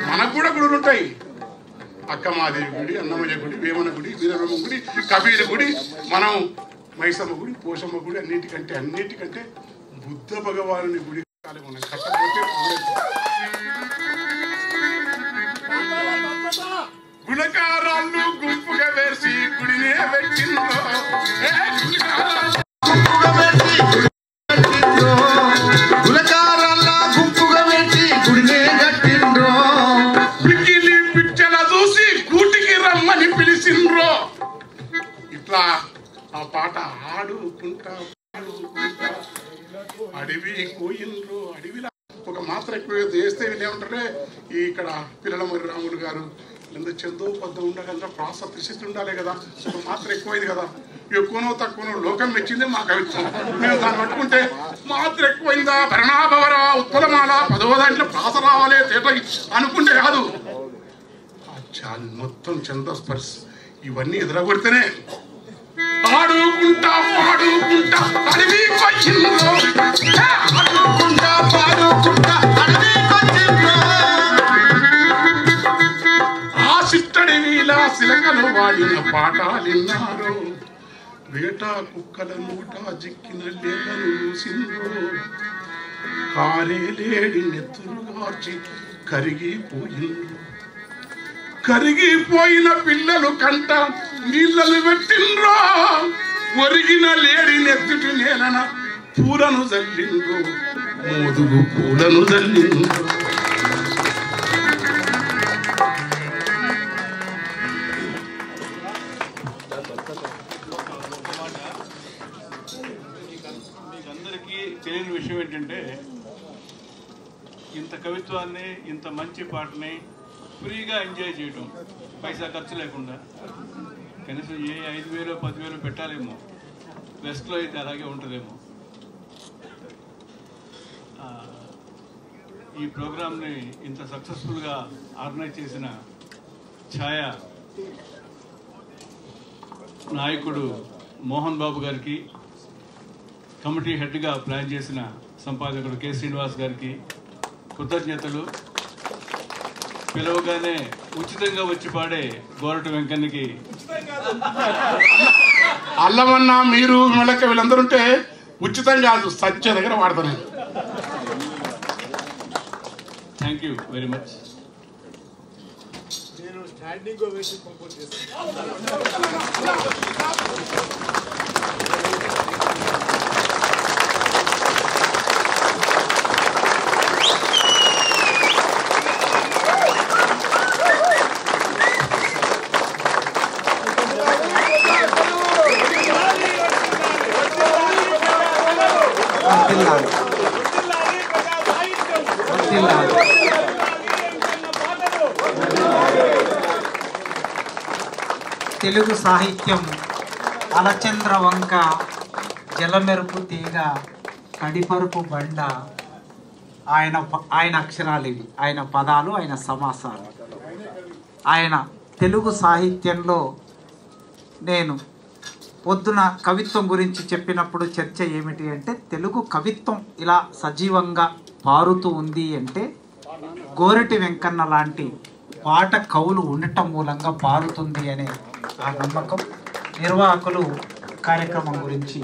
మనకు కూడా గుడులు ఉంటాయి. అక్కమాదేవి గుడి, అన్నమయ్య గుడి, వేమన గుడి, వీరబ్రహ్మ గుడి, కబీర్ గుడి, మనం మైసమ్మ గుడి, పోషమ్మ గుడి, అన్నిటికంటే బుద్ధ భగవానుని గుడి మనం కట్టకపోతే గుణకారాళ్ళు గుంపుగా వేసి గుడినే పెట్టిందో. పిక్కిలి పిచ్చల చూసి కూటికి రమ్మని పిలిచిండ్రో. ఇట్లా ఆ పాట ఆడుకుంటా అడవి కోయిండ్రో. అడవిలో ఒక మాత్ర ఎక్కువ చేస్తే వీళ్ళేమంటారే ఇక్కడ పిల్లల మరి రాములు గారు ఎంత చందో పద్ద ఉండగలరా ప్రాస ప్రసిద్ధి ఉండాలి కదా. ఒక మాత్ర ఎక్కువైంది కదా. ఎక్కువనో తక్కువనో లోకం మెచ్చిందే మా కవిత్వం. మేము దాన్ని పట్టుకుంటే మాత్ర ఎక్కువైందా భరణాభవరా ఉత్పలమాల 10వ దాంట్లో ప్రాస రావాలి తేట అనుకుంటే కాదు. మొత్తం ఛందస్పర్శ ఇవన్నీ ఎదురగొడితేనే ఆడుకుంటా పాడుకుంటా అడవి వచ్చిందో. ఆడుకుంటా పాడుకుంటా అడవి వచ్చిందో. ఆ చిట్టడి వీలా శిలకలు వాడిన పాఠాలిన్నారు. వేట కుక్కల నూట జిక్కిన లేలను చూసిందో. కారేలేడి నెత్తులు కార్చి కరిగిపోయిన పిల్లలు కంట నీళ్ళలు పెట్టిండ్రో. ఒరిగిన లేడి నెత్తుటి నేలన పూలను జల్లిండ్రో. మోదుగు పూలను జల్లిండ్రో. మీకందరికీ తెలియని విషయం ఏంటంటే ఇంత కవిత్వాన్ని ఇంత మంచి పాటని ఫ్రీగా ఎంజాయ్ చేయటం, పైసా ఖర్చు లేకుండా. కనీసం ఏ 5,000 10,000 పెట్టాలేమో. వెస్ట్లో అయితే అలాగే ఉంటుందేమో. ఈ ప్రోగ్రామ్ని ఇంత సక్సెస్ఫుల్గా ఆర్గనైజ్ చేసిన ఛాయ నాయకుడు మోహన్ బాబు గారికి, కమిటీ హెడ్గా ప్లాన్ చేసిన సంపాదకుడు కె శ్రీనివాస్ గారికి కృతజ్ఞతలు. పిలవగానే ఉచితంగా వచ్చి పాడే గోరటి వెంకన్నకి, అల్లమన్నా మీరు మెలక్క వీళ్ళందరూ ఉంటే ఉచితం కాదు సత్య దగ్గర వాడతాను. Thank you very much. నేను స్టాండింగ్ ఓవేషన్ కంపోజ్ చేస్తాను. ధన్యవాదాలు. తెలుగు సాహిత్యం అలచంద్ర వంక, జలమెరుపు తీగ, కడిపరుపు బండ. ఆయన అక్షరాలు ఇవి, ఆయన పదాలు, ఆయన సమాసాలు. ఆయన తెలుగు సాహిత్యంలో నేను పొద్దున కవిత్వం గురించి చెప్పినప్పుడు చర్చ ఏమిటి అంటే, తెలుగు కవిత్వం ఇలా సజీవంగా పారుతూ ఉంది అంటే గోరటి వెంకన్న లాంటి పాట కవులు ఉండటం మూలంగా పారుతుంది అనే ఆ నమ్మకం. నిర్వాహకులు కార్యక్రమం గురించి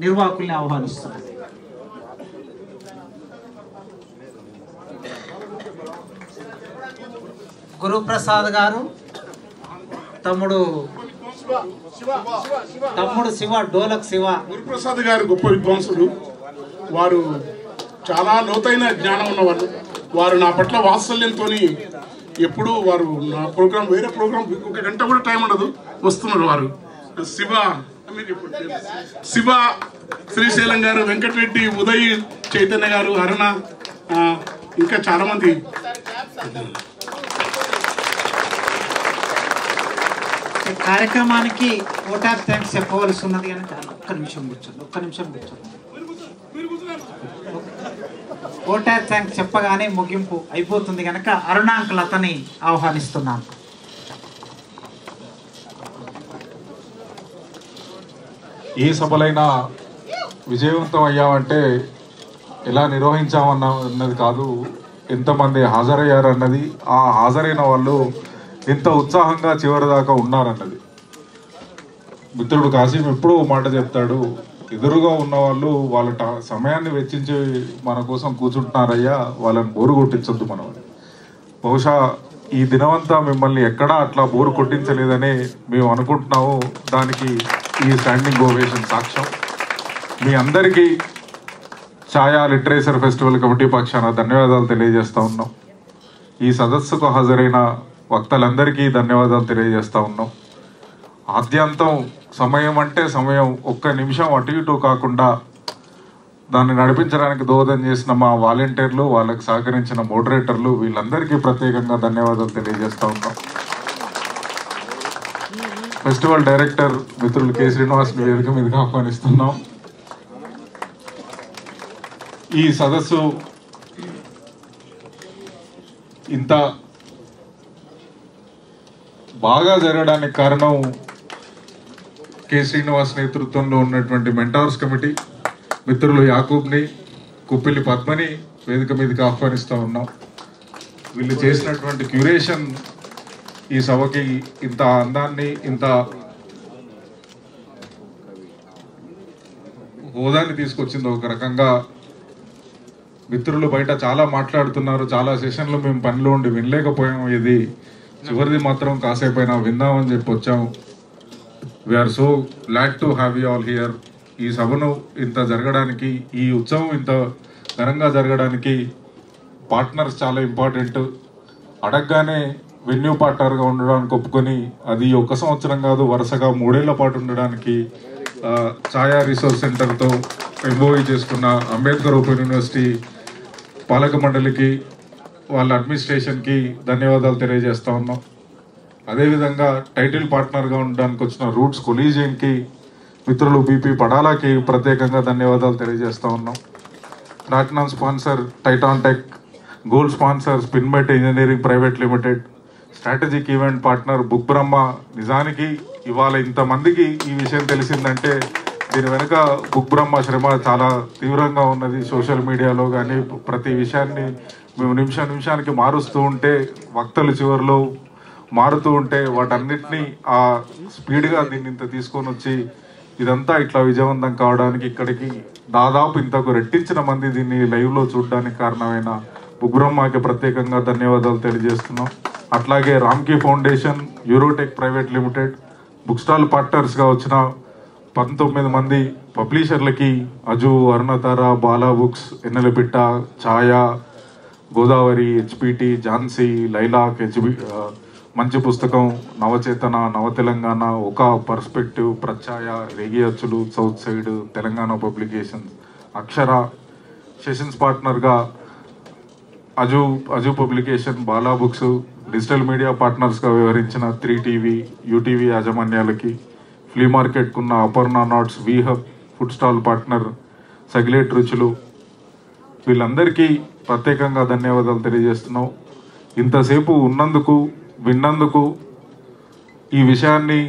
నిర్వాహకుల్ని ఆహ్వానిస్తున్నారు. గురుప్రసాద్ గారు, తమ్ముడు శివ, డోలక్ శివ. గురుప్రసాద్ గారు గొప్ప విద్వాంసుడు. వారు చాలా లోతైన జ్ఞానం ఉన్నవాళ్ళు. వారు నా పట్ల వాత్సల్యంతో ఎప్పుడూ వారు నా ప్రోగ్రాం, వేరే ప్రోగ్రాం 1 గంట కూడా టైం ఉండదు, వస్తున్నారు వారు. శివ, శ్రీశైలం గారు, వెంకటరెడ్డి, ఉదయ్, చైతన్య గారు, అరుణ, ఇంకా చాలా మంది. కార్యక్రమానికి ఓట్ ఆఫ్ థ్యాంక్స్ చెప్పవలసి ఉన్నది కనుక ఒక్క నిమిషం కూర్చోండి. ఓట్ ఆఫ్ థ్యాంక్స్ చెప్పగానే ముగింపు అయిపోతుంది కనుక అరుణాంకులతని ఆహ్వానిస్తున్నాను. ఏ సభలైనా విజయవంతం అయ్యామంటే ఎలా నిర్వహించామన్నది కాదు, ఎంతమంది హాజరయ్యారు అన్నది, ఆ హాజరైన వాళ్ళు ఎంత ఉత్సాహంగా చివరి దాకా ఉన్నారన్నది. మిత్రుడు కాసిం ఎప్పుడూ మాట చెప్తాడు, ఎదురుగా ఉన్న వాళ్ళు వాళ్ళ సమయాన్ని వెచ్చించి మన కోసం కూర్చుంటున్నారయ్యా, వాళ్ళని బోరు కొట్టించొద్దు మనం. బహుశా ఈ దినమంతా మిమ్మల్ని ఎక్కడా అట్లా బోరు కొట్టించలేదని మేము అనుకుంటున్నాము. దానికి ఈ స్టాండింగ్ ఓవేషన్ సాక్ష్యం. మీ అందరికీ ఛాయా లిటరేచర్ ఫెస్టివల్ కమిటీ పక్షాన ధన్యవాదాలు తెలియజేస్తూ ఉన్నాం. ఈ సదస్సుకు హాజరైన వక్తలందరికీ ధన్యవాదాలు తెలియజేస్తూ ఉన్నాం. ఆద్యంతం సమయం అంటే సమయం, ఒక్క నిమిషం అటు ఇటు కాకుండా దాన్ని నడిపించడానికి దోహదం చేసిన మా వాలంటీర్లు, వాళ్ళకి సహకరించిన మోడరేటర్లు, వీళ్ళందరికీ ప్రత్యేకంగా ధన్యవాదాలు తెలియజేస్తూ ఉన్నాం. ఫెస్టివల్ డైరెక్టర్ మిత్రులు కె శ్రీనివాస్ని వేదిక మీదకి ఆహ్వానిస్తున్నాం. ఈ సదస్సు ఇంత బాగా జరగడానికి కారణం కె శ్రీనివాస్ నేతృత్వంలో ఉన్నటువంటి మెంటార్స్ కమిటీ, మిత్రులు యాకూబ్ని, కుప్పిలి పద్మని వేదిక మీదకి ఆహ్వానిస్తూ ఉన్నాం. వీళ్ళు చేసినటువంటి క్యూరేషన్ ఈ సభకి ఇంత అందాన్ని, ఇంత హోదాన్ని తీసుకొచ్చింది. ఒక రకంగా మిత్రులు బయట చాలా మాట్లాడుతున్నారు, చాలా సెషన్లు మేము పనిలో ఉండి వినలేకపోయాము, ఇది చివరిది మాత్రం కాసేపైనా విందామని చెప్పి వచ్చాము. We are so glad to have you all here. ఈ సభను ఇంత జరగడానికి, ఈ ఉత్సవం ఇంత ఘనంగా జరగడానికి పార్ట్నర్స్ చాలా ఇంపార్టెంట్. అడగగానే వెన్యూ పార్ట్నర్గా ఉండడానికి ఒప్పుకొని, అది 1 సంవత్సరం కాదు, వరుసగా 3 ఏళ్ల పాటు ఉండడానికి ఛాయా రీసోర్స్ సెంటర్తో ఎంఓఈ చేసుకున్న అంబేద్కర్ ఓపెన్ యూనివర్సిటీ పాలక మండలికి, వాళ్ళ అడ్మినిస్ట్రేషన్కి ధన్యవాదాలు తెలియజేస్తూ ఉన్నాం. అదేవిధంగా టైటిల్ పార్ట్నర్గా ఉండడానికి వచ్చిన రూట్స్ కొలీజియన్కి, మిత్రులు బీపీ పడాలాకి ప్రత్యేకంగా ధన్యవాదాలు తెలియజేస్తూ ఉన్నాం. Platinum sponsor Titan tech, gold sponsor స్పిన్మెట్ engineering private limited, strategic event partner book Brahma. నిజానికి ఇవాళ ఇంతమందికి ఈ విషయం తెలిసిందంటే దీని వెనుక బుక్ బ్రహ్మ శ్రమ చాలా తీవ్రంగా ఉన్నది. సోషల్ మీడియాలో కానీ ప్రతి విషయాన్ని మేము నిమిషానికి మారుస్తూ ఉంటే, వక్తలు చివరిలో మారుతూ ఉంటే, వాటన్నిటినీ ఆ స్పీడ్గా దీన్ని ఇంత తీసుకొని వచ్చి ఇదంతా ఇట్లా విజయవంతం కావడానికి, ఇక్కడికి దాదాపు ఇంతకు రెట్టించిన మంది దీన్ని లైవ్లో చూడడానికి కారణమైన బుక్ బ్రహ్మకి ప్రత్యేకంగా ధన్యవాదాలు తెలియజేస్తున్నాం. అట్లాగే Ramky foundation, Eurotech private limited, book stall పార్ట్నర్స్గా వచ్చిన 19 మంది పబ్లిషర్లకి, Aju, Arunatara, Bala books, Ennelapitta, Chaya, Godavari, HPT, Jhansi, lilac, Manchi Pustakam, నవచేతన, నవ తెలంగాణ, ఒక perspective, Pratyaya, Regi Acchulu, south side, Telangana publications, Akshara. Sessions పార్ట్నర్గా Aju publication, Bala books, digital media పార్ట్నర్స్గా వ్యవహరించిన 3TV, UTV యాజమాన్యాలకి, ఫ్లీ మార్కెట్కున్న అపర్ణ నాట్స్, వీహబ్ food stall partner Sagileti Ruchulu, వీళ్ళందరికీ ప్రత్యేకంగా ధన్యవాదాలు తెలియజేస్తున్నాం. ఇంతసేపు ఉన్నందుకు, విన్నందుకు, ఈ విషయాన్ని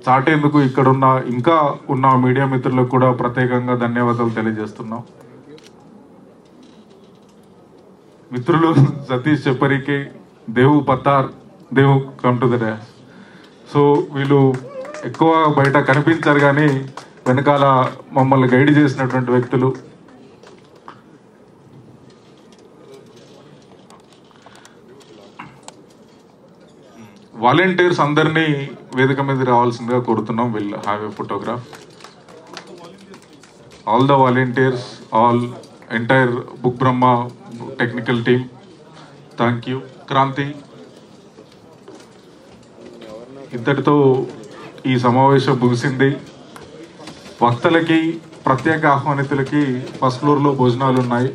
చాటేందుకు ఇక్కడున్న ఇంకా ఉన్న మీడియా మిత్రులకు కూడా ప్రత్యేకంగా ధన్యవాదాలు తెలియజేస్తున్నాం. మిత్రులు సతీష్ చెప్పరికి, దేవు పత్తార్, దేవు come to the dash. So వీళ్ళు ఎక్కువ బయట కనిపించారు కానీ వెనకాల మమ్మల్ని గైడ్ చేసినటువంటి వ్యక్తులు. వాలంటీర్స్ అందరినీ వేదిక మీద రావాల్సిందిగా కోరుతున్నాం. Will have a photograph. All the volunteers, all entire book Brahma technical team, thank you. Kranti, ఇంతటితో ఈ సమావేశం ముగిసింది. వక్తలకి, ప్రత్యేక ఆహ్వానితులకి ఫస్ట్ ఫ్లోర్లో భోజనాలు ఉన్నాయి.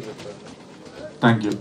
Thank you.